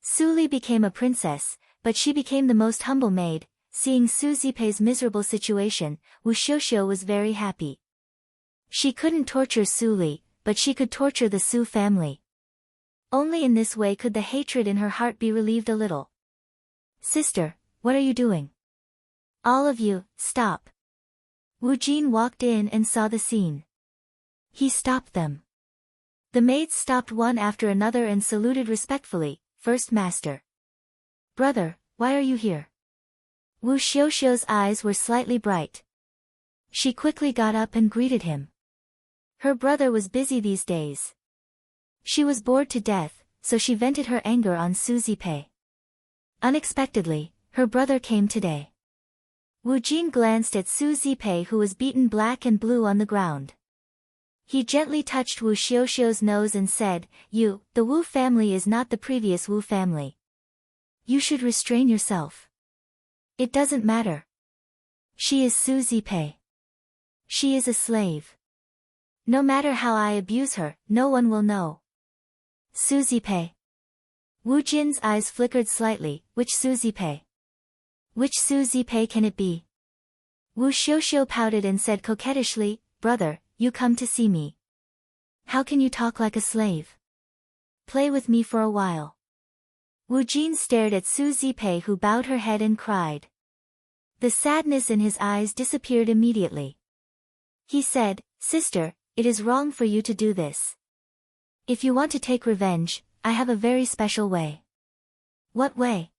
Su Li became a princess, but she became the most humble maid. Seeing Su Zipei's miserable situation, Wu Xiuxiu was very happy. She couldn't torture Su Li, but she could torture the Su family. Only in this way could the hatred in her heart be relieved a little. Sister, what are you doing? All of you, stop. Wu Jin walked in and saw the scene. He stopped them. The maids stopped one after another and saluted respectfully. First master. Brother, why are you here? Wu Xiuxiu's eyes were slightly bright. She quickly got up and greeted him. Her brother was busy these days. She was bored to death, so she vented her anger on Su Zipei. Unexpectedly, her brother came today. Wu Jin glanced at Su Zipei, who was beaten black and blue on the ground. He gently touched Wu Xiuxiu's nose and said, the Wu family is not the previous Wu family. You should restrain yourself. It doesn't matter. She is Su Zipei. She is a slave. No matter how I abuse her, no one will know. Su Zipei. Wu Jin's eyes flickered slightly. Which Su Zipei? Which Su Zipei can it be? Wu Xiuxiu pouted and said coquettishly, Brother, you come to see me. How can you talk like a slave? Play with me for a while. Wu Jin stared at Su Zipei, who bowed her head and cried. The sadness in his eyes disappeared immediately. He said, Sister, it is wrong for you to do this. If you want to take revenge, I have a very special way. What way?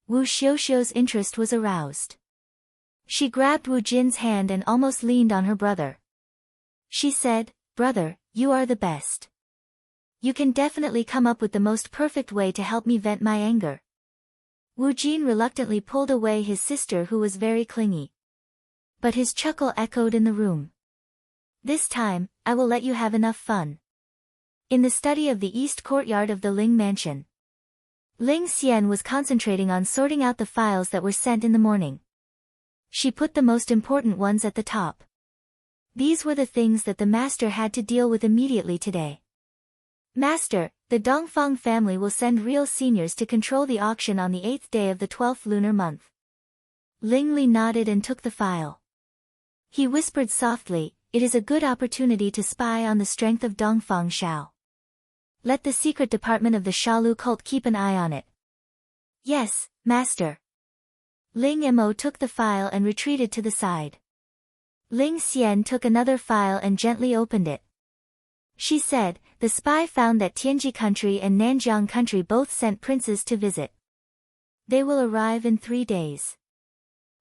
Wu Xiuxiu's interest was aroused. She grabbed Wu Jin's hand and almost leaned on her brother. She said, Brother, you are the best. You can definitely come up with the most perfect way to help me vent my anger. Wu Jin reluctantly pulled away his sister, who was very clingy. But his chuckle echoed in the room. This time, I will let you have enough fun. In the study of the east courtyard of the Ling mansion, Ling Xian was concentrating on sorting out the files that were sent in the morning. She put the most important ones at the top. These were the things that the master had to deal with immediately today. Master, the Dongfang family will send real seniors to control the auction on the 8th day of the 12th lunar month. Ling Li nodded and took the file. He whispered softly, It is a good opportunity to spy on the strength of Dongfang Shao. Let the secret department of the Shalu cult keep an eye on it. Yes, Master. Ling Mo took the file and retreated to the side. Ling Xian took another file and gently opened it. She said, the spy found that Tianji country and Nanjiang country both sent princes to visit. They will arrive in 3 days.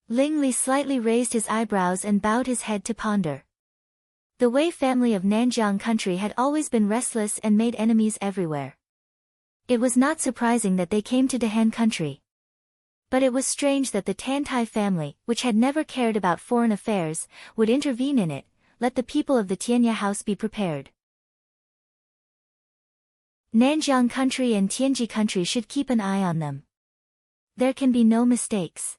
Ling Li slightly raised his eyebrows and bowed his head to ponder. The Wei family of Nanjiang country had always been restless and made enemies everywhere. It was not surprising that they came to Dahan country. But it was strange that the Tantai family, which had never cared about foreign affairs, would intervene in it. Let the people of the Tianya house be prepared. Nanjiang country and Tianji country should keep an eye on them. There can be no mistakes.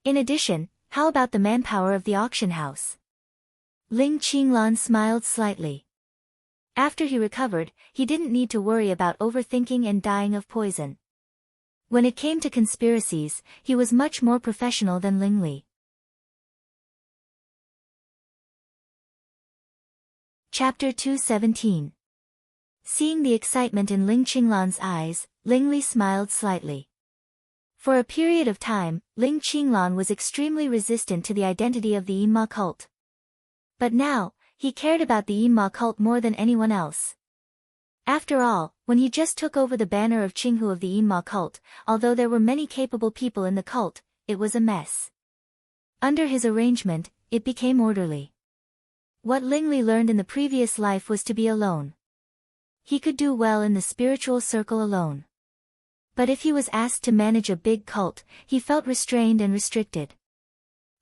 In addition, how about the manpower of the auction house? Ling Qinglan smiled slightly. After he recovered, he didn't need to worry about overthinking and dying of poison. When it came to conspiracies, he was much more professional than Ling Li. Chapter 217. Seeing the excitement in Ling Qinglan's eyes, Ling Li smiled slightly. For a period of time, Ling Qinglan was extremely resistant to the identity of the Yinma cult. But now, he cared about the Yinma cult more than anyone else. After all, when he just took over the banner of Qinghu of the Yinma cult, although there were many capable people in the cult, it was a mess. Under his arrangement, it became orderly. What Ling Li learned in the previous life was to be alone. He could do well in the spiritual circle alone. But if he was asked to manage a big cult, he felt restrained and restricted.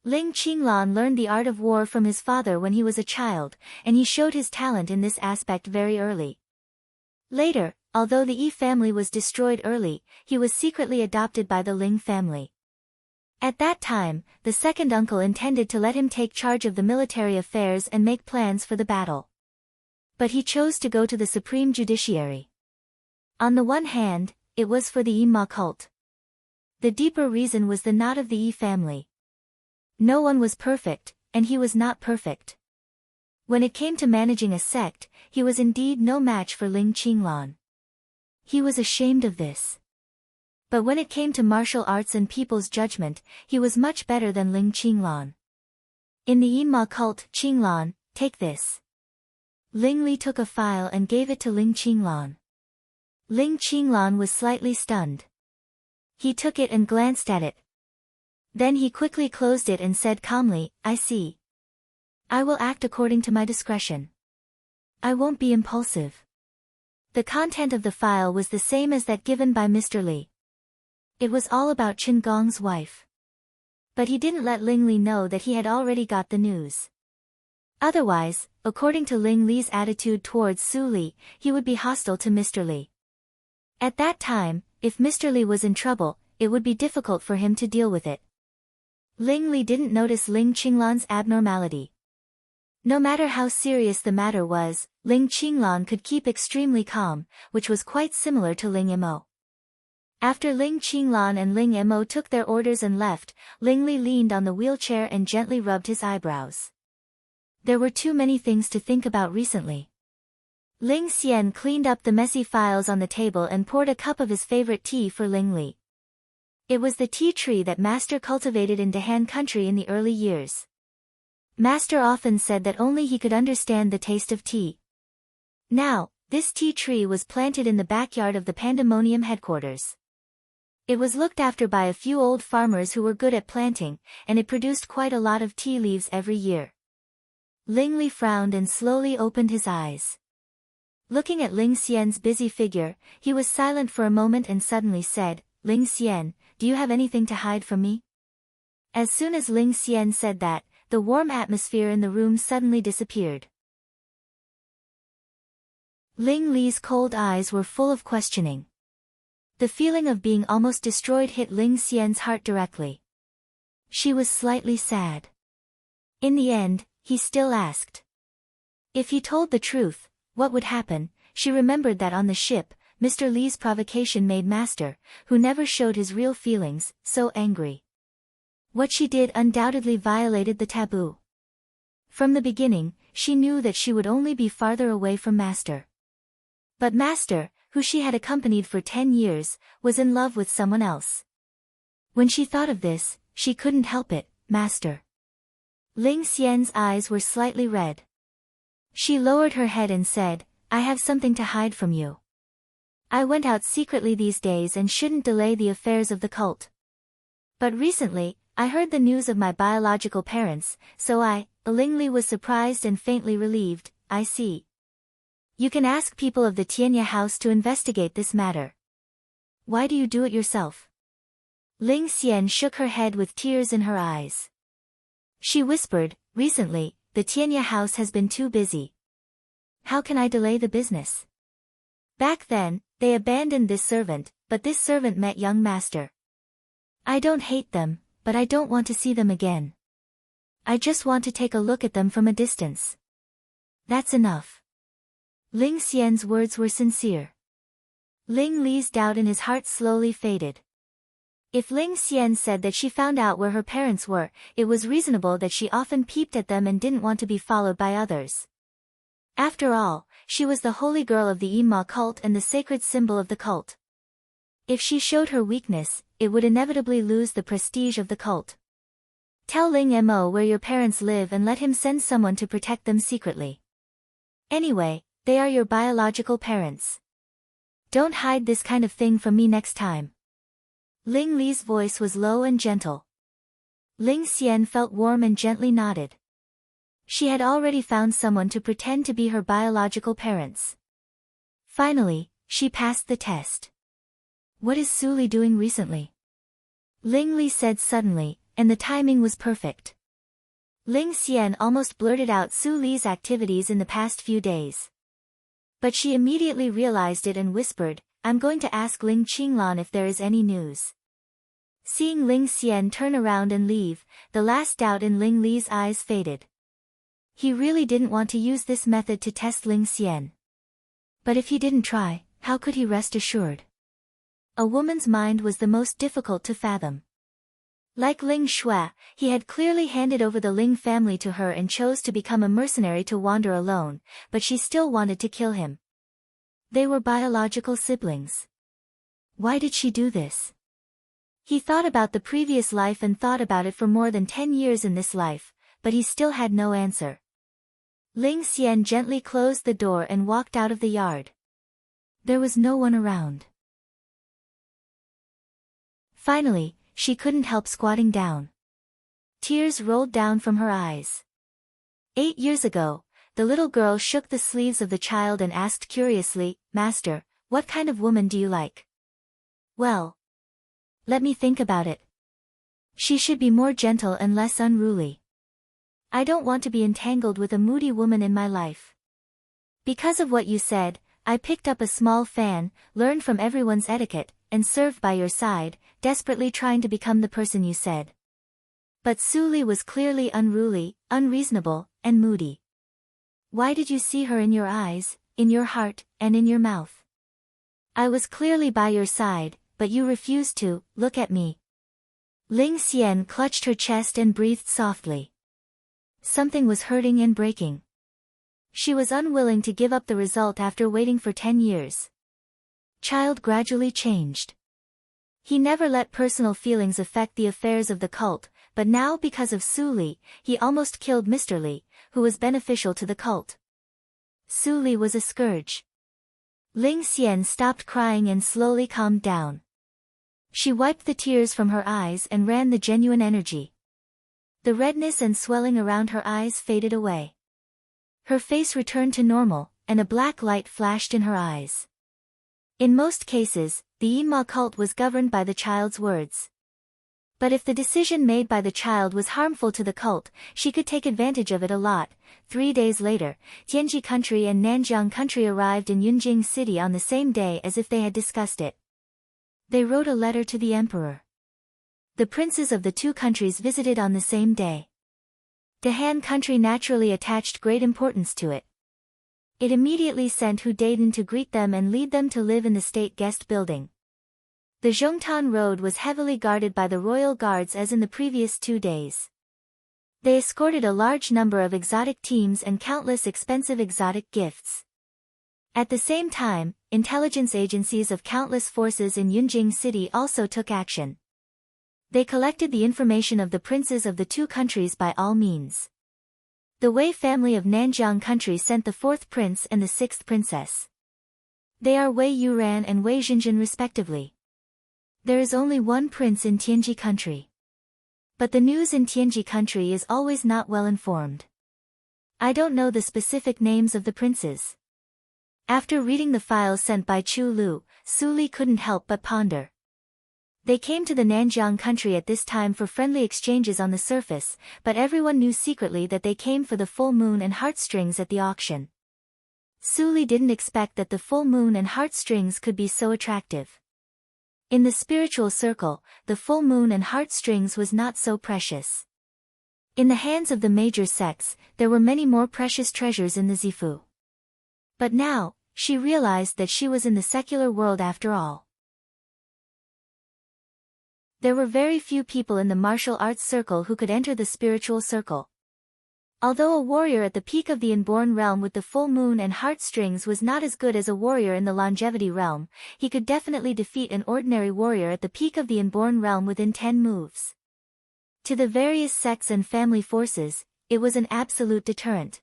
Ling Qinglan learned the art of war from his father when he was a child, and he showed his talent in this aspect very early. Later, although the Yi family was destroyed early, he was secretly adopted by the Ling family. At that time, the second uncle intended to let him take charge of the military affairs and make plans for the battle. But he chose to go to the supreme judiciary. On the one hand, it was for the Yinma cult. The deeper reason was the knot of the Yi family. No one was perfect, and he was not perfect. When it came to managing a sect, he was indeed no match for Ling Qinglan. He was ashamed of this. But when it came to martial arts and people's judgment, he was much better than Ling Qinglan. In the Yinma cult, Qinglan, take this. Ling Li took a file and gave it to Ling Qinglan. Ling Qinglan was slightly stunned. He took it and glanced at it. Then he quickly closed it and said calmly, I see. I will act according to my discretion. I won't be impulsive. The content of the file was the same as that given by Mr. Li. It was all about Chen Gong's wife. But he didn't let Ling Li know that he had already got the news. Otherwise, according to Ling Li's attitude towards Su Li, he would be hostile to Mr. Li. At that time, if Mr. Li was in trouble, it would be difficult for him to deal with it. Ling Li didn't notice Ling Qinglan's abnormality. No matter how serious the matter was, Ling Qinglan could keep extremely calm, which was quite similar to Ling Mo. After Ling Qinglan and Ling Mo took their orders and left, Ling Li leaned on the wheelchair and gently rubbed his eyebrows. There were too many things to think about recently. Ling Xian cleaned up the messy files on the table and poured a cup of his favorite tea for Ling Li. It was the tea tree that Master cultivated in Dahan country in the early years. Master often said that only he could understand the taste of tea. Now, this tea tree was planted in the backyard of the Pandemonium headquarters. It was looked after by a few old farmers who were good at planting, and it produced quite a lot of tea leaves every year. Ling Li frowned and slowly opened his eyes. Looking at Ling Xian's busy figure, he was silent for a moment and suddenly said, Ling Xian, do you have anything to hide from me? As soon as Ling Xian said that, the warm atmosphere in the room suddenly disappeared. Ling Li's cold eyes were full of questioning. The feeling of being almost destroyed hit Ling Xian's heart directly. She was slightly sad. In the end, he still asked. If he told the truth, what would happen? She remembered that on the ship, Mr. Li's provocation made Master, who never showed his real feelings, so angry. What she did undoubtedly violated the taboo. From the beginning, she knew that she would only be farther away from Master. But Master, who she had accompanied for 10 years, was in love with someone else. When she thought of this, she couldn't help it, Master. Ling Xian's eyes were slightly red. She lowered her head and said, I have something to hide from you. I went out secretly these days and shouldn't delay the affairs of the cult. But recently, I heard the news of my biological parents, so Ling Li was surprised and faintly relieved, I see. You can ask people of the Tianya house to investigate this matter. Why do you do it yourself? Ling Xian shook her head with tears in her eyes. She whispered, recently, the Tianya house has been too busy. How can I delay the business? Back then, they abandoned this servant, but this servant met young master. I don't hate them, but I don't want to see them again. I just want to take a look at them from a distance. That's enough. Ling Xian's words were sincere. Ling Li's doubt in his heart slowly faded. If Ling Xian said that she found out where her parents were, it was reasonable that she often peeped at them and didn't want to be followed by others. After all, she was the holy girl of the Yinma cult and the sacred symbol of the cult. If she showed her weakness, it would inevitably lose the prestige of the cult. Tell Ling Mo where your parents live and let him send someone to protect them secretly. Anyway, they are your biological parents. Don't hide this kind of thing from me next time. Ling Li's voice was low and gentle. Ling Xian felt warm and gently nodded. She had already found someone to pretend to be her biological parents. Finally, she passed the test. What is Su Li doing recently? Ling Li said suddenly, and the timing was perfect. Ling Xian almost blurted out Su Li's activities in the past few days. But she immediately realized it and whispered, I'm going to ask Ling Qinglan if there is any news. Seeing Ling Xian turn around and leave, the last doubt in Ling Li's eyes faded. He really didn't want to use this method to test Ling Xian. But if he didn't try, how could he rest assured? A woman's mind was the most difficult to fathom. Like Ling Shui, he had clearly handed over the Ling family to her and chose to become a mercenary to wander alone, but she still wanted to kill him. They were biological siblings. Why did she do this? He thought about the previous life and thought about it for more than 10 years in this life, but he still had no answer. Ling Xian gently closed the door and walked out of the yard. There was no one around. Finally, she couldn't help squatting down. Tears rolled down from her eyes. 8 years ago, the little girl shook the sleeves of the child and asked curiously, Master, what kind of woman do you like? Well, let me think about it. She should be more gentle and less unruly. I don't want to be entangled with a moody woman in my life. Because of what you said, I picked up a small fan, learned from everyone's etiquette, and served by your side, desperately trying to become the person you said. But Su Li was clearly unruly, unreasonable, and moody. Why did you see her in your eyes, in your heart, and in your mouth? I was clearly by your side, but you refused to look at me. Ling Xian clutched her chest and breathed softly. Something was hurting and breaking. She was unwilling to give up the result after waiting for 10 years. Child gradually changed. He never let personal feelings affect the affairs of the cult, but now because of Su Li, he almost killed Mr. Li, who was beneficial to the cult. Su Li was a scourge. Ling Xian stopped crying and slowly calmed down. She wiped the tears from her eyes and ran the genuine energy. The redness and swelling around her eyes faded away. Her face returned to normal, and a black light flashed in her eyes. In most cases, the Yinma cult was governed by the child's words. But if the decision made by the child was harmful to the cult, she could take advantage of it a lot. 3 days later, Tianji country and Nanjiang country arrived in Yunjing city on the same day as if they had discussed it. They wrote a letter to the emperor. The princes of the two countries visited on the same day. The Han country naturally attached great importance to it. It immediately sent Hu Daiden to greet them and lead them to live in the state guest building. The Zhongtan road was heavily guarded by the royal guards as in the previous 2 days. They escorted a large number of exotic teams and countless expensive exotic gifts. At the same time, intelligence agencies of countless forces in Yunjing city also took action. They collected the information of the princes of the two countries by all means. The Wei family of Nanjiang country sent the 4th prince and the 6th princess. They are Wei Yuran and Wei Xinjin respectively. There is only one prince in Tianji country. But the news in Tianji country is always not well informed. I don't know the specific names of the princes. After reading the files sent by Chu Lu, Su Li couldn't help but ponder. They came to the Nanjiang country at this time for friendly exchanges on the surface, but everyone knew secretly that they came for the full moon and heartstrings at the auction. Su Li didn't expect that the full moon and heartstrings could be so attractive. In the spiritual circle, the full moon and heartstrings was not so precious. In the hands of the major sects, there were many more precious treasures in the Zifu. But now, she realized that she was in the secular world after all. There were very few people in the martial arts circle who could enter the spiritual circle. Although a warrior at the peak of the inborn realm with the full moon and heartstrings was not as good as a warrior in the longevity realm, he could definitely defeat an ordinary warrior at the peak of the inborn realm within 10 moves. To the various sects and family forces, it was an absolute deterrent.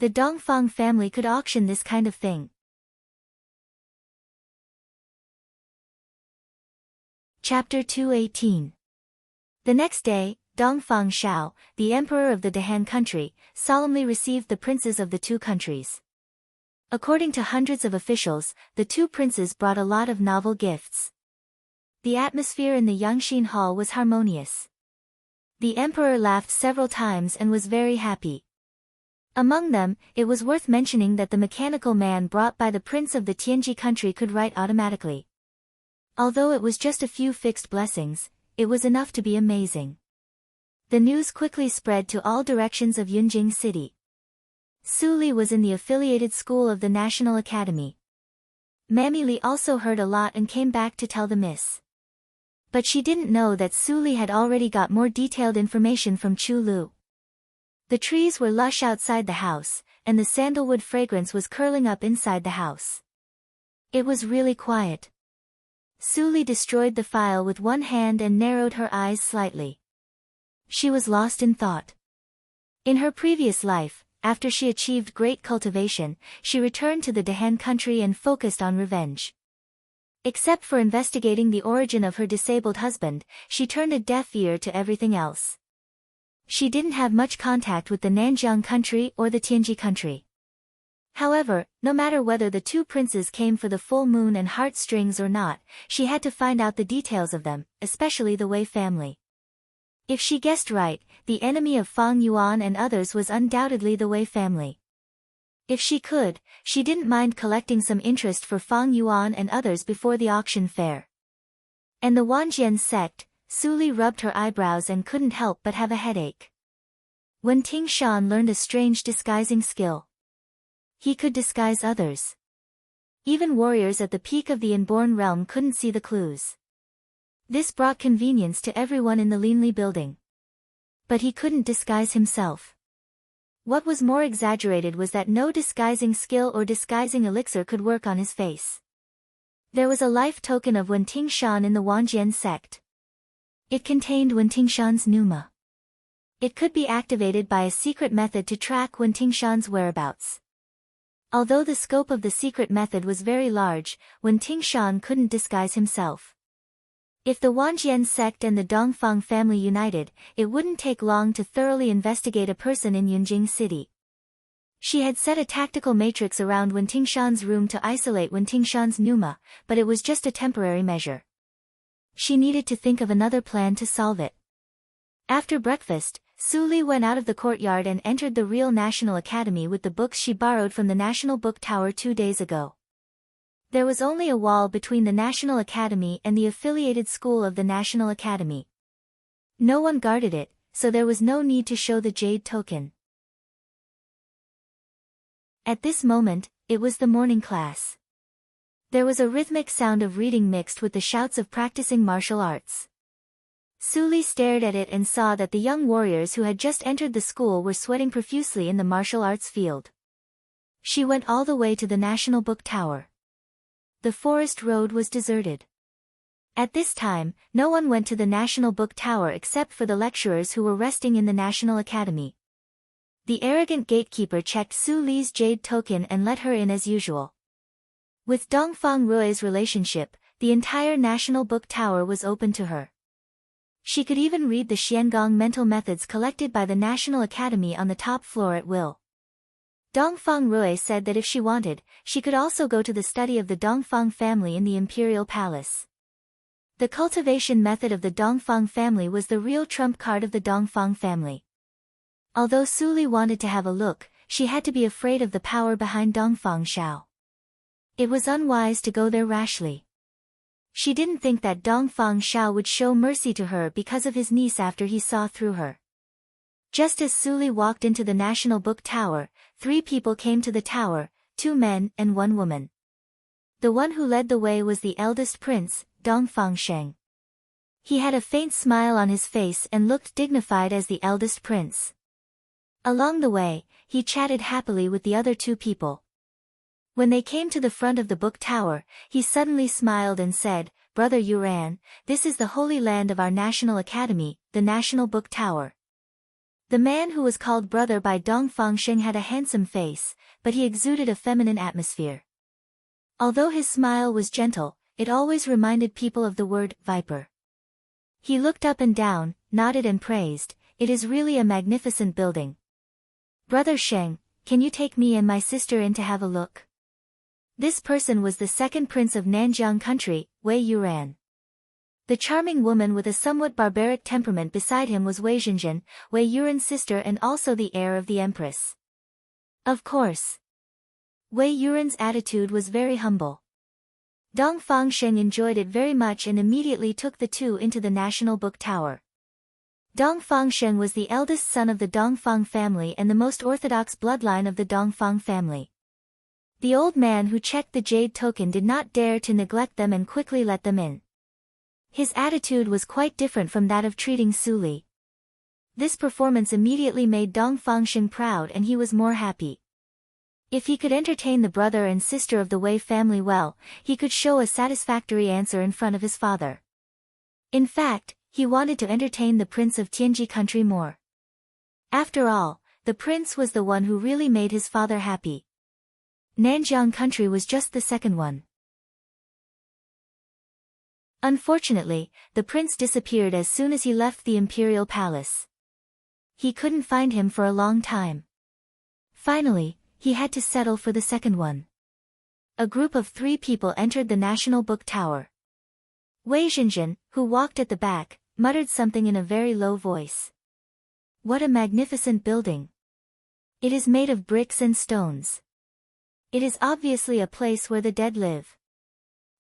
The Dongfang family could auction this kind of thing. Chapter 218. The next day, Dongfang Shao, the emperor of the Dahan country, solemnly received the princes of the two countries. According to hundreds of officials, the two princes brought a lot of novel gifts. The atmosphere in the Yangxin Hall was harmonious. The emperor laughed several times and was very happy. Among them, it was worth mentioning that the mechanical man brought by the prince of the Tianji country could write automatically. Although it was just a few fixed blessings, it was enough to be amazing. The news quickly spread to all directions of Yunjing City. Su Li was in the affiliated school of the National Academy. Mammy Li also heard a lot and came back to tell the miss. But she didn't know that Su Li had already got more detailed information from Chu Lu. The trees were lush outside the house, and the sandalwood fragrance was curling up inside the house. It was really quiet. Su Li destroyed the file with one hand and narrowed her eyes slightly. She was lost in thought. In her previous life, after she achieved great cultivation, she returned to the Dahan country and focused on revenge. Except for investigating the origin of her disabled husband, she turned a deaf ear to everything else. She didn't have much contact with the Nanjiang country or the Tianji country. However, no matter whether the two princes came for the full moon and heartstrings or not, she had to find out the details of them, especially the Wei family. If she guessed right, the enemy of Fang Yuan and others was undoubtedly the Wei family. If she could, she didn't mind collecting some interest for Fang Yuan and others before the auction fair. And the Wanjian sect, Su Li rubbed her eyebrows and couldn't help but have a headache. Wen Tingshan learned a strange disguising skill. He could disguise others. Even warriors at the peak of the inborn realm couldn't see the clues. This brought convenience to everyone in the Linli building. But he couldn't disguise himself. What was more exaggerated was that no disguising skill or disguising elixir could work on his face. There was a life token of Wen Tingshan in the Wanjian sect. It contained Wen Tingshan's pneuma. It could be activated by a secret method to track Wen Tingshan's whereabouts. Although the scope of the secret method was very large, Wen Tingshan couldn't disguise himself. If the Wanjian sect and the Dongfang family united, it wouldn't take long to thoroughly investigate a person in Yunjing City. She had set a tactical matrix around Wen Tingshan's room to isolate Wen Tingshan's pneuma, but it was just a temporary measure. She needed to think of another plan to solve it. After breakfast, Su Li went out of the courtyard and entered the real National Academy with the books she borrowed from the National Book Tower 2 days ago. There was only a wall between the National Academy and the affiliated school of the National Academy. No one guarded it, so there was no need to show the jade token. At this moment, it was the morning class. There was a rhythmic sound of reading mixed with the shouts of practicing martial arts. Su Li stared at it and saw that the young warriors who had just entered the school were sweating profusely in the martial arts field. She went all the way to the National Book Tower. The forest road was deserted. At this time, no one went to the National Book Tower except for the lecturers who were resting in the National Academy. The arrogant gatekeeper checked Su Li's jade token and let her in as usual. With Dongfang Rui's relationship, the entire National Book Tower was open to her. She could even read the Xiangong mental methods collected by the National Academy on the top floor at will. Dongfang Rui said that if she wanted, she could also go to the study of the Dongfang family in the imperial palace. The cultivation method of the Dongfang family was the real trump card of the Dongfang family. Although Su Li wanted to have a look, she had to be afraid of the power behind Dongfang Shao. It was unwise to go there rashly. She didn't think that Dongfang Shao would show mercy to her because of his niece after he saw through her. Just as Su Li walked into the National Book Tower, 3 people came to the tower, 2 men and 1 woman. The one who led the way was the eldest prince, Dongfang Sheng. He had a faint smile on his face and looked dignified as the eldest prince. Along the way, he chatted happily with the other 2 people. When they came to the front of the book tower, he suddenly smiled and said, "Brother Yuran, this is the holy land of our National Academy, the National Book Tower." The man who was called brother by Dongfang Sheng had a handsome face, but he exuded a feminine atmosphere. Although his smile was gentle, it always reminded people of the word viper. He looked up and down, nodded and praised, "It is really a magnificent building. Brother Sheng, can you take me and my sister in to have a look?" This person was the second prince of Nanjiang country, Wei Yuran. The charming woman with a somewhat barbaric temperament beside him was Wei Zhenjin, Wei Yuran's sister and also the heir of the empress. Of course. Wei Yuran's attitude was very humble. Dongfang Sheng enjoyed it very much and immediately took the 2 into the National Book Tower. Dongfang Sheng was the eldest son of the Dongfang family and the most orthodox bloodline of the Dongfang family. The old man who checked the jade token did not dare to neglect them and quickly let them in. His attitude was quite different from that of treating Su Li. This performance immediately made Dongfang Sheng proud and he was more happy. If he could entertain the brother and sister of the Wei family well, he could show a satisfactory answer in front of his father. In fact, he wanted to entertain the prince of Tianji country more. After all, the prince was the one who really made his father happy. Nanjiang country was just the second one. Unfortunately, the prince disappeared as soon as he left the imperial palace. He couldn't find him for a long time. Finally, he had to settle for the second one. A group of 3 people entered the National Book Tower. Wei Zhenjin, who walked at the back, muttered something in a very low voice. "What a magnificent building! It is made of bricks and stones. It is obviously a place where the dead live.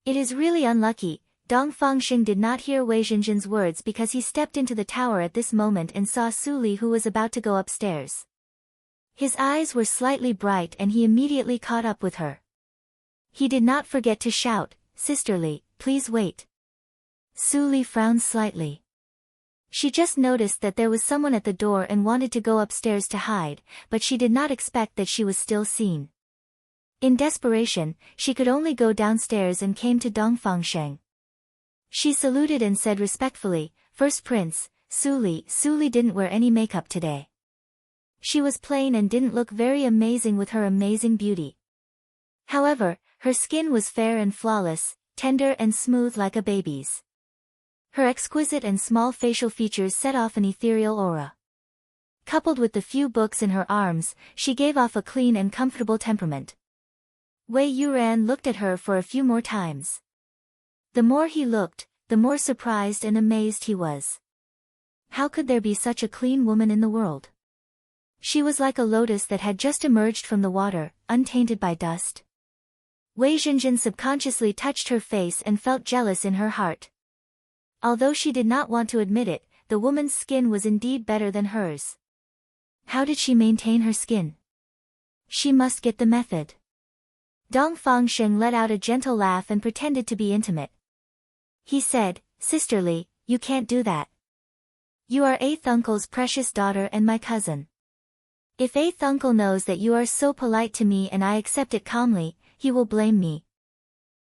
It is really unlucky." Dongfang Sheng did not hear Wei Zhenjin's words because he stepped into the tower at this moment and saw Su Li who was about to go upstairs. His eyes were slightly bright and he immediately caught up with her. He did not forget to shout, "Sister Li, please wait." Su Li frowned slightly. She just noticed that there was someone at the door and wanted to go upstairs to hide, but she did not expect that she was still seen. In desperation, she could only go downstairs and came to Dongfang Sheng. She saluted and said respectfully, "First Prince, Su Li." Su Li didn't wear any makeup today. She was plain and didn't look very amazing with her amazing beauty. However, her skin was fair and flawless, tender and smooth like a baby's. Her exquisite and small facial features set off an ethereal aura. Coupled with the few books in her arms, she gave off a clean and comfortable temperament. Wei Yuran looked at her for a few more times. The more he looked, the more surprised and amazed he was. How could there be such a clean woman in the world? She was like a lotus that had just emerged from the water, untainted by dust. Wei Zhenjin subconsciously touched her face and felt jealous in her heart. Although she did not want to admit it, the woman's skin was indeed better than hers. How did she maintain her skin? She must get the method. Dongfang Sheng let out a gentle laugh and pretended to be intimate. He said, "Sister Li, you can't do that. You are 8th uncle's precious daughter and my cousin. If 8th uncle knows that you are so polite to me and I accept it calmly, he will blame me."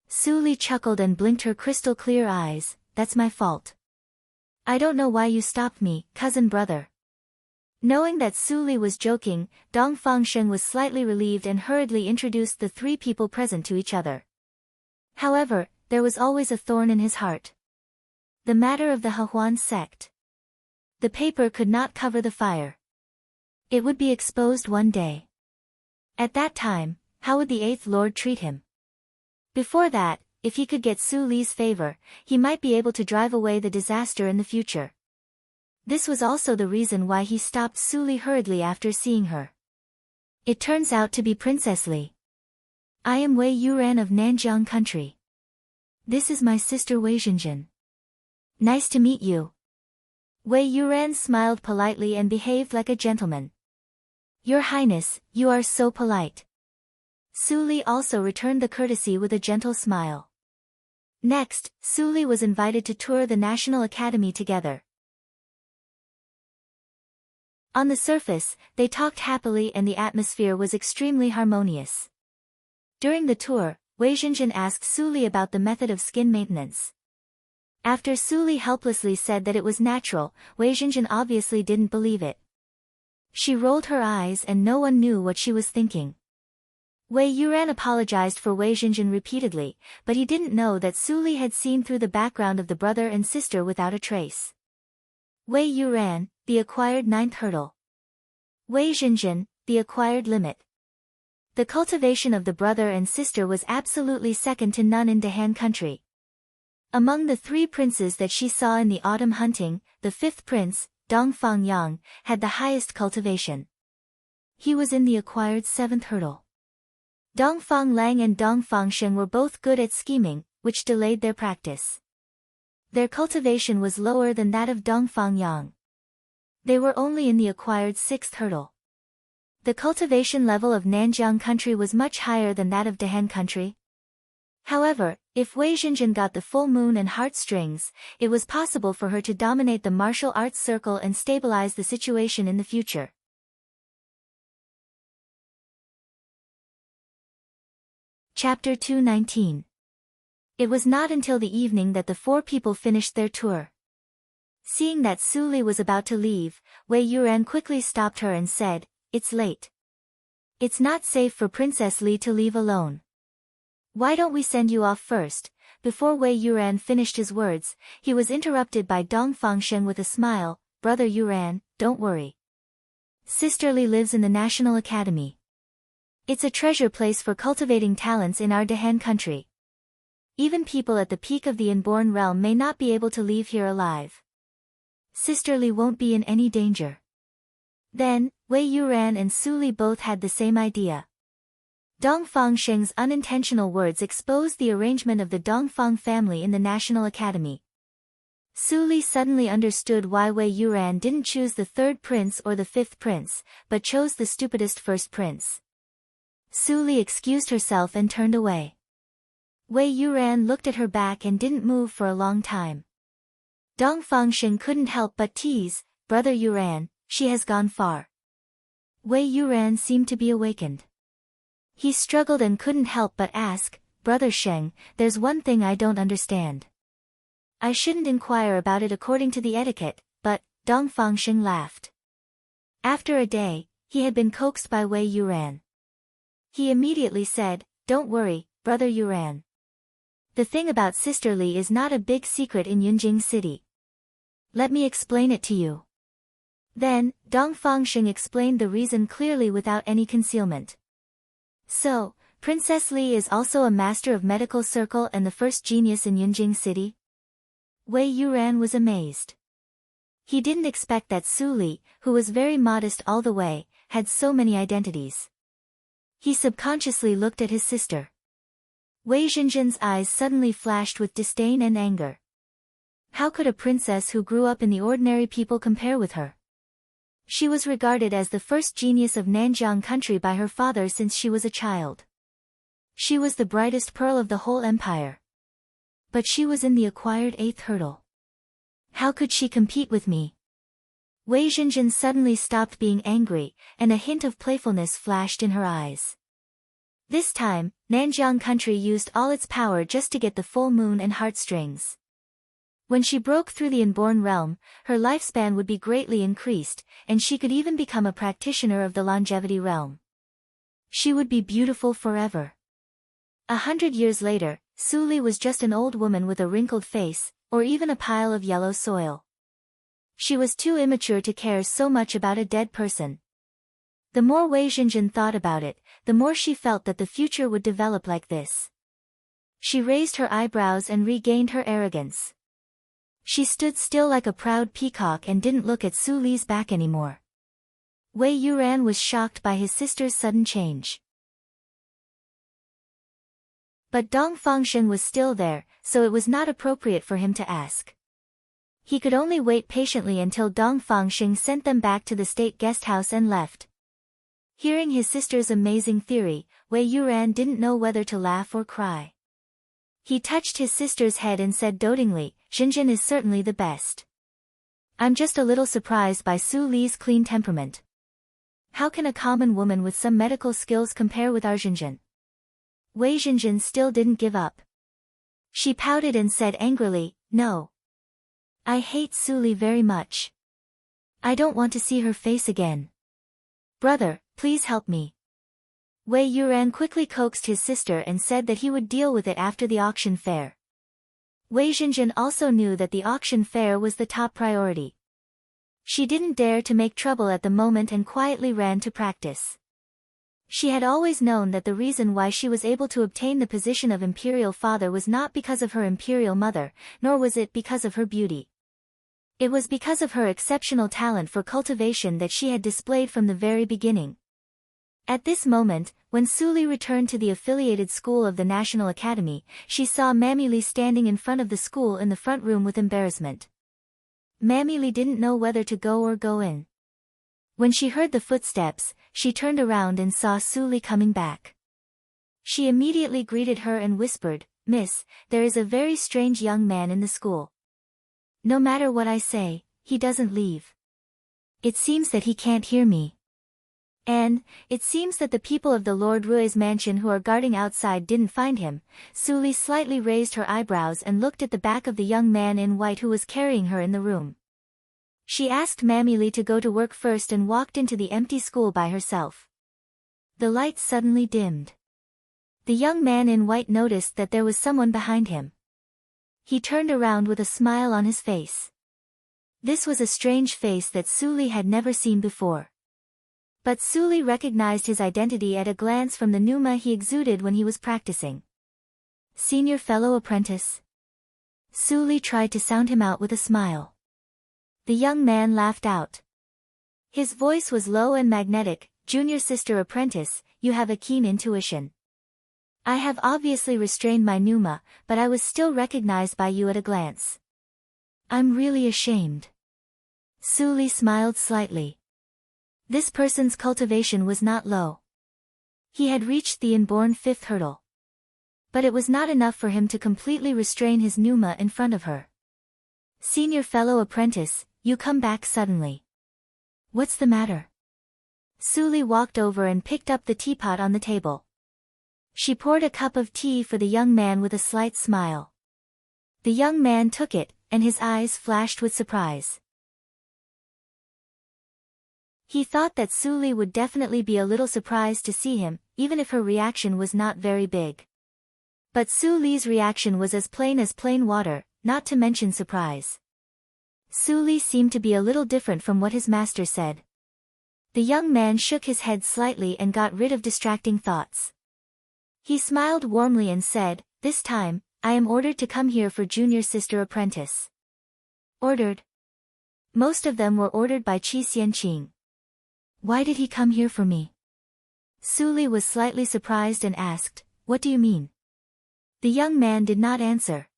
Su Li chuckled and blinked her crystal clear eyes, "That's my fault. I don't know why you stopped me, cousin brother." Knowing that Su Li was joking, Dongfang Sheng was slightly relieved and hurriedly introduced the 3 people present to each other. However, there was always a thorn in his heart. The matter of the Hehuan sect. The paper could not cover the fire. It would be exposed one day. At that time, how would the Eighth Lord treat him? Before that, if he could get Su Li's favor, he might be able to drive away the disaster in the future. This was also the reason why he stopped Su Li hurriedly after seeing her. It turns out to be Princess Li. I am Wei Yuran of Nanjiang country. This is my sister Wei Zhenjin. Nice to meet you. Wei Yuran smiled politely and behaved like a gentleman. Your Highness, you are so polite. Su Li also returned the courtesy with a gentle smile. Next, Su Li was invited to tour the National Academy together. On the surface, they talked happily and the atmosphere was extremely harmonious. During the tour, Wei Zhenjin asked Su Li about the method of skin maintenance. After Su Li helplessly said that it was natural, Wei Zhenjin obviously didn't believe it. She rolled her eyes and no one knew what she was thinking. Wei Yuran apologized for Wei Zhenjin repeatedly, but he didn't know that Su Li had seen through the background of the brother and sister without a trace. Wei Yuran, the acquired ninth hurdle. Wei Zhenjin, the acquired limit. The cultivation of the brother and sister was absolutely second to none in Dahan country. Among the 3 princes that she saw in the autumn hunting, the 5th prince, Dongfang Yang, had the highest cultivation. He was in the acquired 7th hurdle. Dongfang Lang and Dongfang Sheng were both good at scheming, which delayed their practice. Their cultivation was lower than that of Dongfang Yang. They were only in the acquired 6th hurdle. The cultivation level of Nanjiang country was much higher than that of Dahan country. However, if Wei Zhenjin got the full moon and heartstrings, it was possible for her to dominate the martial arts circle and stabilize the situation in the future. Chapter 219. It was not until the evening that the 4 people finished their tour. Seeing that Su Li was about to leave, Wei Yuran quickly stopped her and said, "It's late. It's not safe for Princess Li to leave alone. Why don't we send you off first?" Before Wei Yuran finished his words, he was interrupted by Dongfang Sheng with a smile. "Brother Yuran, don't worry. Sister Li lives in the National Academy. It's a treasure place for cultivating talents in our Dahan country. Even people at the peak of the inborn realm may not be able to leave here alive. Sister Li won't be in any danger." Then, Wei Yuran and Su Li both had the same idea. Dongfang Sheng's unintentional words exposed the arrangement of the Dongfang family in the National Academy. Su Li suddenly understood why Wei Yuran didn't choose the 3rd prince or the 5th prince, but chose the stupidest 1st prince. Su Li excused herself and turned away. Wei Yuran looked at her back and didn't move for a long time. Dongfang Sheng couldn't help but tease, "Brother Yuran, she has gone far." Wei Yuran seemed to be awakened. He struggled and couldn't help but ask, "Brother Sheng, there's one thing I don't understand. I shouldn't inquire about it according to the etiquette, but..." Dongfang Sheng laughed. After a day, he had been coaxed by Wei Yuran. He immediately said, "Don't worry, Brother Yuran. The thing about Sister Li is not a big secret in Yunjing City. Let me explain it to you." Then, Dongfang Sheng explained the reason clearly without any concealment. "So, Princess Li is also a master of medical circle and the first genius in Yunjing City?" Wei Yuran was amazed. He didn't expect that Su Li, who was very modest all the way, had so many identities. He subconsciously looked at his sister. Wei Zhenjin's eyes suddenly flashed with disdain and anger. How could a princess who grew up in the ordinary people compare with her? She was regarded as the first genius of Nanjiang country by her father since she was a child. She was the brightest pearl of the whole empire. But she was in the acquired 8th hurdle. How could she compete with me? Wei Zhenjin suddenly stopped being angry, and a hint of playfulness flashed in her eyes. This time, Nanjiang country used all its power just to get the full moon and heartstrings. When she broke through the inborn realm, her lifespan would be greatly increased, and she could even become a practitioner of the longevity realm. She would be beautiful forever. 100 years later, Su Li was just an old woman with a wrinkled face, or even a pile of yellow soil. She was too immature to care so much about a dead person. The more Wei Jinjin thought about it, the more she felt that the future would develop like this. She raised her eyebrows and regained her arrogance. She stood still like a proud peacock and didn't look at Su Li's back anymore. Wei Yuran was shocked by his sister's sudden change. But Dong Fengshen was still there, so it was not appropriate for him to ask. He could only wait patiently until Dong Fengshen sent them back to the state guest house and left. Hearing his sister's amazing theory, Wei Yuran didn't know whether to laugh or cry. He touched his sister's head and said dotingly, "Jinjin is certainly the best. I'm just a little surprised by Su Li's clean temperament. How can a common woman with some medical skills compare with our Jinjin?" Wei Jinjin still didn't give up. She pouted and said angrily, "No. I hate Su Li very much. I don't want to see her face again. Brother, please help me." Wei Yuran quickly coaxed his sister and said that he would deal with it after the auction fair. Wei Jinjin also knew that the auction fair was the top priority. She didn't dare to make trouble at the moment and quietly ran to practice. She had always known that the reason why she was able to obtain the position of imperial father was not because of her imperial mother, nor was it because of her beauty. It was because of her exceptional talent for cultivation that she had displayed from the very beginning. At this moment, when Su Li returned to the affiliated school of the National Academy, she saw Mammy Li standing in front of the school in the front room with embarrassment. Mammy Li didn't know whether to go or go in. When she heard the footsteps, she turned around and saw Su Li coming back. She immediately greeted her and whispered, "Miss, there is a very strange young man in the school. No matter what I say, he doesn't leave. It seems that he can't hear me. And, it seems that the people of the Lord Rui's mansion who are guarding outside didn't find him." Su Li slightly raised her eyebrows and looked at the back of the young man in white who was carrying her in the room. She asked Mammy Li to go to work first and walked into the empty school by herself. The lights suddenly dimmed. The young man in white noticed that there was someone behind him. He turned around with a smile on his face. This was a strange face that Su Li had never seen before. But Su Li recognized his identity at a glance from the pneuma he exuded when he was practicing. "Senior fellow apprentice?" Su Li tried to sound him out with a smile. The young man laughed out. His voice was low and magnetic. "Junior sister apprentice, you have a keen intuition. I have obviously restrained my pneuma, but I was still recognized by you at a glance. I'm really ashamed." Su Li smiled slightly. This person's cultivation was not low. He had reached the inborn fifth hurdle. But it was not enough for him to completely restrain his pneuma in front of her. "Senior fellow apprentice, you come back suddenly. What's the matter?" Su Li walked over and picked up the teapot on the table. She poured a cup of tea for the young man with a slight smile. The young man took it, and his eyes flashed with surprise. He thought that Su Li would definitely be a little surprised to see him, even if her reaction was not very big. But Su Li's reaction was as plain water, not to mention surprise. Su Li seemed to be a little different from what his master said. The young man shook his head slightly and got rid of distracting thoughts. He smiled warmly and said, "This time, I am ordered to come here for junior sister apprentice." Ordered? Most of them were ordered by Qi Xianqing. Why did he come here for me? Su Li was slightly surprised and asked, "What do you mean?" The young man did not answer.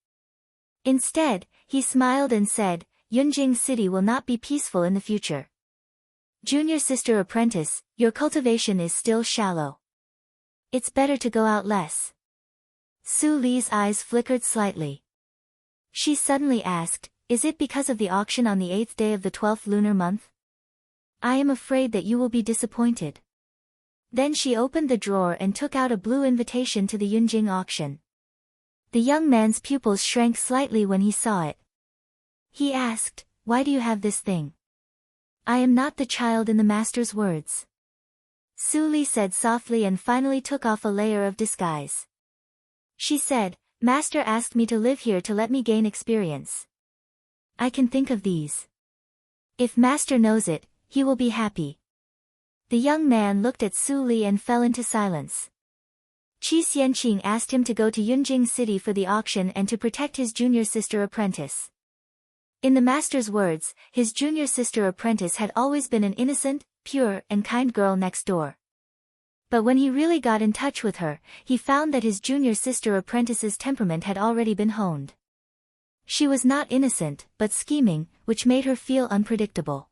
Instead, he smiled and said, "Yunjing City will not be peaceful in the future. Junior sister apprentice, your cultivation is still shallow. It's better to go out less." Su Li's eyes flickered slightly. She suddenly asked, "Is it because of the auction on the 8th day of the 12th lunar month? I am afraid that you will be disappointed." Then she opened the drawer and took out a blue invitation to the Yunjing auction. The young man's pupils shrank slightly when he saw it. He asked, "Why do you have this thing?" "I am not the child in the master's words." Su Li said softly and finally took off a layer of disguise. She said, "Master asked me to live here to let me gain experience. I can think of these. If master knows it, he will be happy." The young man looked at Su Li and fell into silence. Qi Xianqing asked him to go to Yunjing City for the auction and to protect his junior sister apprentice. In the master's words, his junior sister apprentice had always been an innocent, pure, and kind girl next door. But when he really got in touch with her, he found that his junior sister apprentice's temperament had already been honed. She was not innocent, but scheming, which made her feel unpredictable.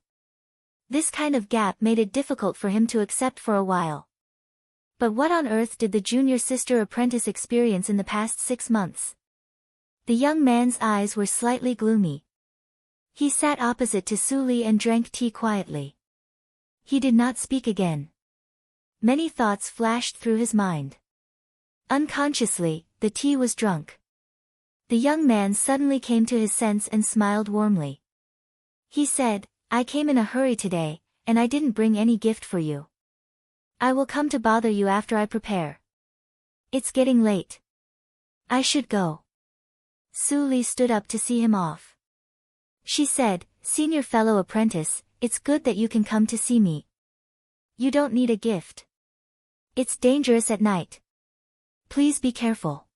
This kind of gap made it difficult for him to accept for a while. But what on earth did the junior sister apprentice experience in the past 6 months? The young man's eyes were slightly gloomy. He sat opposite to Su Li and drank tea quietly. He did not speak again. Many thoughts flashed through his mind. Unconsciously, the tea was drunk. The young man suddenly came to his sense and smiled warmly. He said, "I came in a hurry today, and I didn't bring any gift for you. I will come to bother you after I prepare. It's getting late. I should go." Su Li stood up to see him off. She said, "Senior fellow apprentice, it's good that you can come to see me. You don't need a gift. It's dangerous at night. Please be careful."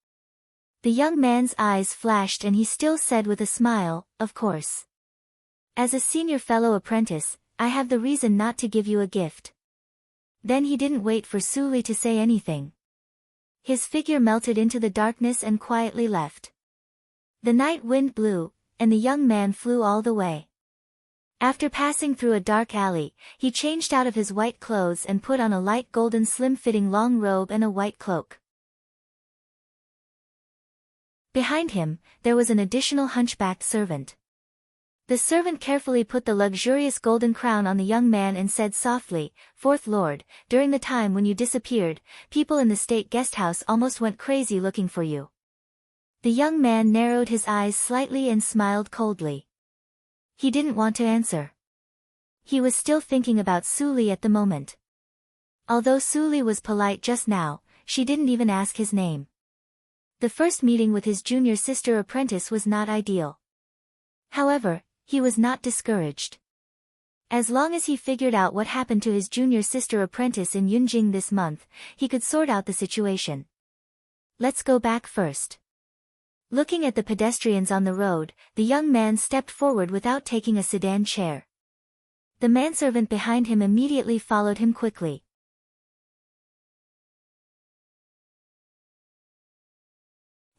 The young man's eyes flashed and he still said with a smile, "Of course. As a senior fellow apprentice, I have the reason not to give you a gift." Then he didn't wait for Su Li to say anything. His figure melted into the darkness and quietly left. The night wind blew, and the young man flew all the way. After passing through a dark alley, he changed out of his white clothes and put on a light golden slim-fitting long robe and a white cloak. Behind him, there was an additional hunchbacked servant. The servant carefully put the luxurious golden crown on the young man and said softly, "Fourth Lord, during the time when you disappeared, people in the state guest house almost went crazy looking for you." The young man narrowed his eyes slightly and smiled coldly. He didn't want to answer. He was still thinking about Su Li at the moment. Although Su Li was polite just now, she didn't even ask his name. The first meeting with his junior sister apprentice was not ideal. However, he was not discouraged. As long as he figured out what happened to his junior sister apprentice in Yunjing this month, he could sort out the situation. Let's go back first. Looking at the pedestrians on the road, the young man stepped forward without taking a sedan chair. The manservant behind him immediately followed him quickly.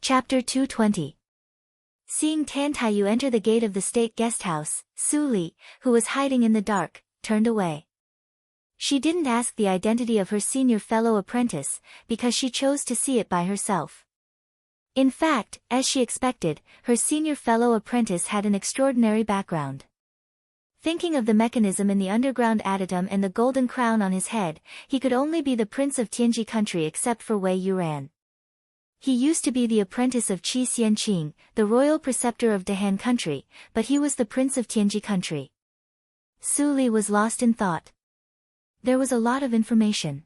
Chapter 220. Seeing Tan Taiyu enter the gate of the state guest house, Su Li, who was hiding in the dark, turned away. She didn't ask the identity of her senior fellow apprentice, because she chose to see it by herself. In fact, as she expected, her senior fellow apprentice had an extraordinary background. Thinking of the mechanism in the underground adytum and the golden crown on his head, he could only be the prince of Tianji country except for Wei Yuran. He used to be the apprentice of Qi Xianqing, the royal preceptor of Dehan country, but he was the prince of Tianji country. Su Li was lost in thought. There was a lot of information.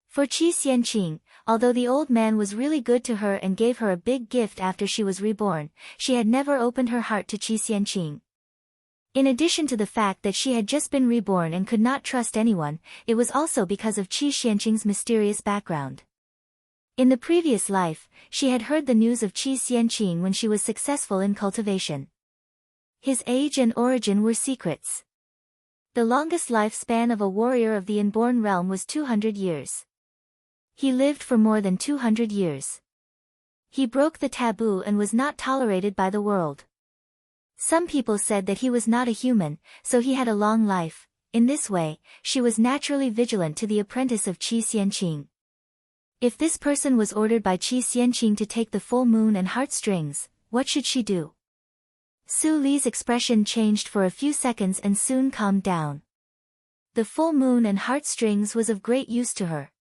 For Qi Xianqing, although the old man was really good to her and gave her a big gift after she was reborn, she had never opened her heart to Qi Xianqing. In addition to the fact that she had just been reborn and could not trust anyone, it was also because of Qi Xianqing's mysterious background. In the previous life, she had heard the news of Qi Xianqing when she was successful in cultivation. His age and origin were secrets. The longest lifespan of a warrior of the inborn realm was 200 years. He lived for more than 200 years. He broke the taboo and was not tolerated by the world. Some people said that he was not a human, so he had a long life. In this way, she was naturally vigilant to the apprentice of Qi Xianqing. If this person was ordered by Qi Xianqing to take the full moon and heartstrings, what should she do? Su Li's expression changed for a few seconds and soon calmed down. The full moon and heartstrings was of great use to her.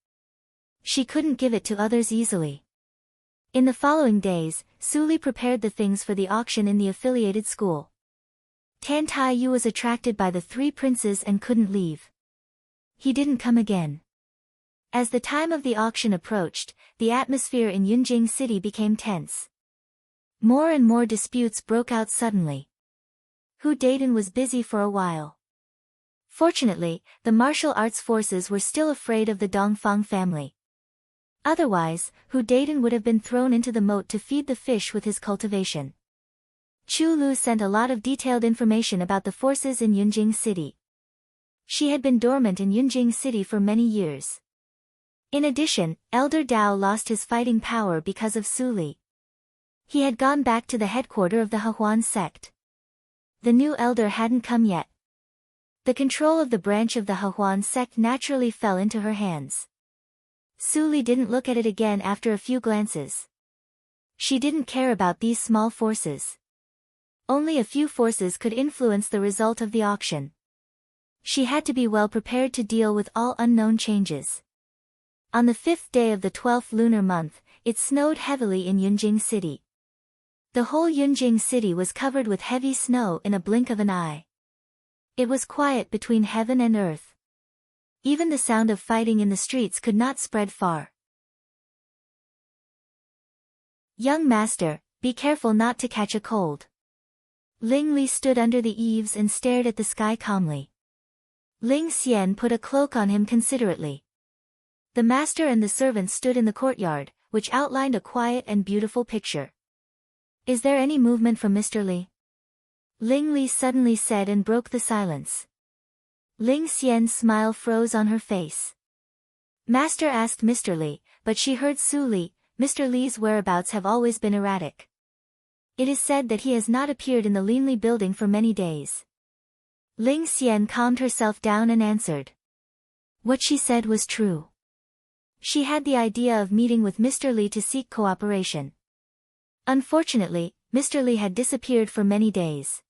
She couldn't give it to others easily. In the following days, Su Li prepared the things for the auction in the affiliated school. Tan Taiyu was attracted by the 3 princes and couldn't leave. He didn't come again. As the time of the auction approached, the atmosphere in Yunjing City became tense. More and more disputes broke out suddenly. Hu Daiden was busy for a while. Fortunately, the martial arts forces were still afraid of the Dongfang family. Otherwise, Hu Dayton would have been thrown into the moat to feed the fish with his cultivation. Chu Lu sent a lot of detailed information about the forces in Yunjing City. She had been dormant in Yunjing City for many years. In addition, Elder Dao lost his fighting power because of Su Li. He had gone back to the headquarters of the Hehuan sect. The new elder hadn't come yet. The control of the branch of the Hehuan sect naturally fell into her hands. Su Li didn't look at it again after a few glances. She didn't care about these small forces. Only a few forces could influence the result of the auction. She had to be well prepared to deal with all unknown changes. On the 5th day of the 12th lunar month, it snowed heavily in Yunjing City. The whole Yunjing City was covered with heavy snow in a blink of an eye. It was quiet between heaven and earth. Even the sound of fighting in the streets could not spread far. Young master, be careful not to catch a cold. Ling Li stood under the eaves and stared at the sky calmly. Ling Xian put a cloak on him considerately. The master and the servants stood in the courtyard, which outlined a quiet and beautiful picture. Is there any movement from Mr. Li? Ling Li suddenly said and broke the silence. Ling Xian's smile froze on her face. Master asked Mr. Li, but she heard Su Li. Mr. Li's whereabouts have always been erratic. It is said that he has not appeared in the Linli building for many days. Ling Xian calmed herself down and answered. What she said was true. She had the idea of meeting with Mr. Li to seek cooperation. Unfortunately, Mr. Li had disappeared for many days.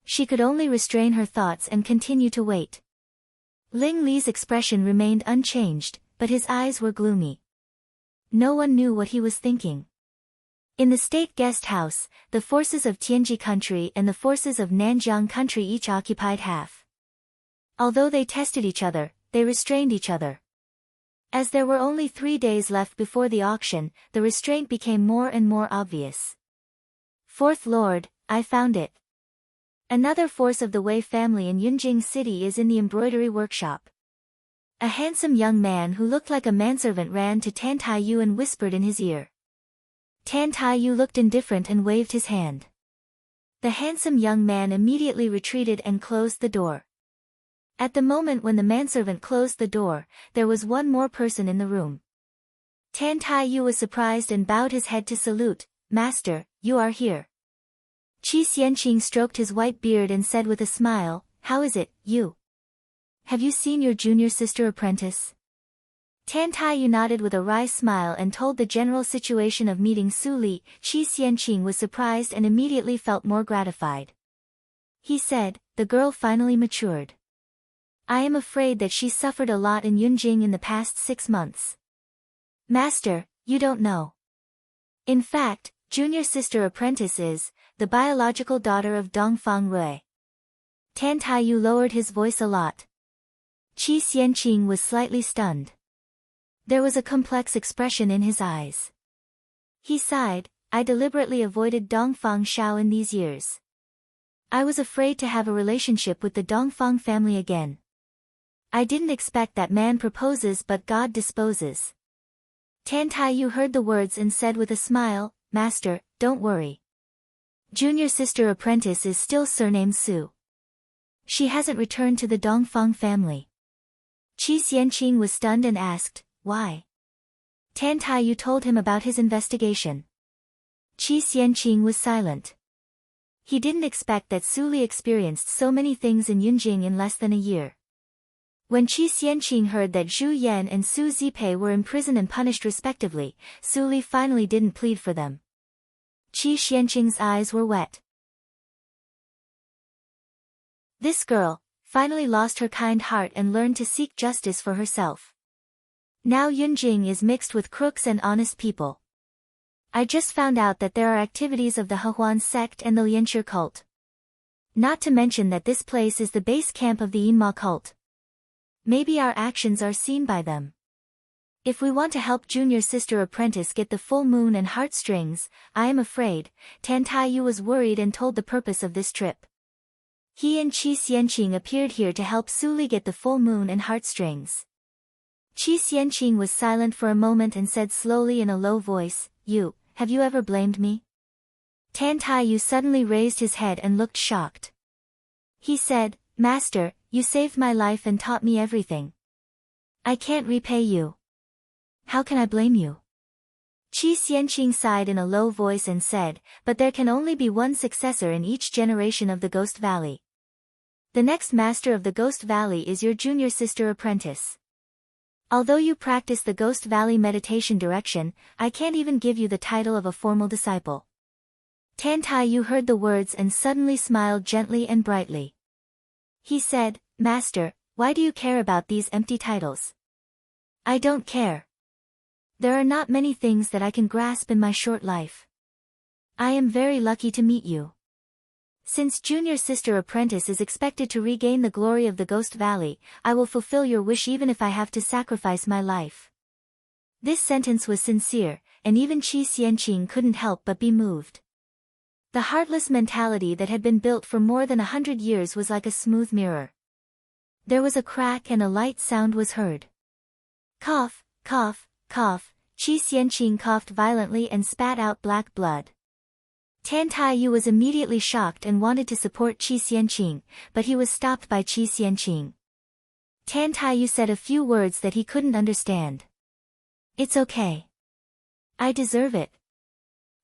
She could only restrain her thoughts and continue to wait. Ling Li's expression remained unchanged, but his eyes were gloomy. No one knew what he was thinking. In the state guest house, the forces of Tianji country and the forces of Nanjiang country each occupied half. Although they tested each other, they restrained each other. As there were only 3 days left before the auction, the restraint became more and more obvious. Fourth Lord, I found it. Another force of the Wei family in Yunjing City is in the embroidery workshop. A handsome young man who looked like a manservant ran to Tan Taiyu and whispered in his ear. Tan Taiyu looked indifferent and waved his hand. The handsome young man immediately retreated and closed the door. At the moment when the manservant closed the door, there was one more person in the room. Tan Taiyu was surprised and bowed his head to salute. Master, you are here. Qi Xianqing stroked his white beard and said with a smile, how is it, you? Have you seen your junior sister apprentice? Tan Taiyu nodded with a wry smile and told the general situation of meeting Su Li. Qi Xianqing was surprised and immediately felt more gratified. He said, the girl finally matured. I am afraid that she suffered a lot in Yunjing in the past 6 months. Master, you don't know. In fact, junior sister apprentice is the biological daughter of Dongfang Rui. Tan Taiyu lowered his voice a lot. Qi Xianqing was slightly stunned. There was a complex expression in his eyes. He sighed, I deliberately avoided Dongfang Shao in these years. I was afraid to have a relationship with the Dongfang family again. I didn't expect that man proposes but God disposes. Tan Taiyu heard the words and said with a smile, Master, don't worry. Junior sister apprentice is still surnamed Su. She hasn't returned to the Dongfang family. Qi Xianqing was stunned and asked, why? Tan Taiyu told him about his investigation. Qi Xianqing was silent. He didn't expect that Su Li experienced so many things in Yunjing in less than a year. When Qi Xianqing heard that Zhu Yan and Su Zipei were imprisoned and punished respectively, Su Li finally didn't plead for them. Qi Xianqing's eyes were wet. This girl finally lost her kind heart and learned to seek justice for herself. Now Yunjing is mixed with crooks and honest people. I just found out that there are activities of the Hehuan sect and the Lianshi cult. Not to mention that this place is the base camp of the Yinma cult. Maybe our actions are seen by them. If we want to help junior sister apprentice get the full moon and heartstrings, I am afraid. Tan Taiyu was worried and told the purpose of this trip. He and Qi Xianqing appeared here to help Suli get the full moon and heartstrings. Qi Xianqing was silent for a moment and said slowly in a low voice, have you ever blamed me? Tan Taiyu suddenly raised his head and looked shocked. He said, Master, you saved my life and taught me everything. I can't repay you. How can I blame you? Qi Xianqing sighed in a low voice and said, but there can only be one successor in each generation of the Ghost Valley. The next master of the Ghost Valley is your junior sister apprentice. Although you practice the Ghost Valley meditation direction, I can't even give you the title of a formal disciple. Tan Taiyu heard the words and suddenly smiled gently and brightly. He said, Master, why do you care about these empty titles? I don't care. There are not many things that I can grasp in my short life. I am very lucky to meet you. Since Junior Sister Apprentice is expected to regain the glory of the Ghost Valley, I will fulfill your wish even if I have to sacrifice my life. This sentence was sincere, and even Qi Xianqing couldn't help but be moved. The heartless mentality that had been built for more than 100 years was like a smooth mirror. There was a crack and a light sound was heard. Cough, cough, cough, Qi Xianqing coughed violently and spat out black blood. Tan Taiyu was immediately shocked and wanted to support Qi Xianqing, but he was stopped by Qi Xianqing. Tan Taiyu said a few words that he couldn't understand. It's okay. I deserve it.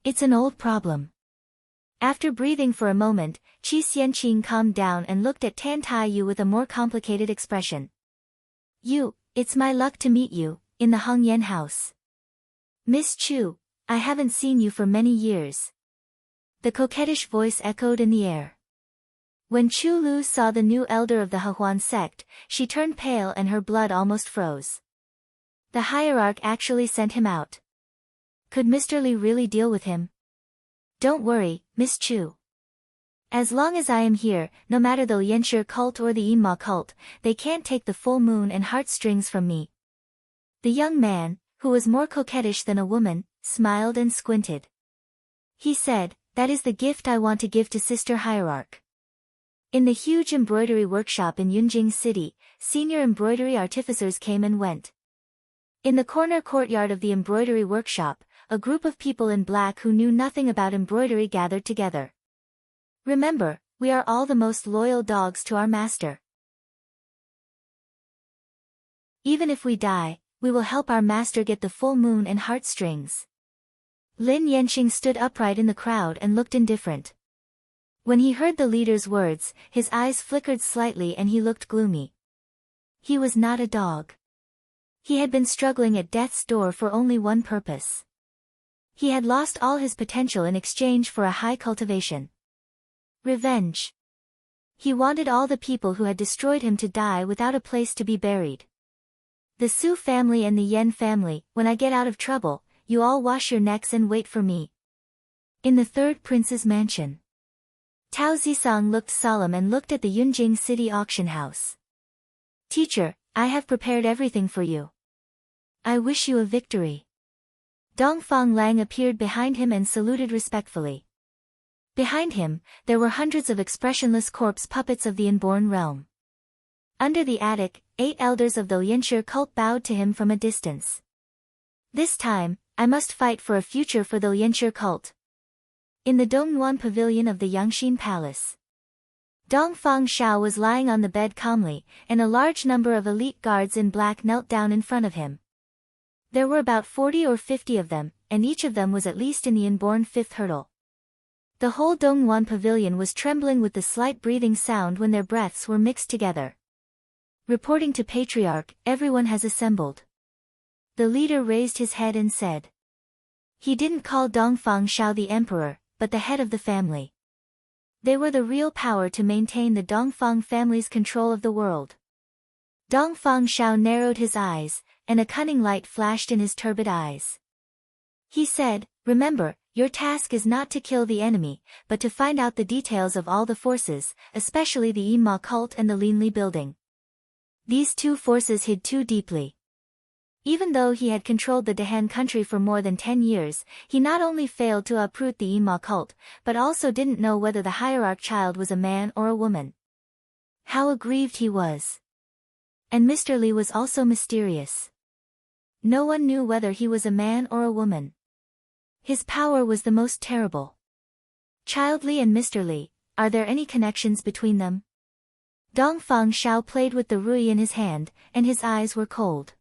It's an old problem. After breathing for a moment, Qi Xianqing calmed down and looked at Tan Taiyu with a more complicated expression. It's my luck to meet you, in the Hongyan house. Miss Chu, I haven't seen you for many years. The coquettish voice echoed in the air. When Chu Lu saw the new elder of the Hehuan sect, she turned pale and her blood almost froze. The hierarch actually sent him out. Could Mr. Li really deal with him? Don't worry, Miss Chu. As long as I am here, no matter the Lianshi cult or the Yinma cult, they can't take the full moon and heartstrings from me. The young man, who was more coquettish than a woman, smiled and squinted. He said, that is the gift I want to give to Sister Hierarch. In the huge embroidery workshop in Yunjing City, senior embroidery artificers came and went. In the corner courtyard of the embroidery workshop, a group of people in black who knew nothing about embroidery gathered together. Remember, we are all the most loyal dogs to our master. Even if we die, we will help our master get the full moon and heartstrings. Lin Yanxing stood upright in the crowd and looked indifferent. When he heard the leader's words, his eyes flickered slightly and he looked gloomy. He was not a dog. He had been struggling at death's door for only one purpose. He had lost all his potential in exchange for a high cultivation. Revenge. He wanted all the people who had destroyed him to die without a place to be buried. The Su family and the Yen family, when I get out of trouble, you all wash your necks and wait for me. In the third prince's mansion. Tao Zisang looked solemn and looked at the Yunjing City auction house. Teacher, I have prepared everything for you. I wish you a victory. Dongfang Lang appeared behind him and saluted respectfully. Behind him, there were hundreds of expressionless corpse puppets of the inborn realm. Under the attic, 8 elders of the Lianshi cult bowed to him from a distance. This time, I must fight for a future for the Lianshi cult. In the Dongnuan pavilion of the Yangxin Palace. Dongfang Shao was lying on the bed calmly, and a large number of elite guards in black knelt down in front of him. There were about 40 or 50 of them, and each of them was at least in the inborn 5th hurdle. The whole Dongnuan pavilion was trembling with the slight breathing sound when their breaths were mixed together. Reporting to Patriarch, everyone has assembled. The leader raised his head and said. He didn't call Dongfang Shao the emperor, but the head of the family. They were the real power to maintain the Dongfang family's control of the world. Dongfang Shao narrowed his eyes, and a cunning light flashed in his turbid eyes. He said, remember, your task is not to kill the enemy, but to find out the details of all the forces, especially the Yinma cult and the Linli building. These two forces hid too deeply. Even though he had controlled the Dahan country for more than 10 years, he not only failed to uproot the Yinma cult, but also didn't know whether the hierarch child was a man or a woman. How aggrieved he was. And Mr. Li was also mysterious. No one knew whether he was a man or a woman. His power was the most terrible. Child Li and Mr. Li, are there any connections between them? Dongfang Xiao played with the rui in his hand, and his eyes were cold.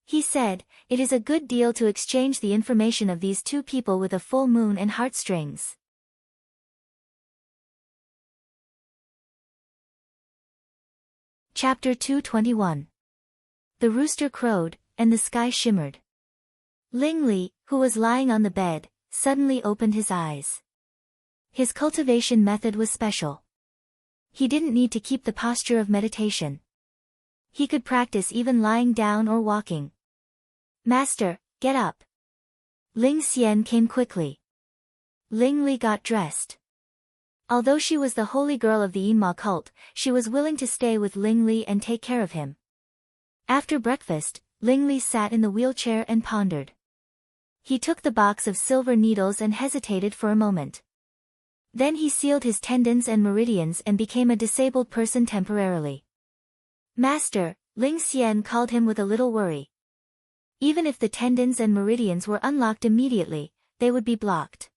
He said, "It is a good deal to exchange the information of these two people with a full moon and heartstrings." Chapter 221. The rooster crowed, and the sky shimmered. Ling Li, who was lying on the bed, suddenly opened his eyes. His cultivation method was special. He didn't need to keep the posture of meditation. He could practice even lying down or walking. "Master, get up." Ling Xian came quickly. Ling Li got dressed. Although she was the holy girl of the Yinma cult, she was willing to stay with Ling Li and take care of him. After breakfast, Ling Li sat in the wheelchair and pondered. He took the box of silver needles and hesitated for a moment. Then he sealed his tendons and meridians and became a disabled person temporarily. "Master," Ling Xian called him with a little worry. Even if the tendons and meridians were unlocked immediately, they would be blocked.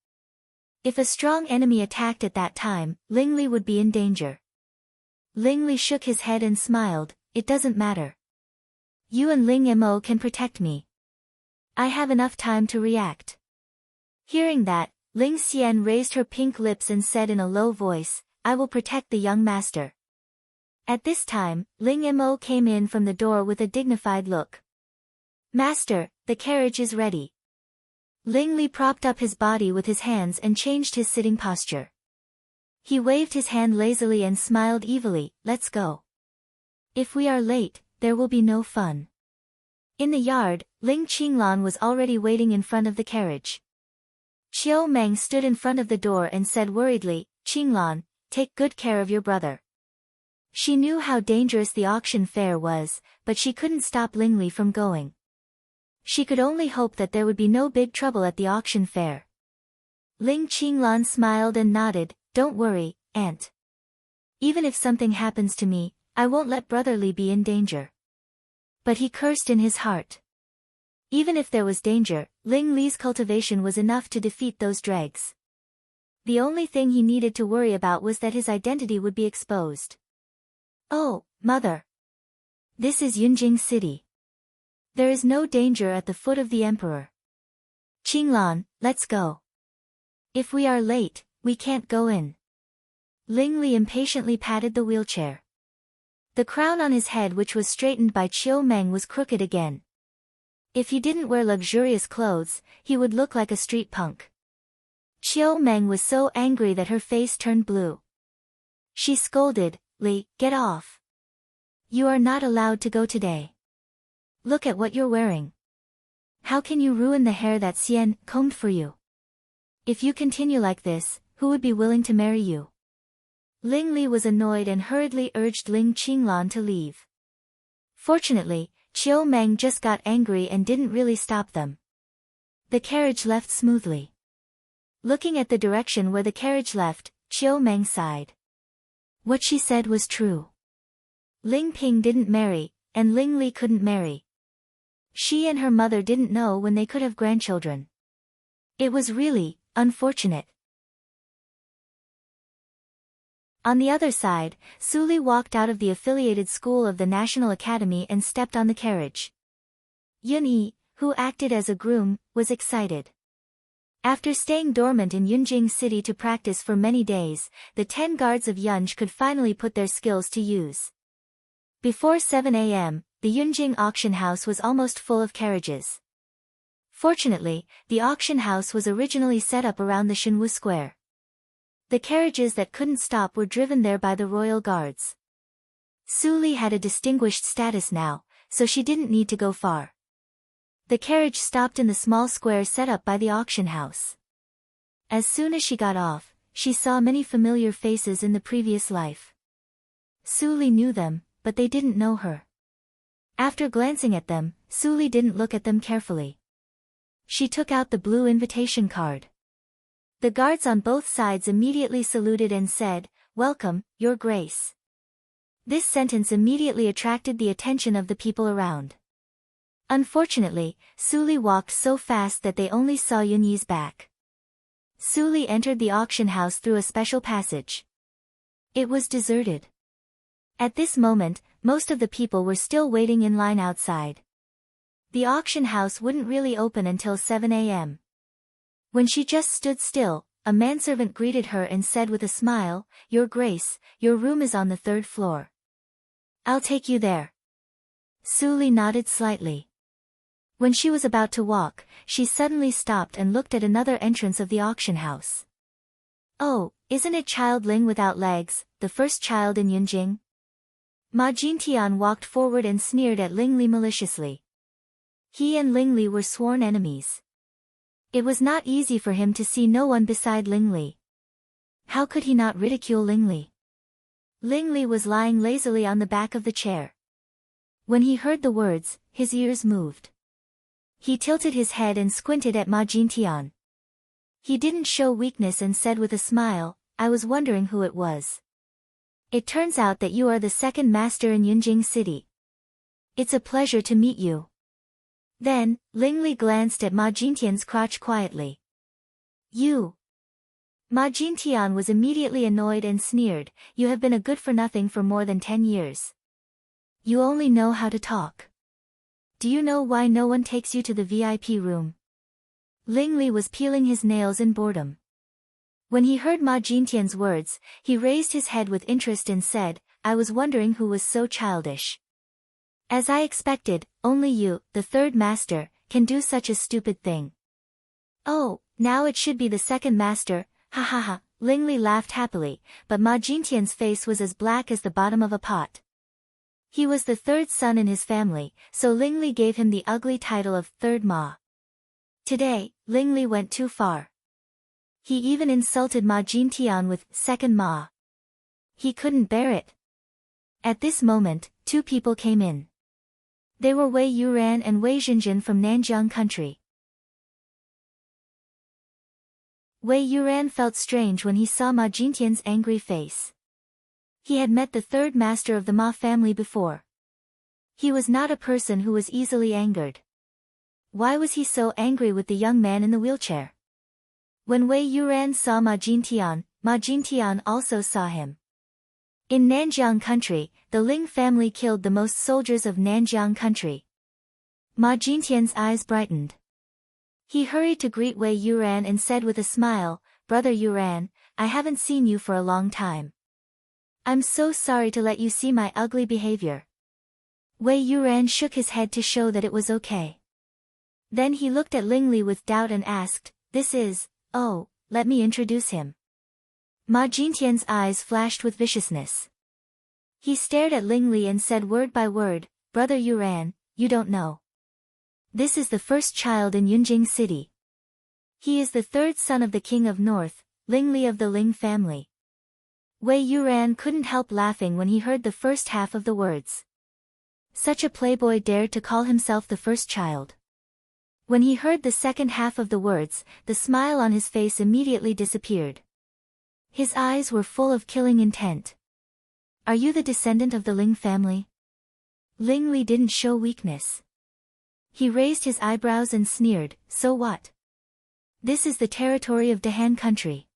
If a strong enemy attacked at that time, Ling Li would be in danger. Ling Li shook his head and smiled, "It doesn't matter. You and Ling Mo can protect me. I have enough time to react." Hearing that, Ling Xian raised her pink lips and said in a low voice, "I will protect the young master." At this time, Ling Mo came in from the door with a dignified look. "Master, the carriage is ready." Ling Li propped up his body with his hands and changed his sitting posture. He waved his hand lazily and smiled evilly, "Let's go. If we are late, there will be no fun." In the yard, Ling Qinglan was already waiting in front of the carriage. Chiu Meng stood in front of the door and said worriedly, "Qinglan, take good care of your brother." She knew how dangerous the auction fair was, but she couldn't stop Ling Li from going. She could only hope that there would be no big trouble at the auction fair. Ling Qinglan smiled and nodded, "Don't worry, aunt. Even if something happens to me, I won't let Brother Li be in danger." But he cursed in his heart. Even if there was danger, Ling Li's cultivation was enough to defeat those dregs. The only thing he needed to worry about was that his identity would be exposed. "Oh, mother. This is Yunjing City. There is no danger at the foot of the emperor. Qinglan, let's go. If we are late, we can't go in." Ling Li impatiently patted the wheelchair. The crown on his head, which was straightened by Chiu Meng, was crooked again. If he didn't wear luxurious clothes, he would look like a street punk. Chiu Meng was so angry that her face turned blue. She scolded, "Li, get off. You are not allowed to go today. Look at what you're wearing. How can you ruin the hair that Xian combed for you? If you continue like this, who would be willing to marry you?" Ling Li was annoyed and hurriedly urged Ling Qinglan to leave. Fortunately, Chiu Meng just got angry and didn't really stop them. The carriage left smoothly. Looking at the direction where the carriage left, Chiu Meng sighed. What she said was true. Ling Ping didn't marry, and Ling Li couldn't marry. She and her mother didn't know when they could have grandchildren. It was really unfortunate. On the other side, Su Li walked out of the affiliated school of the National Academy and stepped on the carriage. Yun Yi, who acted as a groom, was excited. After staying dormant in Yunjing City to practice for many days, the 10 guards of Yunj could finally put their skills to use. Before 7 a.m., the Yunjing auction house was almost full of carriages. Fortunately, the auction house was originally set up around the Shenwu Square. The carriages that couldn't stop were driven there by the royal guards. Su Li had a distinguished status now, so she didn't need to go far. The carriage stopped in the small square set up by the auction house. As soon as she got off, she saw many familiar faces in the previous life. Su Li knew them, but they didn't know her. After glancing at them, Su Li didn't look at them carefully. She took out the blue invitation card. The guards on both sides immediately saluted and said, "Welcome, Your Grace." This sentence immediately attracted the attention of the people around. Unfortunately, Suli walked so fast that they only saw Yunyi's back. Suli entered the auction house through a special passage. It was deserted. At this moment, most of the people were still waiting in line outside. The auction house wouldn't really open until 7 a.m. When she just stood still, a manservant greeted her and said with a smile, "Your Grace, your room is on the 3rd floor. I'll take you there." Suli nodded slightly. When she was about to walk, she suddenly stopped and looked at another entrance of the auction house. "Oh, isn't it child Ling without legs, the first child in Yunjing?" Ma Jintian walked forward and sneered at Ling Li maliciously. He and Ling Li were sworn enemies. It was not easy for him to see no one beside Ling Li. How could he not ridicule Ling Li? Ling Li was lying lazily on the back of the chair. When he heard the words, his ears moved. He tilted his head and squinted at Ma Jintian. He didn't show weakness and said with a smile, "I was wondering who it was. It turns out that you are the 2nd master in Yunjing City. It's a pleasure to meet you." Then, Ling Li glanced at Ma Jintian's crotch quietly. "You." Ma Jintian was immediately annoyed and sneered, "You have been a good-for-nothing for more than 10 years. You only know how to talk. Do you know why no one takes you to the VIP room?" Ling Li was peeling his nails in boredom. When he heard Ma Jintian's words, he raised his head with interest and said, "I was wondering who was so childish. As I expected, only you, the 3rd master, can do such a stupid thing." "Oh, now it should be the 2nd master, ha ha ha," Ling Li laughed happily, but Ma Jintian's face was as black as the bottom of a pot. He was the 3rd son in his family, so Ling Li gave him the ugly title of 3rd Ma. Today, Ling Li went too far. He even insulted Ma Jintian with 2nd Ma. He couldn't bear it. At this moment, 2 people came in. They were Wei Yuran and Wei Zhenjin from Nanjiang country. Wei Yuran felt strange when he saw Ma Jintian's angry face. He had met the 3rd master of the Ma family before. He was not a person who was easily angered. Why was he so angry with the young man in the wheelchair? When Wei Yuran saw Ma Jintian also saw him. In Nanjiang country, the Ling family killed the most soldiers of Nanjiang country. Ma Jintian's eyes brightened. He hurried to greet Wei Yuran and said with a smile, "Brother Yuran, I haven't seen you for a long time. I'm so sorry to let you see my ugly behavior." Wei Yuran shook his head to show that it was okay. Then he looked at Ling Li with doubt and asked, "This is, oh, let me introduce him." Ma Jintian's eyes flashed with viciousness. He stared at Ling Li and said word by word, "Brother Yuran, you don't know. This is the 1st child in Yunjing City. He is the 3rd son of the King of North, Ling Li of the Ling family." Wei Yuran couldn't help laughing when he heard the first half of the words. Such a playboy dared to call himself the 1st child. When he heard the second half of the words, the smile on his face immediately disappeared. His eyes were full of killing intent. "Are you the descendant of the Ling family?" Ling Li didn't show weakness. He raised his eyebrows and sneered, "So what? This is the territory of Dahan country.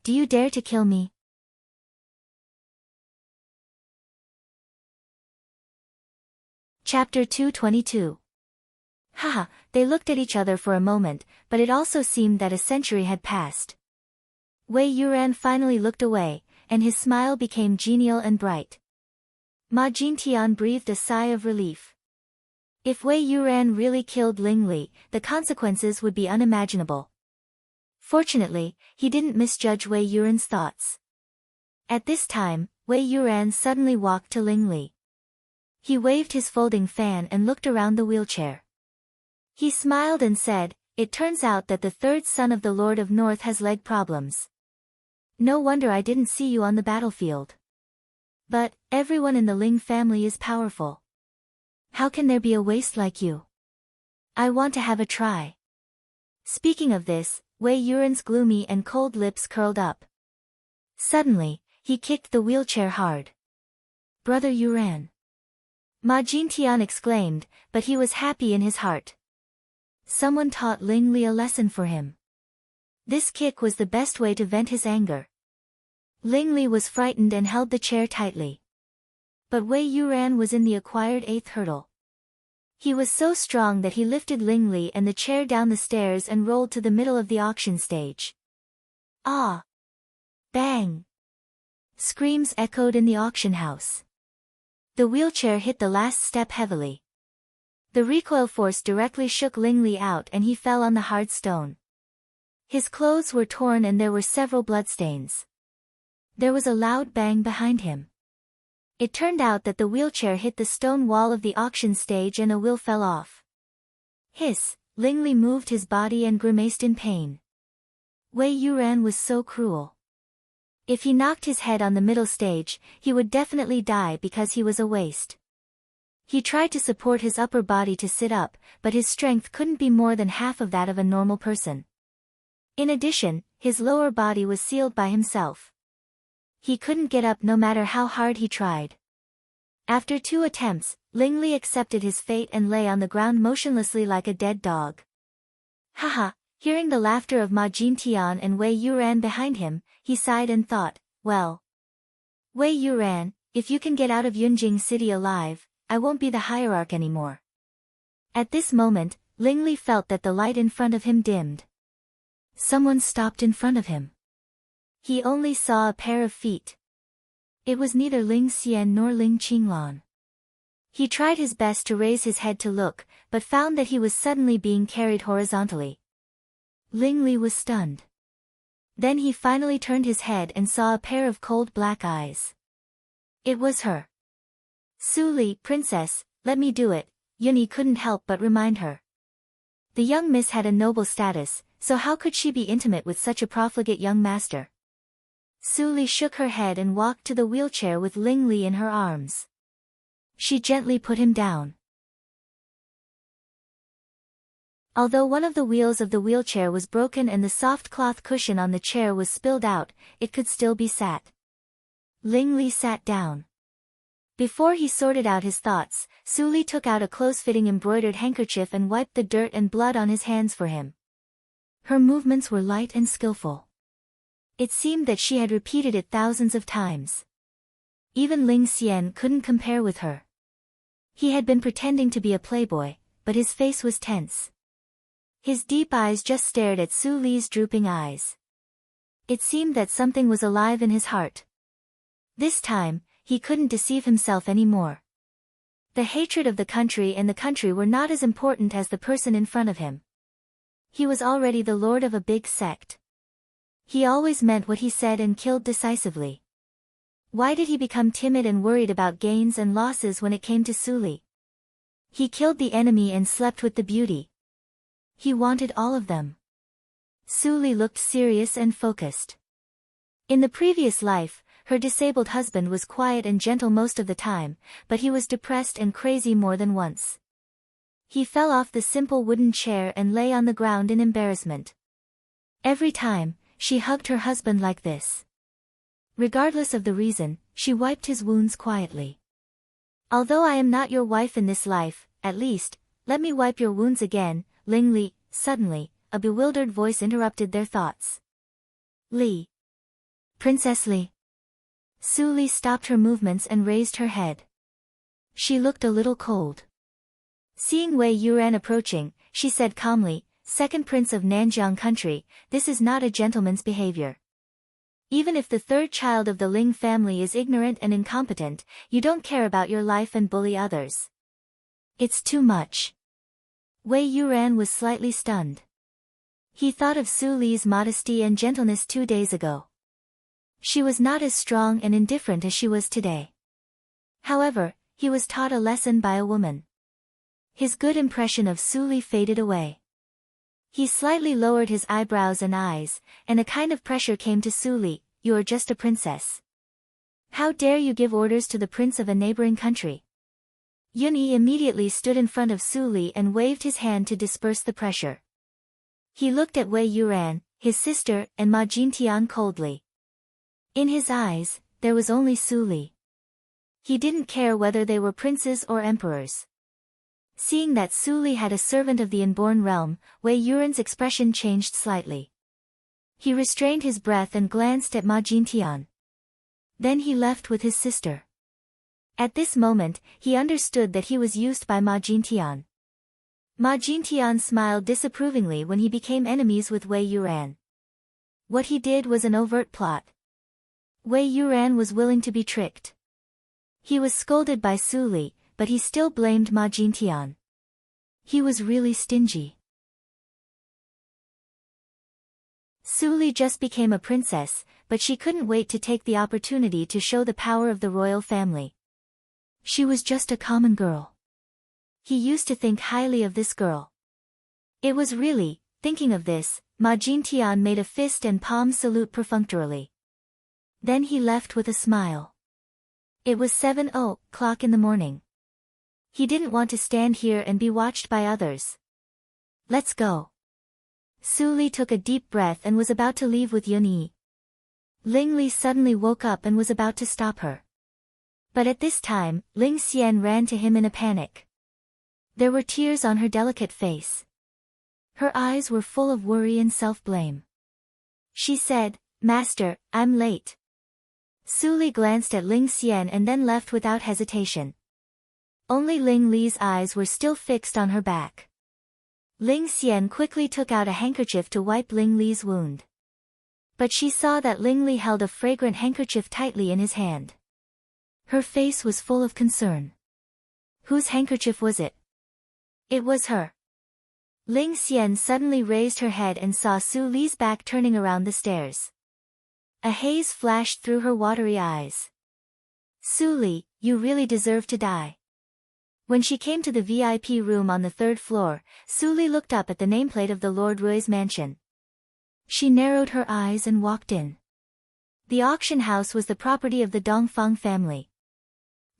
Do you dare to kill me?" Chapter 222. Haha, they looked at each other for a moment, but it also seemed that a century had passed. Wei Yuran finally looked away, and his smile became genial and bright. Ma Jintian breathed a sigh of relief. If Wei Yuran really killed Ling Li, the consequences would be unimaginable. Fortunately, he didn't misjudge Wei Yuran's thoughts. At this time, Wei Yuran suddenly walked to Ling Li. He waved his folding fan and looked around the wheelchair. He smiled and said, "It turns out that the 3rd son of the Lord of North has leg problems. No wonder I didn't see you on the battlefield. But, everyone in the Ling family is powerful. How can there be a waste like you? I want to have a try." Speaking of this, Wei Yuran's gloomy and cold lips curled up. Suddenly, he kicked the wheelchair hard. Brother Yuran. Ma Jintian exclaimed, but he was happy in his heart. Someone taught Ling Li a lesson for him. This kick was the best way to vent his anger. Ling Li was frightened and held the chair tightly. But Wei Yuran was in the acquired 8th hurdle. He was so strong that he lifted Ling Li and the chair down the stairs and rolled to the middle of the auction stage. Ah! Bang! Screams echoed in the auction house. The wheelchair hit the last step heavily. The recoil force directly shook Ling Li out and he fell on the hard stone. His clothes were torn and there were several bloodstains. There was a loud bang behind him. It turned out that the wheelchair hit the stone wall of the auction stage and a wheel fell off. Hiss! Ling Li moved his body and grimaced in pain. Wei Yuran was so cruel. If he knocked his head on the middle stage, he would definitely die because he was a waste. He tried to support his upper body to sit up, but his strength couldn't be more than half of that of a normal person. In addition, his lower body was sealed by himself. He couldn't get up no matter how hard he tried. After 2 attempts, Ling Li accepted his fate and lay on the ground motionlessly like a dead dog. Haha! Hearing the laughter of Ma Jintian and Wei Yuran behind him, he sighed and thought, well. Wei Yuran, if you can get out of Yunjing City alive, I won't be the hierarch anymore. At this moment, Ling Li felt that the light in front of him dimmed. Someone stopped in front of him. He only saw a pair of feet. It was neither Ling Xian nor Ling Qinglan. He tried his best to raise his head to look, but found that he was suddenly being carried horizontally. Ling Li was stunned. Then he finally turned his head and saw a pair of cold black eyes. It was her. Su Li, princess, let me do it, Yunyi couldn't help but remind her. The young miss had a noble status, so how could she be intimate with such a profligate young master? Su Li shook her head and walked to the wheelchair with Ling Li in her arms. She gently put him down. Although one of the wheels of the wheelchair was broken and the soft cloth cushion on the chair was spilled out, it could still be sat. Ling Li sat down. Before he sorted out his thoughts, Su Li took out a close-fitting embroidered handkerchief and wiped the dirt and blood on his hands for him. Her movements were light and skillful. It seemed that she had repeated it thousands of times. Even Ling Xian couldn't compare with her. He had been pretending to be a playboy, but his face was tense. His deep eyes just stared at Su Li's drooping eyes. It seemed that something was alive in his heart. This time, he couldn't deceive himself anymore. The hatred of the country and the country were not as important as the person in front of him. He was already the lord of a big sect. He always meant what he said and killed decisively. Why did he become timid and worried about gains and losses when it came to Su Li? He killed the enemy and slept with the beauty. He wanted all of them. Su Li looked serious and focused. In the previous life, her disabled husband was quiet and gentle most of the time, but he was depressed and crazy more than once. He fell off the simple wooden chair and lay on the ground in embarrassment. Every time, she hugged her husband like this. Regardless of the reason, she wiped his wounds quietly. Although I am not your wife in this life, at least, let me wipe your wounds again, Ling Li. Suddenly, a bewildered voice interrupted their thoughts. Li. Princess Li. Su Li stopped her movements and raised her head. She looked a little cold. Seeing Wei Yuran approaching, she said calmly, "Second prince of Nanjiang country, this is not a gentleman's behavior. Even if the 3rd child of the Ling family is ignorant and incompetent, you don't care about your life and bully others. It's too much." Wei Yuran was slightly stunned. He thought of Su Li's modesty and gentleness 2 days ago. She was not as strong and indifferent as she was today. However, he was taught a lesson by a woman. His good impression of Su Li faded away. He slightly lowered his eyebrows and eyes, and a kind of pressure came to Su Li. "You are just a princess. How dare you give orders to the prince of a neighboring country?" Yunyi immediately stood in front of Su Li and waved his hand to disperse the pressure. He looked at Wei Yuran, his sister, and Ma Jintian coldly. In his eyes, there was only Su Li. He didn't care whether they were princes or emperors. Seeing that Su Li had a servant of the inborn realm, Wei Yuren's expression changed slightly. He restrained his breath and glanced at Ma Jintian. Then he left with his sister. At this moment, he understood that he was used by Ma Jintian. Ma Jintian smiled disapprovingly when he became enemies with Wei Yuran. What he did was an overt plot. Wei Yuran was willing to be tricked. He was scolded by Su Li, but he still blamed Ma Jintian. He was really stingy. Su Li just became a princess, but she couldn't wait to take the opportunity to show the power of the royal family. She was just a common girl. He used to think highly of this girl. It was really, thinking of this, Ma Jintian made a fist and palm salute perfunctorily. Then he left with a smile. It was 7:00 in the morning. He didn't want to stand here and be watched by others. Let's go. Su Li took a deep breath and was about to leave with Yun Yi. Ling Li suddenly woke up and was about to stop her. But at this time, Ling Xian ran to him in a panic. There were tears on her delicate face. Her eyes were full of worry and self-blame. She said, "Master, I'm late." Su Li glanced at Ling Xian and then left without hesitation. Only Ling Li's eyes were still fixed on her back. Ling Xian quickly took out a handkerchief to wipe Ling Li's wound. But she saw that Ling Li held a fragrant handkerchief tightly in his hand. Her face was full of concern. Whose handkerchief was it? It was her. Ling Xian suddenly raised her head and saw Su Li's back turning around the stairs. A haze flashed through her watery eyes. Su Li, you really deserve to die. When she came to the VIP room on the 3rd floor, Su Li looked up at the nameplate of the Lord Rui's mansion. She narrowed her eyes and walked in. The auction house was the property of the Dongfang family.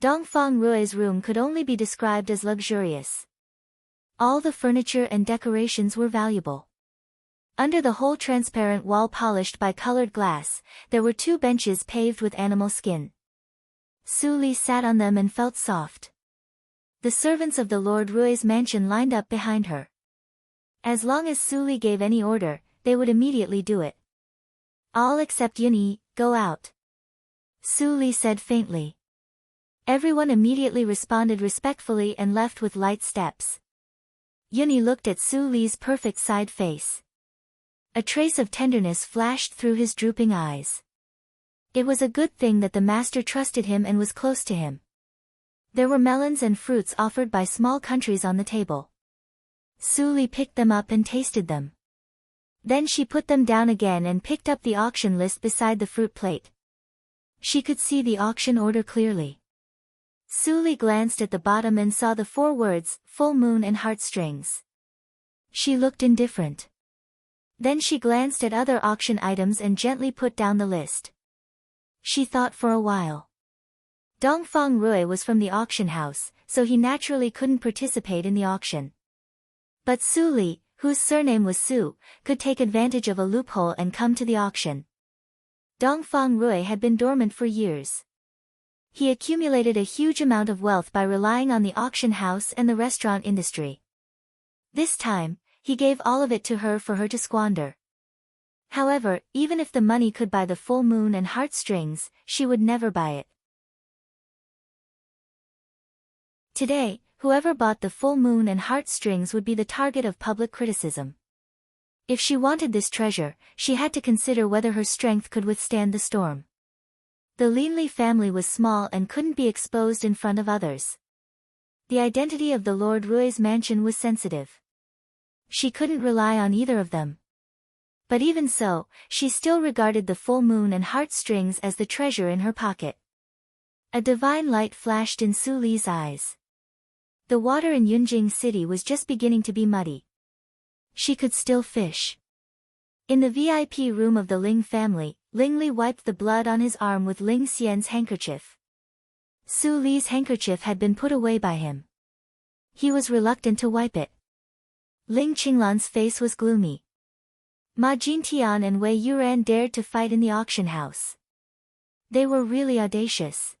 Dongfang Rui's room could only be described as luxurious. All the furniture and decorations were valuable. Under the whole transparent wall polished by colored glass, there were 2 benches paved with animal skin. Su Li sat on them and felt soft. The servants of the Lord Rui's mansion lined up behind her. As long as Su Li gave any order, they would immediately do it. All except Yun Yi, go out. Su Li said faintly. Everyone immediately responded respectfully and left with light steps. Yun Yi looked at Su Li's perfect side face. A trace of tenderness flashed through his drooping eyes. It was a good thing that the master trusted him and was close to him. There were melons and fruits offered by small countries on the table. Su Li picked them up and tasted them. Then she put them down again and picked up the auction list beside the fruit plate. She could see the auction order clearly. Su Li glanced at the bottom and saw the 4 words, full moon and heartstrings. She looked indifferent. Then she glanced at other auction items and gently put down the list. She thought for a while. Dongfang Rui was from the auction house, so he naturally couldn't participate in the auction. But Su Li, whose surname was Su, could take advantage of a loophole and come to the auction. Dongfang Rui had been dormant for years. He accumulated a huge amount of wealth by relying on the auction house and the restaurant industry. This time, he gave all of it to her for her to squander. However, even if the money could buy the full moon and heartstrings, she would never buy it. Today, whoever bought the full moon and heartstrings would be the target of public criticism. If she wanted this treasure, she had to consider whether her strength could withstand the storm. The Linli family was small and couldn't be exposed in front of others. The identity of the Lord Rui's mansion was sensitive. She couldn't rely on either of them. But even so, she still regarded the full moon and heartstrings as the treasure in her pocket. A divine light flashed in Su Li's eyes. The water in Yunjing City was just beginning to be muddy. She could still fish. In the VIP room of the Ling family, Ling Li wiped the blood on his arm with Ling Xian's handkerchief. Su Li's handkerchief had been put away by him. He was reluctant to wipe it. Ling Qinglan's face was gloomy. Ma Jintian and Wei Yuran dared to fight in the auction house. They were really audacious.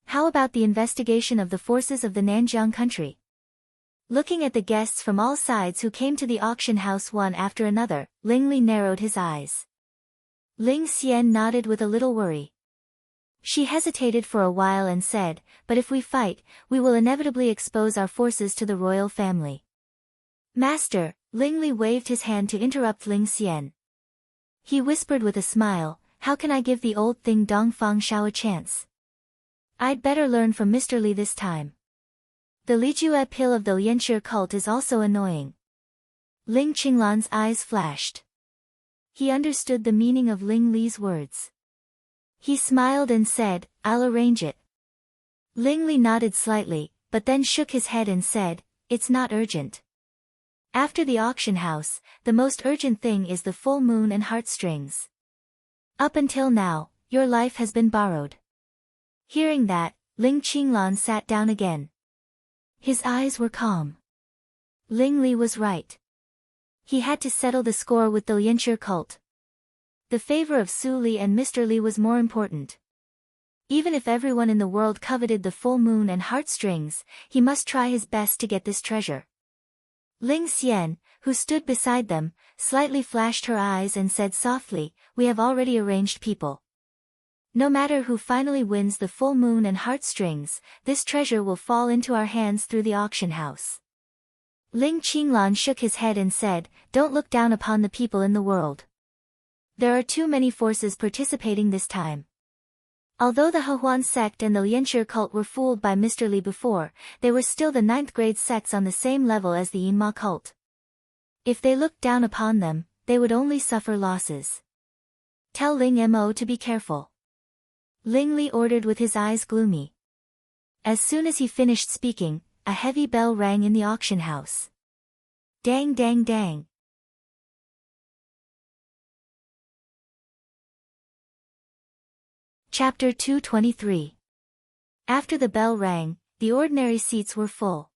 How about the investigation of the forces of the Nanjiang country? Looking at the guests from all sides who came to the auction house one after another, Ling Li narrowed his eyes. Ling Xian nodded with a little worry. She hesitated for a while and said, "But if we fight, we will inevitably expose our forces to the royal family." "Master," Ling Li waved his hand to interrupt Ling Xian. He whispered with a smile, "How can I give the old thing Dongfang Shao a chance? I'd better learn from Mr. Li this time. The Lijue pill of the Lianshi cult is also annoying." Ling Qinglan's eyes flashed. He understood the meaning of Ling Li's words. He smiled and said, "I'll arrange it." Ling Li nodded slightly, but then shook his head and said, "It's not urgent. After the auction house, the most urgent thing is the full moon and heartstrings. Up until now, your life has been borrowed." Hearing that, Ling Qinglan sat down again. His eyes were calm. Ling Li was right. He had to settle the score with the Lianshi cult. The favor of Su Li and Mr. Li was more important. Even if everyone in the world coveted the full moon and heartstrings, he must try his best to get this treasure. Ling Xian, who stood beside them, slightly flashed her eyes and said softly, "We have already arranged people. No matter who finally wins the full moon and heartstrings, this treasure will fall into our hands through the auction house." Ling Qinglan shook his head and said, "Don't look down upon the people in the world. There are too many forces participating this time." Although the Hehuan sect and the Lianshi cult were fooled by Mr. Li before, they were still the 9th grade sects on the same level as the Yinma cult. If they looked down upon them, they would only suffer losses. "Tell Ling Mo to be careful," Ling Li ordered with his eyes gloomy. As soon as he finished speaking, a heavy bell rang in the auction house. Dang dang dang. Chapter 223. After the bell rang, the ordinary seats were full.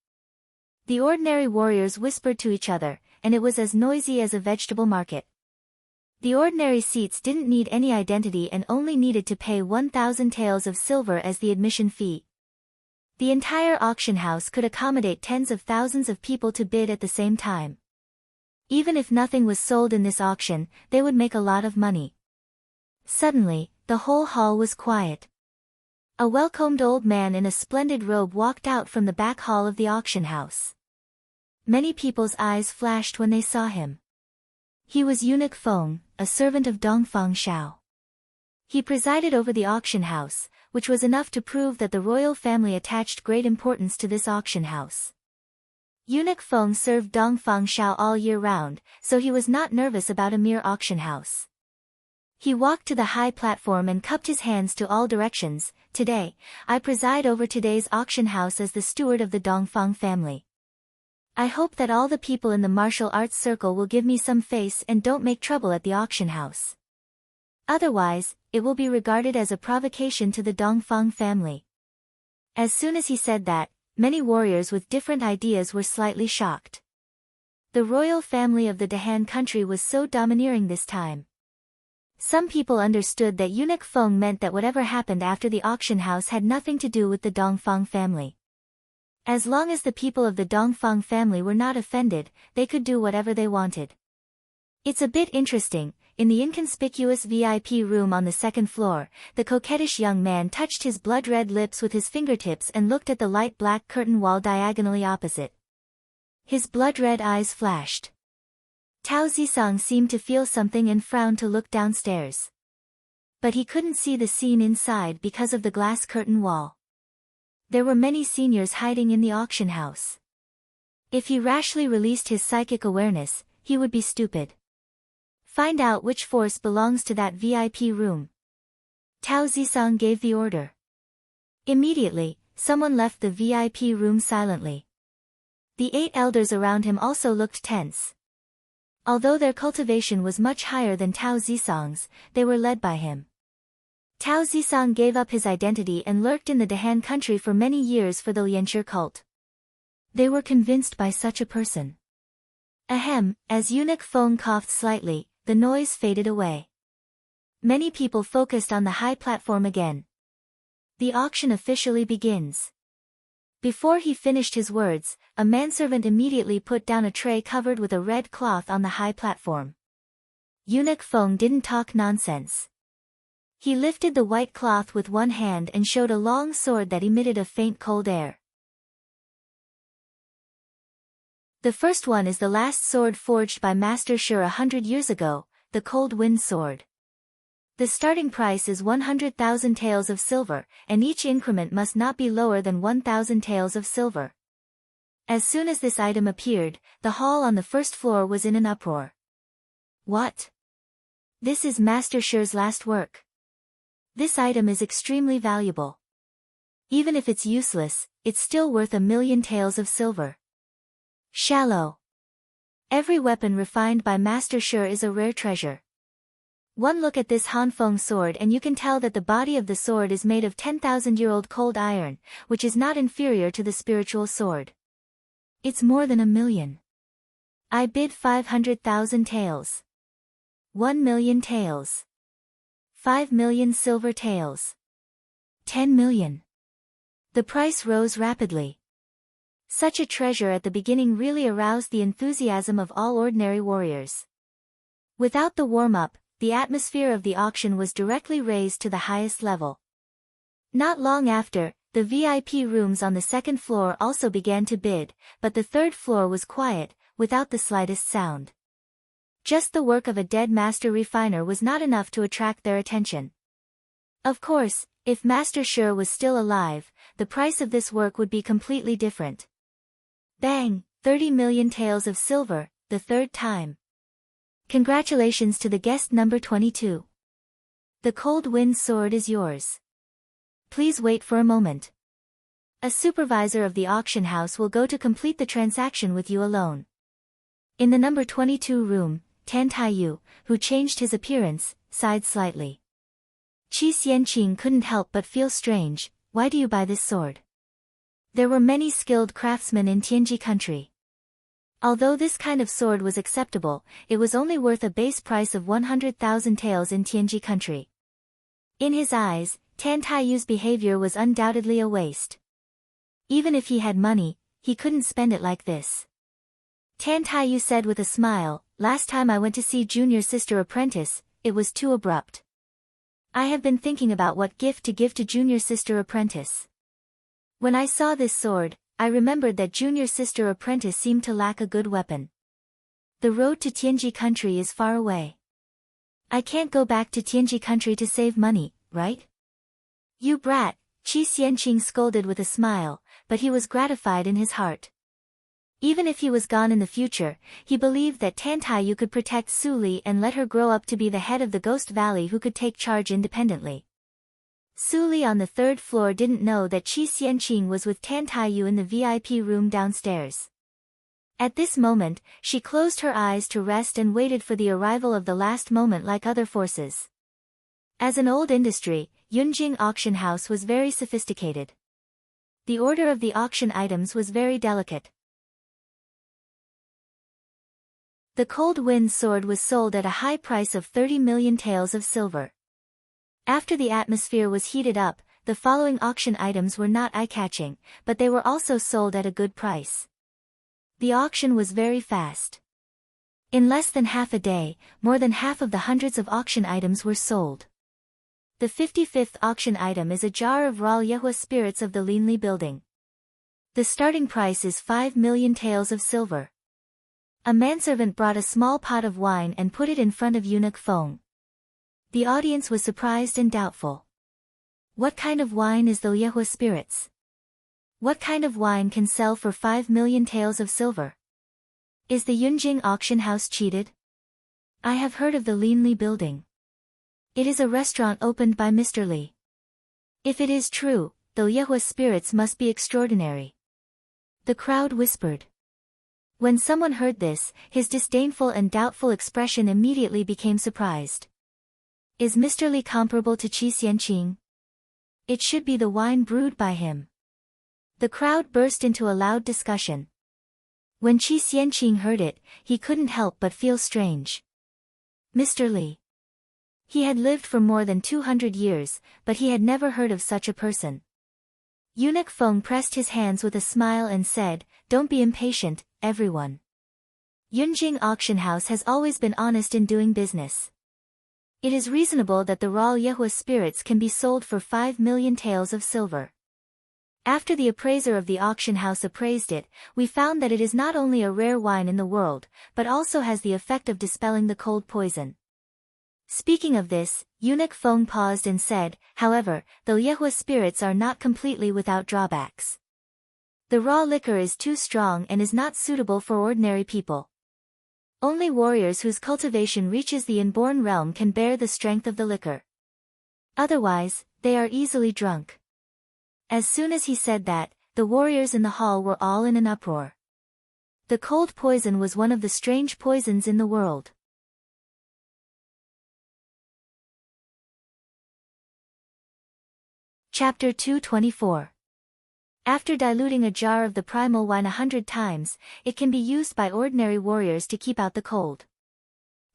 The ordinary warriors whispered to each other, and it was as noisy as a vegetable market. The ordinary seats didn't need any identity and only needed to pay 1,000 taels of silver as the admission fee. The entire auction house could accommodate tens of thousands of people to bid at the same time. Even if nothing was sold in this auction, they would make a lot of money. Suddenly, the whole hall was quiet. A well-combed old man in a splendid robe walked out from the back hall of the auction house. Many people's eyes flashed when they saw him. He was Eunuch Feng, a servant of Dongfang Shao. He presided over the auction house, which was enough to prove that the royal family attached great importance to this auction house. Eunuch Feng served Dongfang Shao all year round, so he was not nervous about a mere auction house. He walked to the high platform and cupped his hands to all directions. "Today, I preside over today's auction house as the steward of the Dongfang family. I hope that all the people in the martial arts circle will give me some face and don't make trouble at the auction house. Otherwise, it will be regarded as a provocation to the Dongfang family." As soon as he said that, many warriors with different ideas were slightly shocked. The royal family of the Dahan country was so domineering this time. Some people understood that Eunuch Feng meant that whatever happened after the auction house had nothing to do with the Dongfang family. As long as the people of the Dongfang family were not offended, they could do whatever they wanted. It's a bit interesting. In the inconspicuous VIP room on the second floor, the coquettish young man touched his blood-red lips with his fingertips and looked at the light black curtain wall diagonally opposite. His blood-red eyes flashed. Tao Zisang seemed to feel something and frowned to look downstairs. But he couldn't see the scene inside because of the glass curtain wall. There were many seniors hiding in the auction house. If he rashly released his psychic awareness, he would be stupid. Find out which force belongs to that VIP room. Tao Zisang gave the order. Immediately, someone left the VIP room silently. The 8 elders around him also looked tense. Although their cultivation was much higher than Tao Zisang's, they were led by him. Tao Zisang gave up his identity and lurked in the Dahan country for many years for the Lianshi cult. They were convinced by such a person. Ahem, as Eunuch Feng coughed slightly, the noise faded away. Many people focused on the high platform again. The auction officially begins. Before he finished his words, a manservant immediately put down a tray covered with a red cloth on the high platform. Eunuch Feng didn't talk nonsense. He lifted the white cloth with one hand and showed a long sword that emitted a faint cold air. The first one is the last sword forged by Master Shi 100 years ago, the Cold Wind Sword. The starting price is 100,000 taels of silver, and each increment must not be lower than 1,000 taels of silver. As soon as this item appeared, the hall on the first floor was in an uproar. What? This is Master Shi's last work. This item is extremely valuable. Even if it's useless, it's still worth 1,000,000 taels of silver. Shallow. Every weapon refined by Master Shi is a rare treasure. One look at this Hanfeng sword and you can tell that the body of the sword is made of 10,000-year-old cold iron, which is not inferior to the spiritual sword. It's more than 1,000,000. I bid 500,000 taels. 1,000,000 taels. 5,000,000 silver taels. 10,000,000. The price rose rapidly. Such a treasure at the beginning really aroused the enthusiasm of all ordinary warriors. Without the warm-up, the atmosphere of the auction was directly raised to the highest level. Not long after, the VIP rooms on the second floor also began to bid, but the third floor was quiet, without the slightest sound. Just the work of a dead master refiner was not enough to attract their attention. Of course, if Master Shi was still alive, the price of this work would be completely different. Bang! 30,000,000 taels of silver, the third time. Congratulations to the guest number 22. The Cold Wind Sword is yours. Please wait for a moment. A supervisor of the auction house will go to complete the transaction with you alone. In the number 22 room, Tan Taiyu, who changed his appearance, sighed slightly. Qi Xianqing couldn't help but feel strange. Why do you buy this sword? There were many skilled craftsmen in Tianji country. Although this kind of sword was acceptable, it was only worth a base price of 100,000 taels in Tianji country. In his eyes, Tan Taiyu's behavior was undoubtedly a waste. Even if he had money, he couldn't spend it like this. Tan Taiyu said with a smile, "Last time I went to see junior sister apprentice, it was too abrupt. I have been thinking about what gift to give to junior sister apprentice. When I saw this sword, I remembered that junior sister apprentice seemed to lack a good weapon. The road to Tianji country is far away. I can't go back to Tianji country to save money, right?" "You brat," Qi Xianqing scolded with a smile, but he was gratified in his heart. Even if he was gone in the future, he believed that Tan Taiyu could protect Su Li and let her grow up to be the head of the Ghost Valley who could take charge independently. Su Li on the third floor didn't know that Qi Xianqing was with Tan Taiyu in the VIP room downstairs. At this moment, she closed her eyes to rest and waited for the arrival of the last moment like other forces. As an old industry, Yunjing auction house was very sophisticated. The order of the auction items was very delicate. The Cold Wind Sword was sold at a high price of 30,000,000 taels of silver. After the atmosphere was heated up, the following auction items were not eye-catching, but they were also sold at a good price. The auction was very fast. In less than half a day, more than half of the hundreds of auction items were sold. The 55th auction item is a jar of raw Yehua spirits of the Linli building. The starting price is 5,000,000 taels of silver. A manservant brought a small pot of wine and put it in front of Eunuch Feng. The audience was surprised and doubtful. What kind of wine is the Yehua spirits? What kind of wine can sell for 5,000,000 taels of silver? Is the Yunjing auction house cheated? I have heard of the Linli building. It is a restaurant opened by Mr. Li. If it is true, the Yehua spirits must be extraordinary. The crowd whispered. When someone heard this, his disdainful and doubtful expression immediately became surprised. Is Mr. Li comparable to Qi Xianqing? It should be the wine brewed by him. The crowd burst into a loud discussion. When Qi Xianqing heard it, he couldn't help but feel strange. Mr. Li. He had lived for more than 200 years, but he had never heard of such a person. Eunuch Feng pressed his hands with a smile and said, "Don't be impatient, everyone. Yunjing Auction House has always been honest in doing business. It is reasonable that the raw Yehua spirits can be sold for 5 million taels of silver." After the appraiser of the auction house appraised it, we found that it is not only a rare wine in the world, but also has the effect of dispelling the cold poison. Speaking of this, Eunuch Feng paused and said, "However, though Yehua spirits are not completely without drawbacks. The raw liquor is too strong and is not suitable for ordinary people. Only warriors whose cultivation reaches the inborn realm can bear the strength of the liquor. Otherwise, they are easily drunk." As soon as he said that, the warriors in the hall were all in an uproar. The cold poison was one of the strange poisons in the world. Chapter 224. After diluting a jar of the primal wine 100 times, it can be used by ordinary warriors to keep out the cold.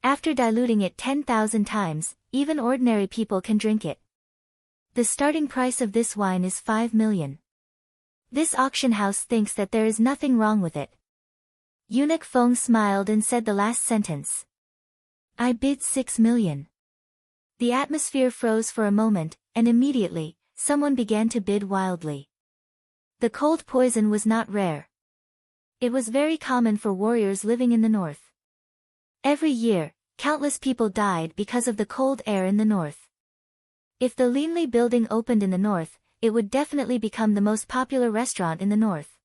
After diluting it 10,000 times, even ordinary people can drink it. The starting price of this wine is 5 million. This auction house thinks that there is nothing wrong with it. Eunuch Feng smiled and said the last sentence. "I bid 6 million. The atmosphere froze for a moment, and immediately, someone began to bid wildly. The cold poison was not rare. It was very common for warriors living in the north. Every year, countless people died because of the cold air in the north. If the Linli building opened in the north, it would definitely become the most popular restaurant in the north.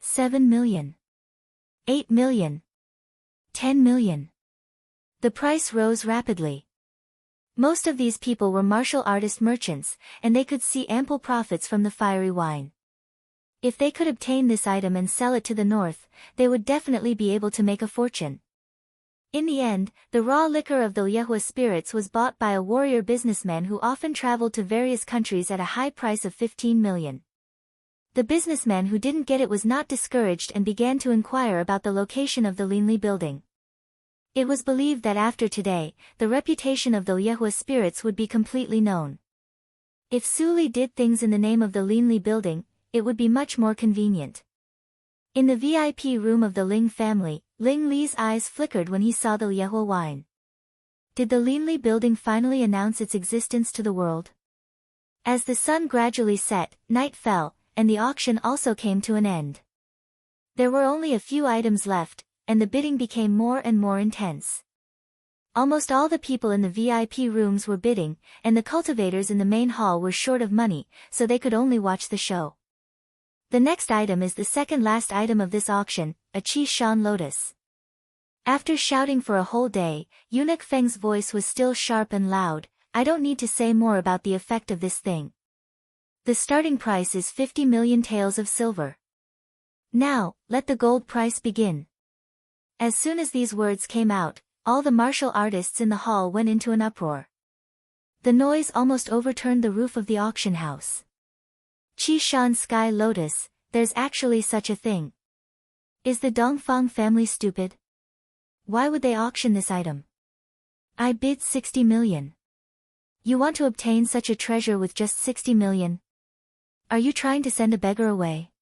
7 million. 8 million. 10 million. The price rose rapidly. Most of these people were martial artist merchants, and they could see ample profits from the fiery wine. If they could obtain this item and sell it to the north, they would definitely be able to make a fortune. In the end, the raw liquor of the Yehua spirits was bought by a warrior businessman who often traveled to various countries at a high price of 15 million. The businessman who didn't get it was not discouraged and began to inquire about the location of the Linli building. It was believed that after today, the reputation of the Yehua spirits would be completely known. If Su Li did things in the name of the Linli building, it would be much more convenient. In the VIP room of the Ling family, Ling Li's eyes flickered when he saw the Yehua wine. Did the Linli building finally announce its existence to the world? As the sun gradually set, night fell, and the auction also came to an end. There were only a few items left, and the bidding became more and more intense. Almost all the people in the VIP rooms were bidding, and the cultivators in the main hall were short of money, so they could only watch the show. The next item is the second last item of this auction, a Qi Shan lotus. After shouting for a whole day, Eunuch Feng's voice was still sharp and loud. "I don't need to say more about the effect of this thing. The starting price is 50 million taels of silver. Now, let the gold price begin." As soon as these words came out, all the martial artists in the hall went into an uproar. The noise almost overturned the roof of the auction house. Qi Shan Sky Lotus, there's actually such a thing. Is the Dongfang family stupid? Why would they auction this item? I bid 60 million. You want to obtain such a treasure with just 60 million? Are you trying to send a beggar away?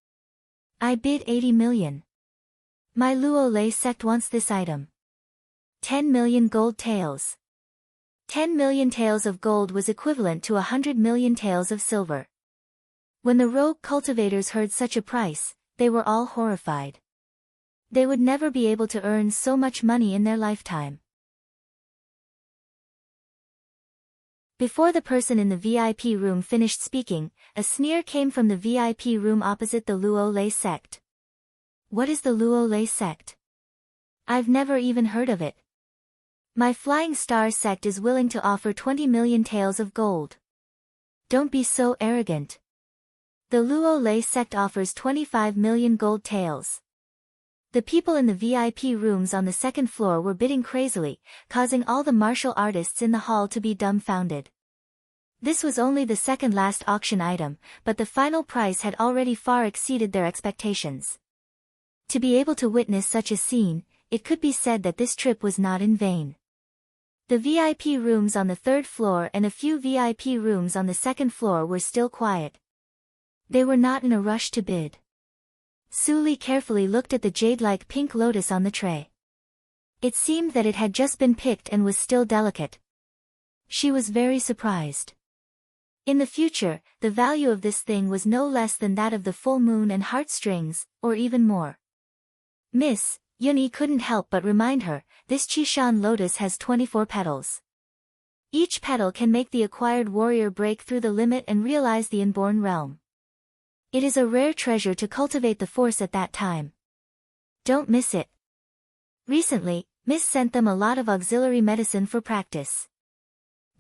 I bid 80 million. My Luo Lei sect wants this item. 10 million gold taels. 10 million taels of gold was equivalent to 100 million taels of silver. When the rogue cultivators heard such a price, they were all horrified. They would never be able to earn so much money in their lifetime. Before the person in the VIP room finished speaking, a sneer came from the VIP room opposite the Luo Lei sect. What is the Luo Lei sect? I've never even heard of it. My Flying Star sect is willing to offer 20 million taels of gold. Don't be so arrogant. The Luo Lei sect offers 25 million gold taels. The people in the VIP rooms on the second floor were bidding crazily, causing all the martial artists in the hall to be dumbfounded. This was only the second last auction item, but the final price had already far exceeded their expectations. To be able to witness such a scene, it could be said that this trip was not in vain. The VIP rooms on the third floor and a few VIP rooms on the second floor were still quiet. They were not in a rush to bid. Suli carefully looked at the jade-like pink lotus on the tray. It seemed that it had just been picked and was still delicate. She was very surprised. In the future, the value of this thing was no less than that of the full moon and heartstrings, or even more. Miss, Yunyi couldn't help but remind her, this Qishan lotus has 24 petals. Each petal can make the acquired warrior break through the limit and realize the inborn realm. It is a rare treasure to cultivate the force at that time. Don't miss it. Recently, Miss sent them a lot of auxiliary medicine for practice.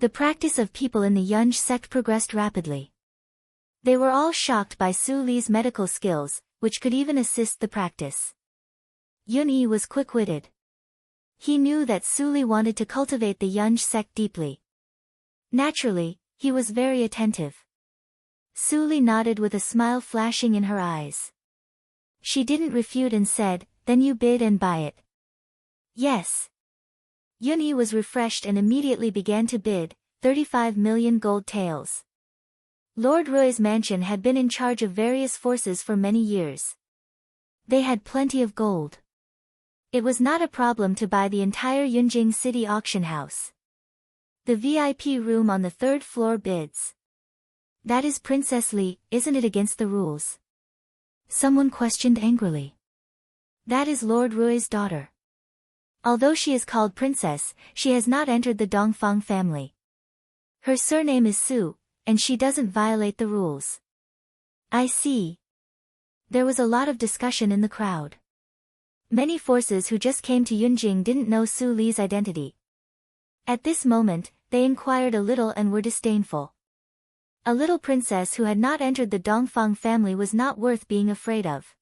The practice of people in the Yunj sect progressed rapidly. They were all shocked by Su Li's medical skills, which could even assist the practice. Yunyi was quick-witted. He knew that Su Li wanted to cultivate the Yunj sect deeply. Naturally, he was very attentive. Su Li nodded with a smile flashing in her eyes. She didn't refute and said, "Then you bid and buy it." Yes. Yunyi was refreshed and immediately began to bid, 35 million gold taels. Lord Rui's mansion had been in charge of various forces for many years. They had plenty of gold. It was not a problem to buy the entire Yunjing city auction house. The VIP room on the third floor bids. That is Princess Li, isn't it against the rules? Someone questioned angrily. That is Lord Rui's daughter. Although she is called princess, she has not entered the Dongfang family. Her surname is Su, and she doesn't violate the rules. I see. There was a lot of discussion in the crowd. Many forces who just came to Yunjing didn't know Su Li's identity. At this moment, they inquired a little and were disdainful. A little princess who had not entered the Dongfang family was not worth being afraid of.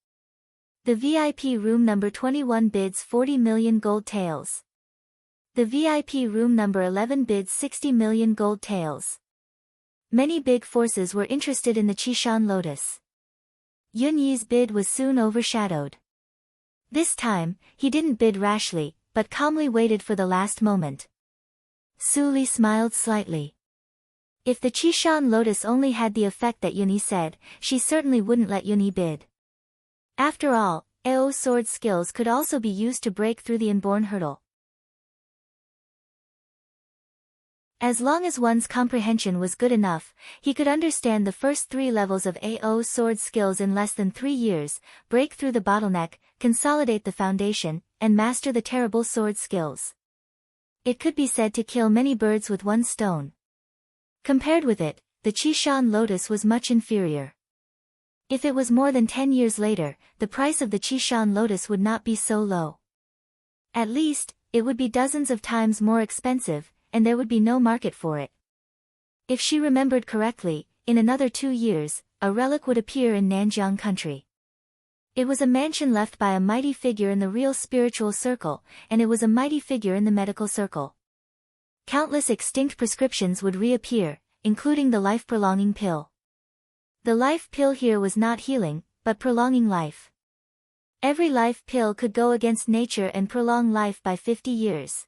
The VIP room number 21 bids 40 million gold taels. The VIP room number 11 bids 60 million gold taels. Many big forces were interested in the Qishan lotus. Yunyi's bid was soon overshadowed. This time, he didn't bid rashly, but calmly waited for the last moment. Su Li smiled slightly. If the Qishan lotus only had the effect that Yunyi said, she certainly wouldn't let Yunyi bid. After all, Ao's sword skills could also be used to break through the inborn hurdle. As long as one's comprehension was good enough, he could understand the first 3 levels of Ao's sword skills in less than 3 years, break through the bottleneck, consolidate the foundation, and master the terrible sword skills. It could be said to kill many birds with one stone. Compared with it, the Qishan lotus was much inferior. If it was more than 10 years later, the price of the Qishan lotus would not be so low. At least, it would be dozens of times more expensive, and there would be no market for it. If she remembered correctly, in another 2 years, a relic would appear in Nanjiang country. It was a mansion left by a mighty figure in the real spiritual circle, and it was a mighty figure in the medical circle. Countless extinct prescriptions would reappear, including the life-prolonging pill. The life pill here was not healing, but prolonging life. Every life pill could go against nature and prolong life by 50 years.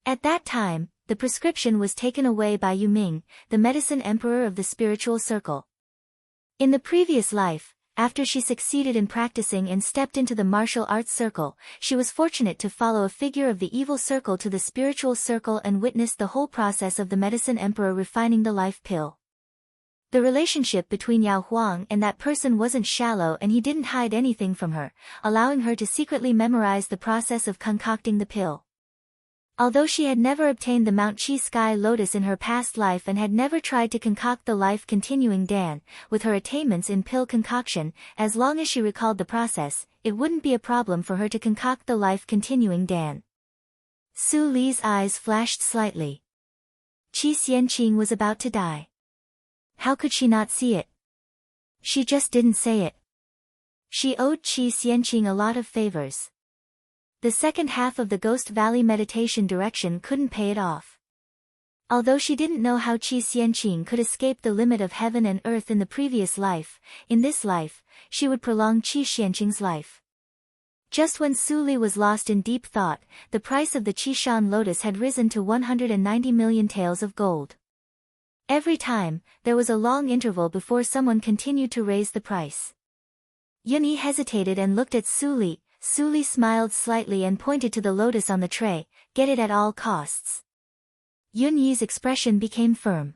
At that time, the prescription was taken away by Yu Ming, the medicine emperor of the spiritual circle. In the previous life, after she succeeded in practicing and stepped into the martial arts circle, she was fortunate to follow a figure of the evil circle to the spiritual circle and witness the whole process of the medicine emperor refining the life pill. The relationship between Yao Huang and that person wasn't shallow, and he didn't hide anything from her, allowing her to secretly memorize the process of concocting the pill. Although she had never obtained the Mount Chi Sky Lotus in her past life and had never tried to concoct the life-continuing Dan, with her attainments in pill concoction, as long as she recalled the process, it wouldn't be a problem for her to concoct the life-continuing Dan. Su Li's eyes flashed slightly. Qi Xianqing was about to die. How could she not see it? She just didn't say it. She owed Qi Xianqing a lot of favors. The second half of the Ghost Valley meditation direction couldn't pay it off. Although she didn't know how Qi Xianqing could escape the limit of heaven and earth in the previous life, in this life, she would prolong Qi Xianqing's life. Just when Su Li was lost in deep thought, the price of the Qishan lotus had risen to 190 million taels of gold. Every time, there was a long interval before someone continued to raise the price. Yunyi hesitated and looked at Su Li. Su Li smiled slightly and pointed to the lotus on the tray, "Get it at all costs." Yunyi's expression became firm.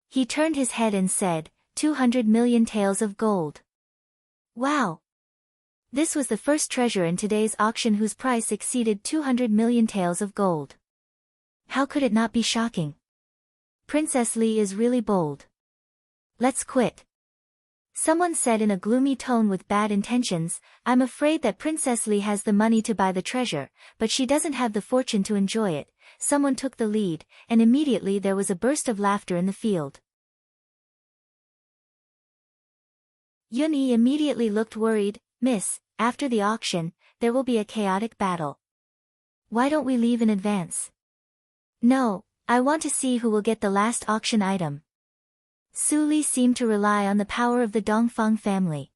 He turned his head and said, 200 million taels of gold. Wow! This was the first treasure in today's auction whose price exceeded 200 million taels of gold. How could it not be shocking? Princess Li is really bold. Let's quit. Someone said in a gloomy tone with bad intentions, "I'm afraid that Princess Li has the money to buy the treasure, but she doesn't have the fortune to enjoy it." Someone took the lead, and immediately there was a burst of laughter in the field. Yunyi immediately looked worried. "Miss, after the auction, there will be a chaotic battle. Why don't we leave in advance?" "No, I want to see who will get the last auction item." Su Li seemed to rely on the power of the Dongfang family.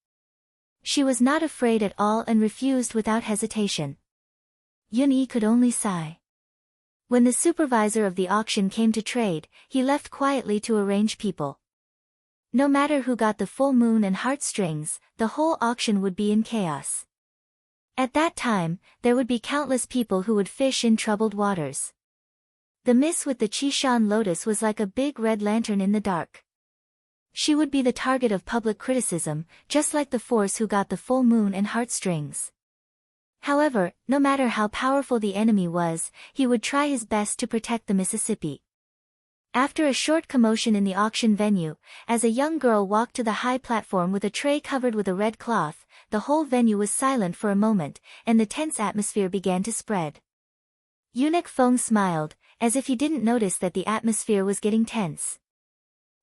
She was not afraid at all and refused without hesitation. Yunyi could only sigh. When the supervisor of the auction came to trade, he left quietly to arrange people. No matter who got the full moon and heartstrings, the whole auction would be in chaos. At that time, there would be countless people who would fish in troubled waters. The miss with the Qishan lotus was like a big red lantern in the dark. She would be the target of public criticism, just like the force who got the full moon and heartstrings. However, no matter how powerful the enemy was, he would try his best to protect the Mississippi. After a short commotion in the auction venue, as a young girl walked to the high platform with a tray covered with a red cloth, the whole venue was silent for a moment, and the tense atmosphere began to spread. Eunuch Feng smiled, as if he didn't notice that the atmosphere was getting tense.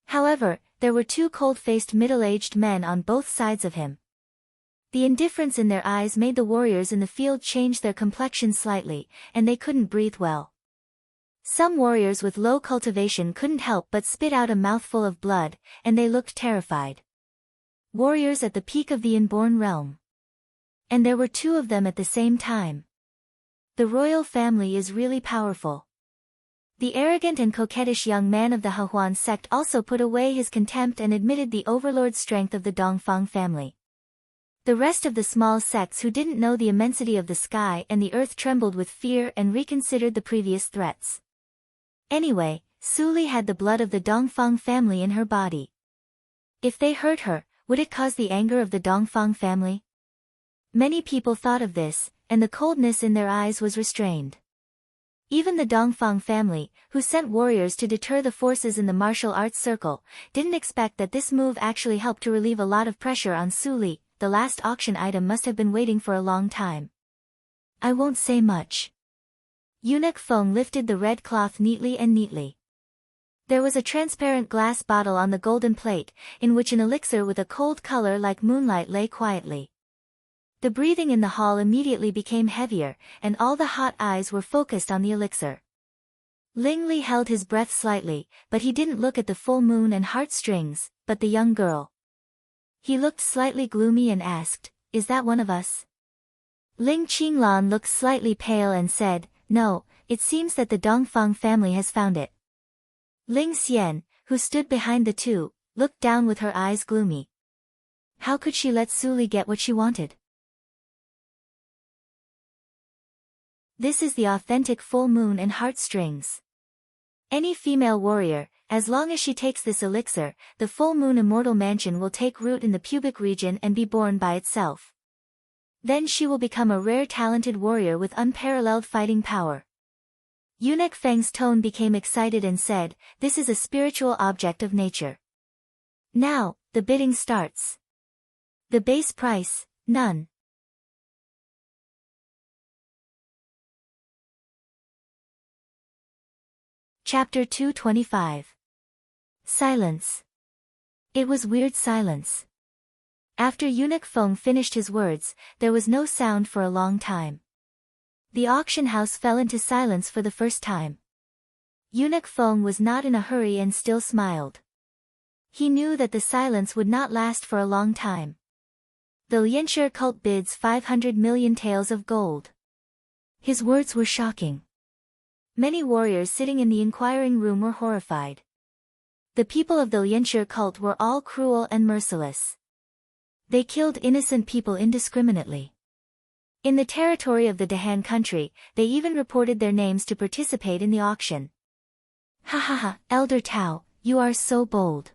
However, there were two cold-faced middle-aged men on both sides of him. The indifference in their eyes made the warriors in the field change their complexion slightly, and they couldn't breathe well. Some warriors with low cultivation couldn't help but spit out a mouthful of blood, and they looked terrified. Warriors at the peak of the inborn realm. And there were two of them at the same time. The royal family is really powerful. The arrogant and coquettish young man of the Hehuan sect also put away his contempt and admitted the overlord strength of the Dongfang family. The rest of the small sects who didn't know the immensity of the sky and the earth trembled with fear and reconsidered the previous threats. Anyway, Su Li had the blood of the Dongfang family in her body. If they hurt her, would it cause the anger of the Dongfang family? Many people thought of this, and the coldness in their eyes was restrained. Even the Dongfang family, who sent warriors to deter the forces in the martial arts circle, didn't expect that this move actually helped to relieve a lot of pressure on Su Li. The last auction item must have been waiting for a long time. I won't say much. Eunuch Feng lifted the red cloth neatly. There was a transparent glass bottle on the golden plate, in which an elixir with a cold color like moonlight lay quietly. The breathing in the hall immediately became heavier, and all the hot eyes were focused on the elixir. Ling Li held his breath slightly, but he didn't look at the full moon and heartstrings, but the young girl. He looked slightly gloomy and asked, "Is that one of us?" Ling Qinglan looked slightly pale and said, "No, it seems that the Dongfang family has found it." Ling Xian, who stood behind the two, looked down with her eyes gloomy. How could she let Su Li get what she wanted? This is the authentic full moon and heartstrings. Any female warrior, as long as she takes this elixir, the full moon immortal mansion will take root in the pubic region and be born by itself. Then she will become a rare talented warrior with unparalleled fighting power. Eunuch Feng's tone became excited and said, "This is a spiritual object of nature." Now, the bidding starts. The base price, none. Chapter 225. Silence. It was weird silence. After Eunuch Feng finished his words, there was no sound for a long time. The auction house fell into silence for the first time. Eunuch Feng was not in a hurry and still smiled. He knew that the silence would not last for a long time. The Lianshi cult bids 500 million taels of gold. His words were shocking. Many warriors sitting in the inquiring room were horrified. The people of the Lianshi cult were all cruel and merciless. They killed innocent people indiscriminately. In the territory of the Dahan country, they even reported their names to participate in the auction. Ha ha ha, Elder Tao, you are so bold.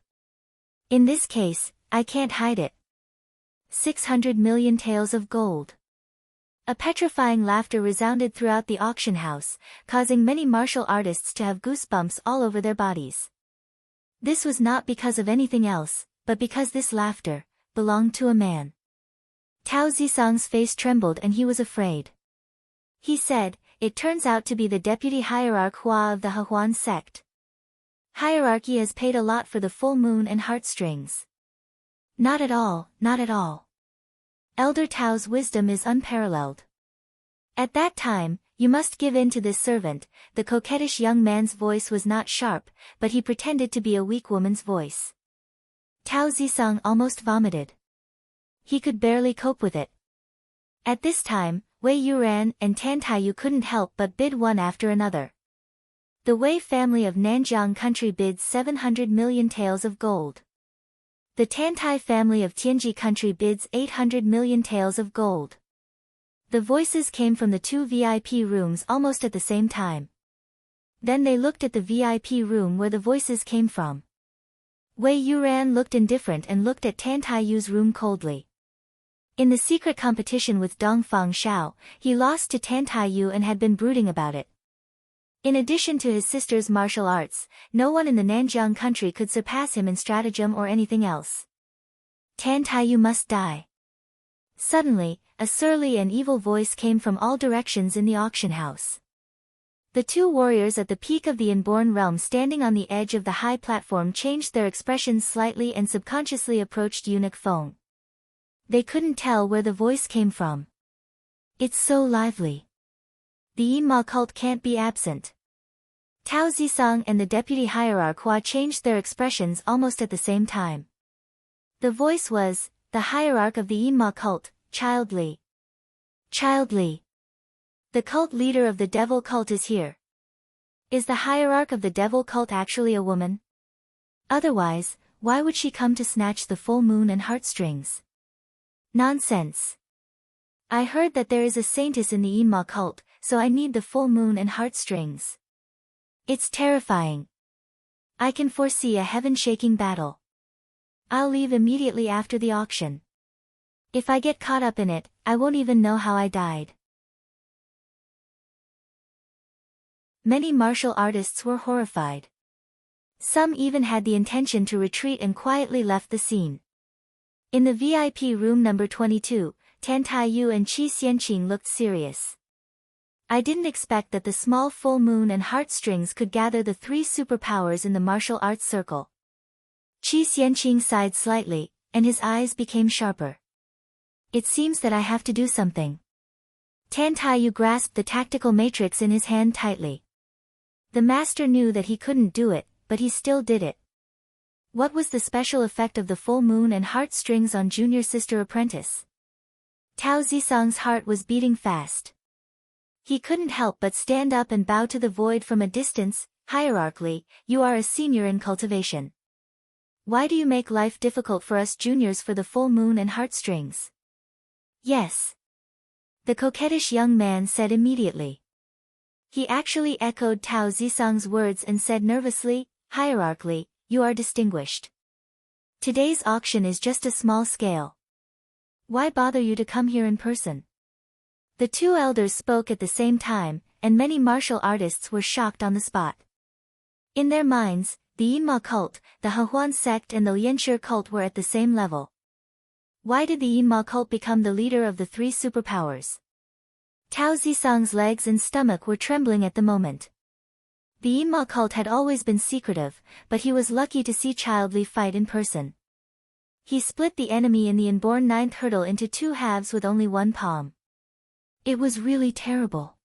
In this case, I can't hide it. 600 million taels of gold. A petrifying laughter resounded throughout the auction house, causing many martial artists to have goosebumps all over their bodies. This was not because of anything else, but because this laughter belonged to a man. Tao Zisang's face trembled and he was afraid. He said, "It turns out to be the deputy hierarch Hua of the Hehuan sect. Hierarchy has paid a lot for the full moon and heartstrings." Not at all, not at all. Elder Tao's wisdom is unparalleled. At that time, you must give in to this servant. The coquettish young man's voice was not sharp, but he pretended to be a weak woman's voice. Tao Zisang almost vomited. He could barely cope with it. At this time, Wei Yuran and Tan Taiyu couldn't help but bid one after another. The Wei family of Nanjiang country bids 700 million taels of gold. The Tantai family of Tianji country bids 800 million taels of gold. The voices came from the two VIP rooms almost at the same time. Then they looked at the VIP room where the voices came from. Wei Yuran looked indifferent and looked at Tan Taiyu's room coldly. In the secret competition with Dongfang Xiao, he lost to Tan Taiyu and had been brooding about it. In addition to his sister's martial arts, no one in the Nanjiang country could surpass him in stratagem or anything else. Tan Taiyu must die. Suddenly, a surly and evil voice came from all directions in the auction house. The two warriors at the peak of the inborn realm standing on the edge of the high platform changed their expressions slightly and subconsciously approached eunuch Feng. They couldn't tell where the voice came from. It's so lively. The Yinma cult can't be absent. Tao Zisang and the deputy hierarch Hua changed their expressions almost at the same time. The voice was, the hierarch of the Yinma cult, Child Li. Child Li. The cult leader of the devil cult is here. Is the hierarch of the devil cult actually a woman? Otherwise, why would she come to snatch the full moon and heartstrings? Nonsense. I heard that there is a saintess in the Yinma cult, so I need the full moon and heartstrings. It's terrifying. I can foresee a heaven-shaking battle. I'll leave immediately after the auction. If I get caught up in it, I won't even know how I died. Many martial artists were horrified. Some even had the intention to retreat and quietly left the scene. In the VIP room number 22, Tan Taiyu and Qi Xianqing looked serious. I didn't expect that the small full moon and heartstrings could gather the three superpowers in the martial arts circle. Qi Xianqing sighed slightly, and his eyes became sharper. It seems that I have to do something. Tan Taiyu grasped the tactical matrix in his hand tightly. The master knew that he couldn't do it, but he still did it. What was the special effect of the full moon and heartstrings on junior sister apprentice? Tao Zisang's heart was beating fast. He couldn't help but stand up and bow to the void from a distance. Hierarchically, you are a senior in cultivation. Why do you make life difficult for us juniors for the full moon and heartstrings? Yes. The coquettish young man said immediately. He actually echoed Tao Zisang's words and said nervously, hierarchically, you are distinguished. Today's auction is just a small scale. Why bother you to come here in person? The two elders spoke at the same time, and many martial artists were shocked on the spot. In their minds, the Yinma cult, the Hehuan sect and the Lianshi cult were at the same level. Why did the Yinma cult become the leader of the three superpowers? Tao Zisang's legs and stomach were trembling at the moment. The Yinma cult had always been secretive, but he was lucky to see Child Li fight in person. He split the enemy in the inborn ninth hurdle into two halves with only one palm. It was really terrible.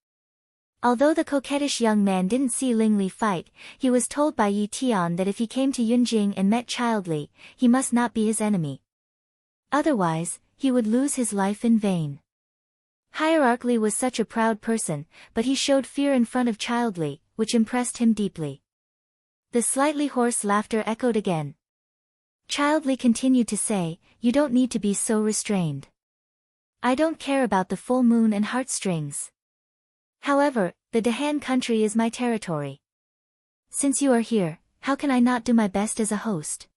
Although the coquettish young man didn't see Ling Li fight, he was told by Yi Tian that if he came to Yunjing and met Child Li, he must not be his enemy. Otherwise, he would lose his life in vain. Hierarchy was such a proud person, but he showed fear in front of Childly, which impressed him deeply. The slightly hoarse laughter echoed again. Childly continued to say, "You don't need to be so restrained. I don't care about the full moon and heartstrings. However, the Dahan country is my territory. Since you are here, how can I not do my best as a host?"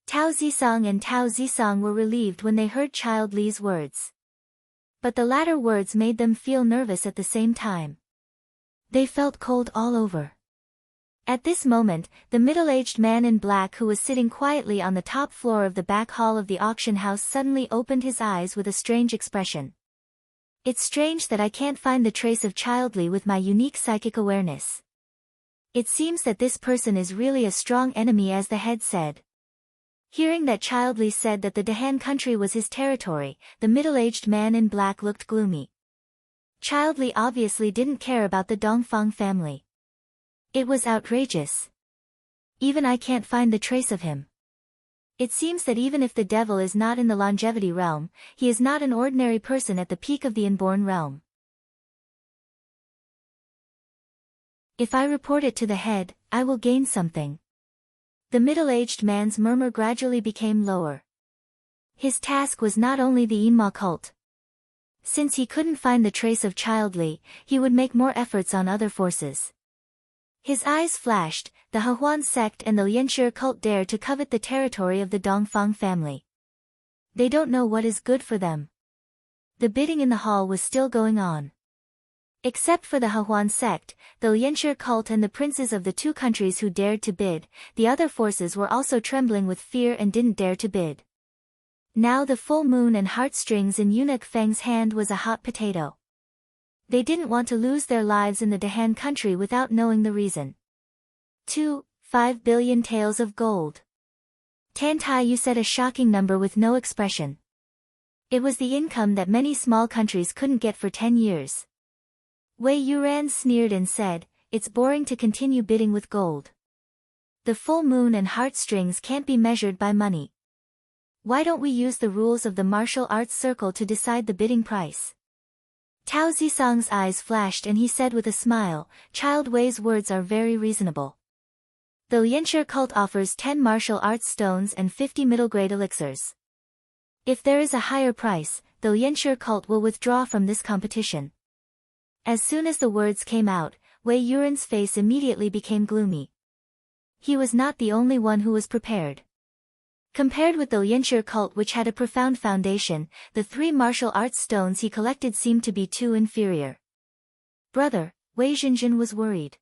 Tao Zisong and Tao Zisong were relieved when they heard Child Li's words. But the latter words made them feel nervous at the same time. They felt cold all over. At this moment, the middle-aged man in black who was sitting quietly on the top floor of the back hall of the auction house suddenly opened his eyes with a strange expression. "It's strange that I can't find the trace of Childly with my unique psychic awareness. It seems that this person is really a strong enemy," as the head said. Hearing that Childly said that the Dahan country was his territory, the middle-aged man in black looked gloomy. Childly obviously didn't care about the Dongfang family. It was outrageous. "Even I can't find the trace of him. It seems that even if the devil is not in the longevity realm, he is not an ordinary person at the peak of the inborn realm. If I report it to the head, I will gain something." The middle-aged man's murmur gradually became lower. His task was not only the Yinma cult. Since he couldn't find the trace of Childly, he would make more efforts on other forces. His eyes flashed. The Hehuan sect and the Lianshi cult dare to covet the territory of the Dongfang family. They don't know what is good for them. The bidding in the hall was still going on. Except for the Hehuan sect, the Lianshi cult and the princes of the two countries who dared to bid, the other forces were also trembling with fear and didn't dare to bid. Now the full moon and heartstrings in Eunuch Feng's hand was a hot potato. They didn't want to lose their lives in the Dahan country without knowing the reason. 5 billion taels of gold. Tan Taiyu said a shocking number with no expression. It was the income that many small countries couldn't get for 10 years. Wei Yuran sneered and said, "It's boring to continue bidding with gold. The full moon and heartstrings can't be measured by money. Why don't we use the rules of the martial arts circle to decide the bidding price?" Tao Zisong's eyes flashed and he said with a smile, "Child Wei's words are very reasonable. The Lianshi cult offers 10 martial arts stones and 50 middle-grade elixirs. If there is a higher price, the Lianshi cult will withdraw from this competition." As soon as the words came out, Wei Yuran's face immediately became gloomy. He was not the only one who was prepared. Compared with the Lianshi cult which had a profound foundation, the 3 martial arts stones he collected seemed to be too inferior. "Brother," Wei Zhenjin was worried.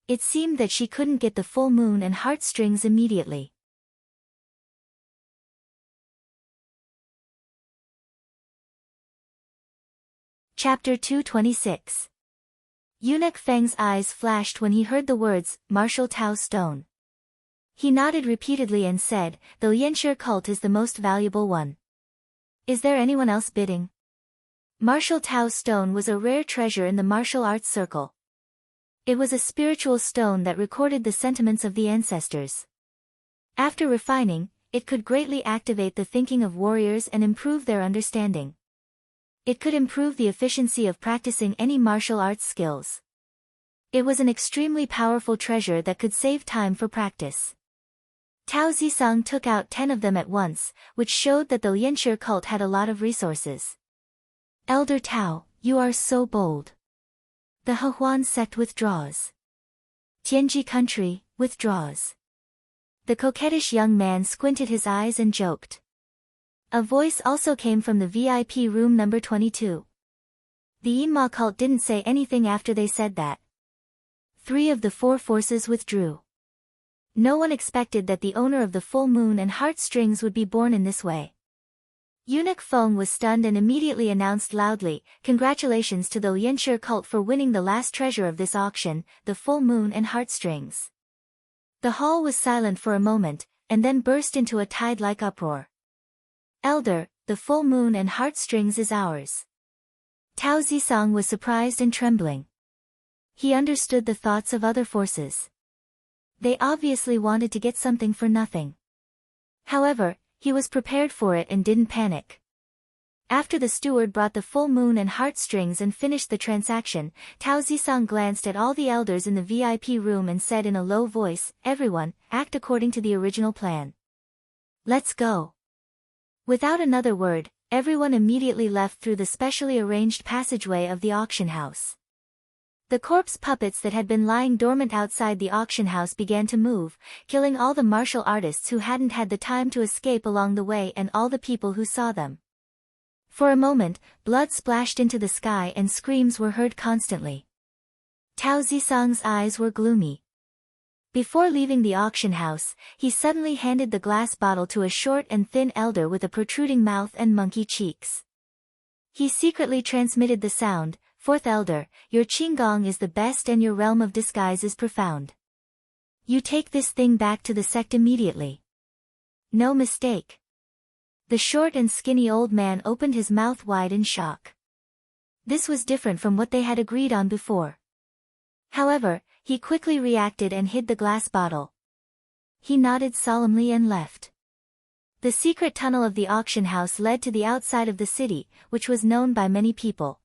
It seemed that she couldn't get the full moon and heartstrings immediately. Chapter 226. Eunuch Feng's eyes flashed when he heard the words, "Martial Tao Stone." He nodded repeatedly and said, "The Lianshi cult is the most valuable one. Is there anyone else bidding?" Martial Tao Stone was a rare treasure in the martial arts circle. It was a spiritual stone that recorded the sentiments of the ancestors. After refining, it could greatly activate the thinking of warriors and improve their understanding. It could improve the efficiency of practicing any martial arts skills. It was an extremely powerful treasure that could save time for practice. Tao Zisong took out 10 of them at once, which showed that the Lianshi cult had a lot of resources. "Elder Tao, you are so bold. The Hehuan sect withdraws. Tianji country, withdraws." The coquettish young man squinted his eyes and joked. A voice also came from the VIP room number 22. The Yinma cult didn't say anything after they said that. 3 of the 4 forces withdrew. No one expected that the owner of the full moon and heartstrings would be born in this way. Eunuch Feng was stunned and immediately announced loudly, "Congratulations to the Lianshi cult for winning the last treasure of this auction, the full moon and heartstrings." The hall was silent for a moment, and then burst into a tide-like uproar. "Elder, the full moon and heartstrings is ours." Tao Zisong was surprised and trembling. He understood the thoughts of other forces. They obviously wanted to get something for nothing. However, he was prepared for it and didn't panic. After the steward brought the full moon and heartstrings and finished the transaction, Tao Zisang glanced at all the elders in the VIP room and said in a low voice, "Everyone, act according to the original plan. Let's go." Without another word, everyone immediately left through the specially arranged passageway of the auction house. The corpse puppets that had been lying dormant outside the auction house began to move, killing all the martial artists who hadn't had the time to escape along the way and all the people who saw them. For a moment, blood splashed into the sky and screams were heard constantly. Tao Zisang's eyes were gloomy. Before leaving the auction house, he suddenly handed the glass bottle to a short and thin elder with a protruding mouth and monkey cheeks. He secretly transmitted the sound, "Fourth elder, your qinggong is the best and your realm of disguise is profound. You take this thing back to the sect immediately. No mistake." The short and skinny old man opened his mouth wide in shock. This was different from what they had agreed on before. However, he quickly reacted and hid the glass bottle. He nodded solemnly and left. The secret tunnel of the auction house led to the outside of the city, which was known by many people.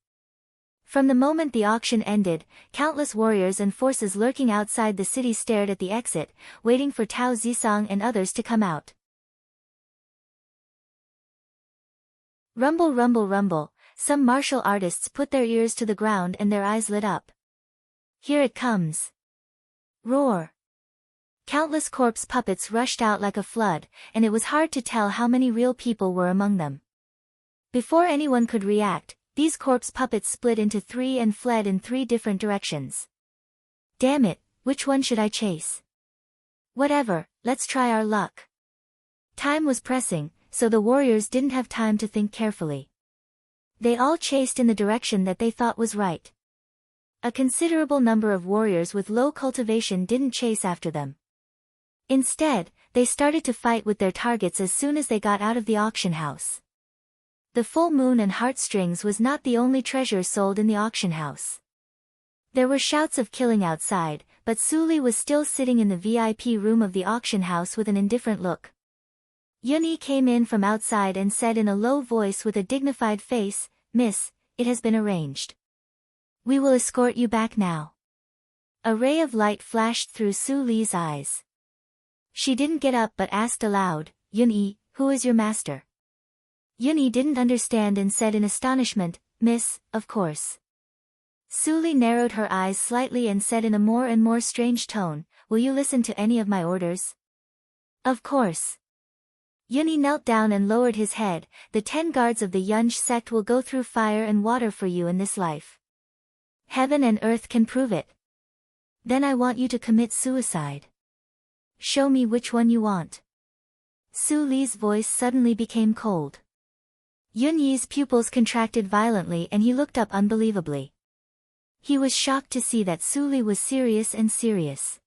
From the moment the auction ended, countless warriors and forces lurking outside the city stared at the exit, waiting for Tao Zisang and others to come out. Rumble, rumble, rumble, some martial artists put their ears to the ground and their eyes lit up. Here it comes. Roar. Countless corpse puppets rushed out like a flood, and it was hard to tell how many real people were among them. Before anyone could react, these corpse puppets split into three and fled in three different directions. Damn it, which one should I chase? Whatever, let's try our luck. Time was pressing, so the warriors didn't have time to think carefully. They all chased in the direction that they thought was right. A considerable number of warriors with low cultivation didn't chase after them. Instead, they started to fight with their targets as soon as they got out of the auction house. The full moon and heartstrings was not the only treasure sold in the auction house. There were shouts of killing outside, but Suli was still sitting in the VIP room of the auction house with an indifferent look. Yunyi came in from outside and said in a low voice with a dignified face, "Miss, it has been arranged. We will escort you back now." A ray of light flashed through Su Li's eyes. She didn't get up but asked aloud, "Yunyi, who is your master?" Yunyi didn't understand and said in astonishment, "Miss, of course." Su Li narrowed her eyes slightly and said in a more and more strange tone, "Will you listen to any of my orders?" "Of course." Yunyi knelt down and lowered his head. "The 10 guards of the Yunj sect will go through fire and water for you in this life. Heaven and earth can prove it. Then I want you to commit suicide. Show me which one you want." Su Li's voice suddenly became cold. Yunyi's pupils contracted violently and he looked up unbelievably. He was shocked to see that Su Li was serious and serious.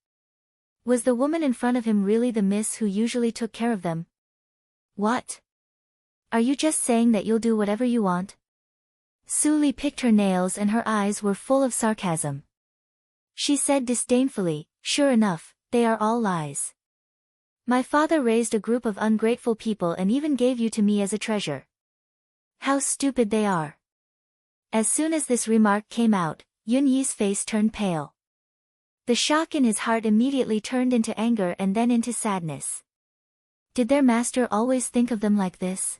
Was the woman in front of him really the miss who usually took care of them? "What? Are you just saying that you'll do whatever you want?" Su Li picked her nails and her eyes were full of sarcasm. She said disdainfully, "Sure enough, they are all lies. My father raised a group of ungrateful people and even gave you to me as a treasure. How stupid they are." As soon as this remark came out, Yunyi's face turned pale. The shock in his heart immediately turned into anger and then into sadness. Did their master always think of them like this?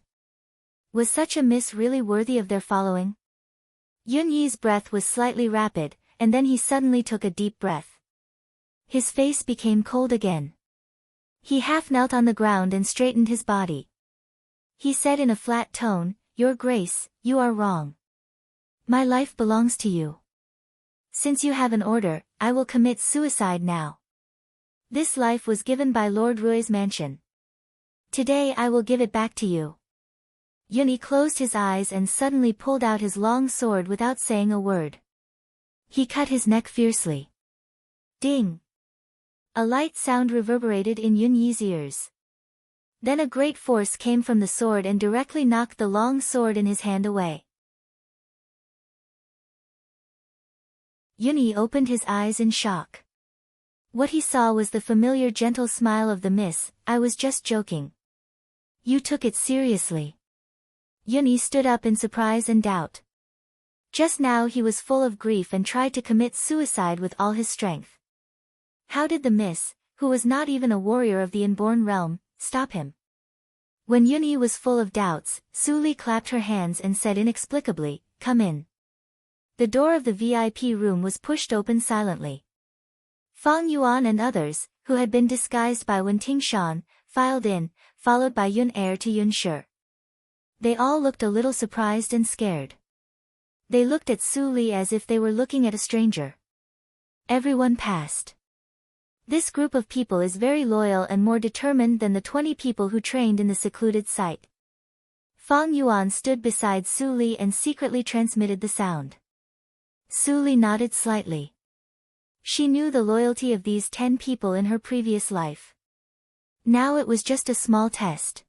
Was such a miss really worthy of their following? Yunyi's breath was slightly rapid, and then he suddenly took a deep breath. His face became cold again. He half knelt on the ground and straightened his body. He said in a flat tone, "Your Grace, you are wrong. My life belongs to you. Since you have an order, I will commit suicide now. This life was given by Lord Rui's mansion. Today I will give it back to you." Yunyi closed his eyes and suddenly pulled out his long sword without saying a word. He cut his neck fiercely. Ding! A light sound reverberated in Yunyi's ears. Then a great force came from the sword and directly knocked the long sword in his hand away. Yunyi opened his eyes in shock. What he saw was the familiar gentle smile of the miss, "I was just joking." "You took it seriously." Yunyi stood up in surprise and doubt. Just now he was full of grief and tried to commit suicide with all his strength. How did the miss, who was not even a warrior of the inborn realm, stop him? When Yunyi was full of doubts, Su Li clapped her hands and said inexplicably, "Come in." The door of the VIP room was pushed open silently. Fang Yuan and others, who had been disguised by Wen Tingshan, filed in, followed by Yun Er to Yun Shi. They all looked a little surprised and scared. They looked at Su Li as if they were looking at a stranger. Everyone passed. This group of people is very loyal and more determined than the 20 people who trained in the secluded site. Fang Yuan stood beside Su Li and secretly transmitted the sound. Su Li nodded slightly. She knew the loyalty of these 10 people in her previous life. Now it was just a small test.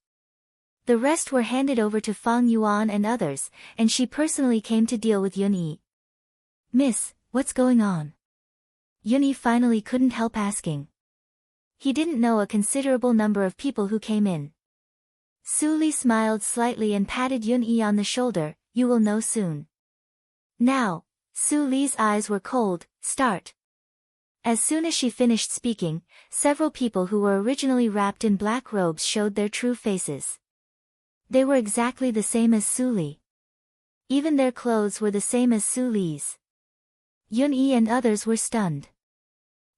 The rest were handed over to Fang Yuan and others, and she personally came to deal with Yunyi. "Miss, what's going on?" Yunyi finally couldn't help asking. He didn't know a considerable number of people who came in. Su Li smiled slightly and patted Yunyi on the shoulder. "You will know soon." Now, Su Li's eyes were cold. "Start." As soon as she finished speaking, several people who were originally wrapped in black robes showed their true faces. They were exactly the same as Su Li. Even their clothes were the same as Su Li's. Yunyi and others were stunned.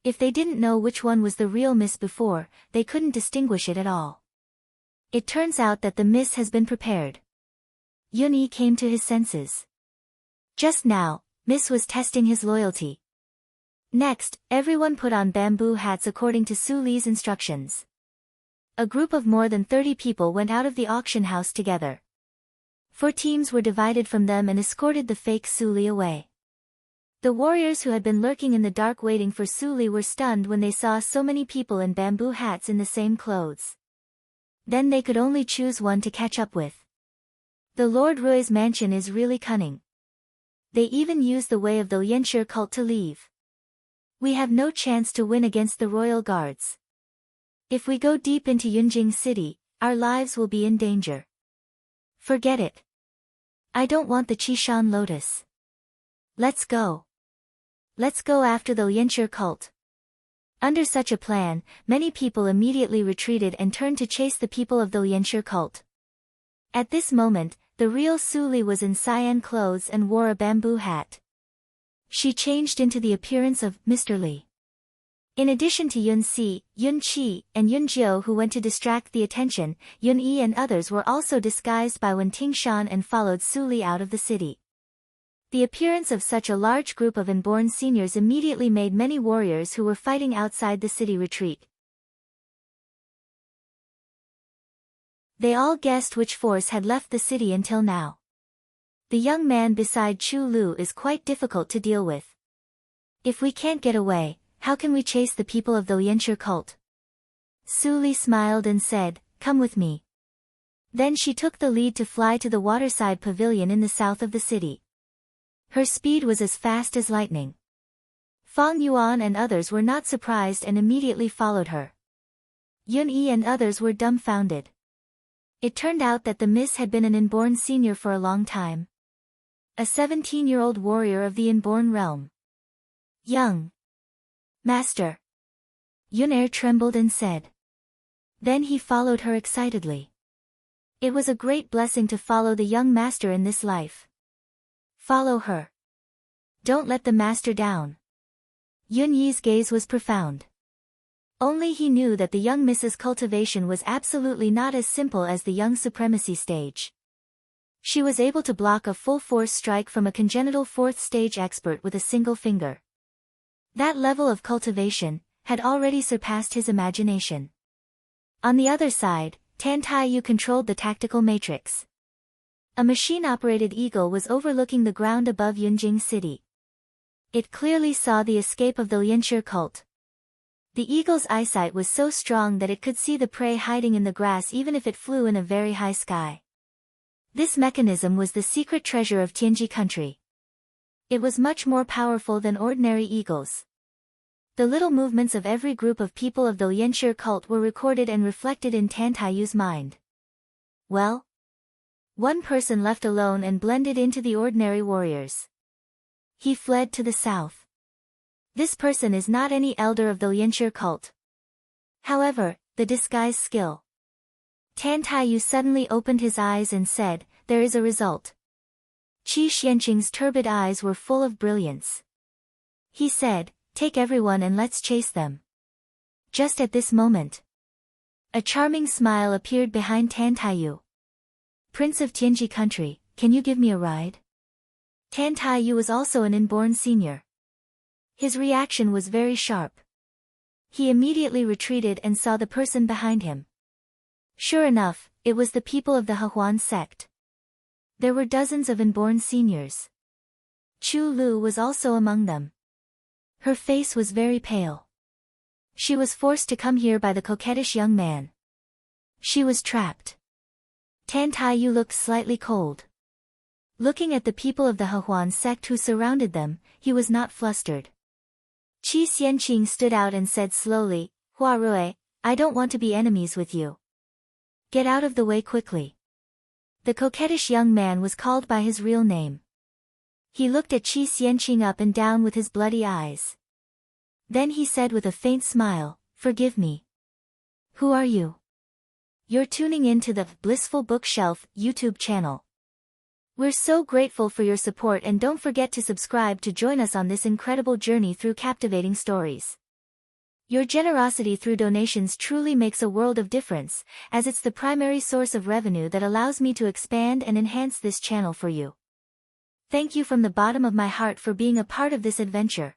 If they didn't know which one was the real miss before, they couldn't distinguish it at all. It turns out that the miss has been prepared. Yunyi came to his senses. Just now, Miss was testing his loyalty. Next, everyone put on bamboo hats according to Su Li's instructions. A group of more than 30 people went out of the auction house together. 4 teams were divided from them and escorted the fake Su Li away. The warriors who had been lurking in the dark waiting for Su Li were stunned when they saw so many people in bamboo hats in the same clothes. Then they could only choose one to catch up with. The Lord Rui's mansion is really cunning. They even used the way of the Lianshi cult to leave. We have no chance to win against the royal guards. If we go deep into Yunjing City, our lives will be in danger. Forget it. I don't want the Qishan Lotus. Let's go. Let's go after the Lianshi cult. Under such a plan, many people immediately retreated and turned to chase the people of the Lianshi cult. At this moment, the real Su Li was in cyan clothes and wore a bamboo hat. She changed into the appearance of Mr. Li. In addition to Yun Si, Yun Qi, and Yun Jiu who went to distract the attention, Yun Yi and others were also disguised by Wen Tingshan and followed Su Li out of the city. The appearance of such a large group of inborn seniors immediately made many warriors who were fighting outside the city retreat. They all guessed which force had left the city until now. The young man beside Chu Lu is quite difficult to deal with. If we can't get away, how can we chase the people of the Lianshi cult? Su Li smiled and said, "Come with me." Then she took the lead to fly to the waterside pavilion in the south of the city. Her speed was as fast as lightning. Fang Yuan and others were not surprised and immediately followed her. Yun Yi and others were dumbfounded. It turned out that the miss had been an inborn senior for a long time. A 17-year-old warrior of the inborn realm. Young Master. Yun Er trembled and said. Then he followed her excitedly. It was a great blessing to follow the young master in this life. Follow her. Don't let the master down. Yun Yi's gaze was profound. Only he knew that the young Mrs. Cultivation was absolutely not as simple as the young Supremacy stage. She was able to block a full-force strike from a congenital 4th stage expert with a single finger. That level of cultivation had already surpassed his imagination. On the other side, Tan Taiyu controlled the tactical matrix. A machine-operated eagle was overlooking the ground above Yunjing City. It clearly saw the escape of the Lianshi cult. The eagle's eyesight was so strong that it could see the prey hiding in the grass even if it flew in a very high sky. This mechanism was the secret treasure of Tianji country. It was much more powerful than ordinary eagles. The little movements of every group of people of the Lianshi cult were recorded and reflected in Tan Taiyu's mind. Well? One person left alone and blended into the ordinary warriors. He fled to the south. This person is not any elder of the Lianxie cult. However, the disguise skill. Tan Taiyu suddenly opened his eyes and said, "There is a result." Qi Xianqing's turbid eyes were full of brilliance. He said, "Take everyone and let's chase them." Just at this moment, a charming smile appeared behind Tan Taiyu. "Prince of Tianji country, can you give me a ride?" Tan Taiyu was also an inborn senior. His reaction was very sharp. He immediately retreated and saw the person behind him. Sure enough, it was the people of the Hehuan sect. There were dozens of inborn seniors. Chu Lu was also among them. Her face was very pale. She was forced to come here by the coquettish young man. She was trapped. Tan Taiyu looked slightly cold. Looking at the people of the Hehuan sect who surrounded them, he was not flustered. Qi Xianqing stood out and said slowly, "Hua Rui, I don't want to be enemies with you. Get out of the way quickly." The coquettish young man was called by his real name. He looked at Qi Xianqing up and down with his bloody eyes. Then he said with a faint smile, "Forgive me. Who are you?" "You're tuning in to the Blissful Bookshelf YouTube channel. We're so grateful for your support, and don't forget to subscribe to join us on this incredible journey through captivating stories. Your generosity through donations truly makes a world of difference, as it's the primary source of revenue that allows me to expand and enhance this channel for you. Thank you from the bottom of my heart for being a part of this adventure.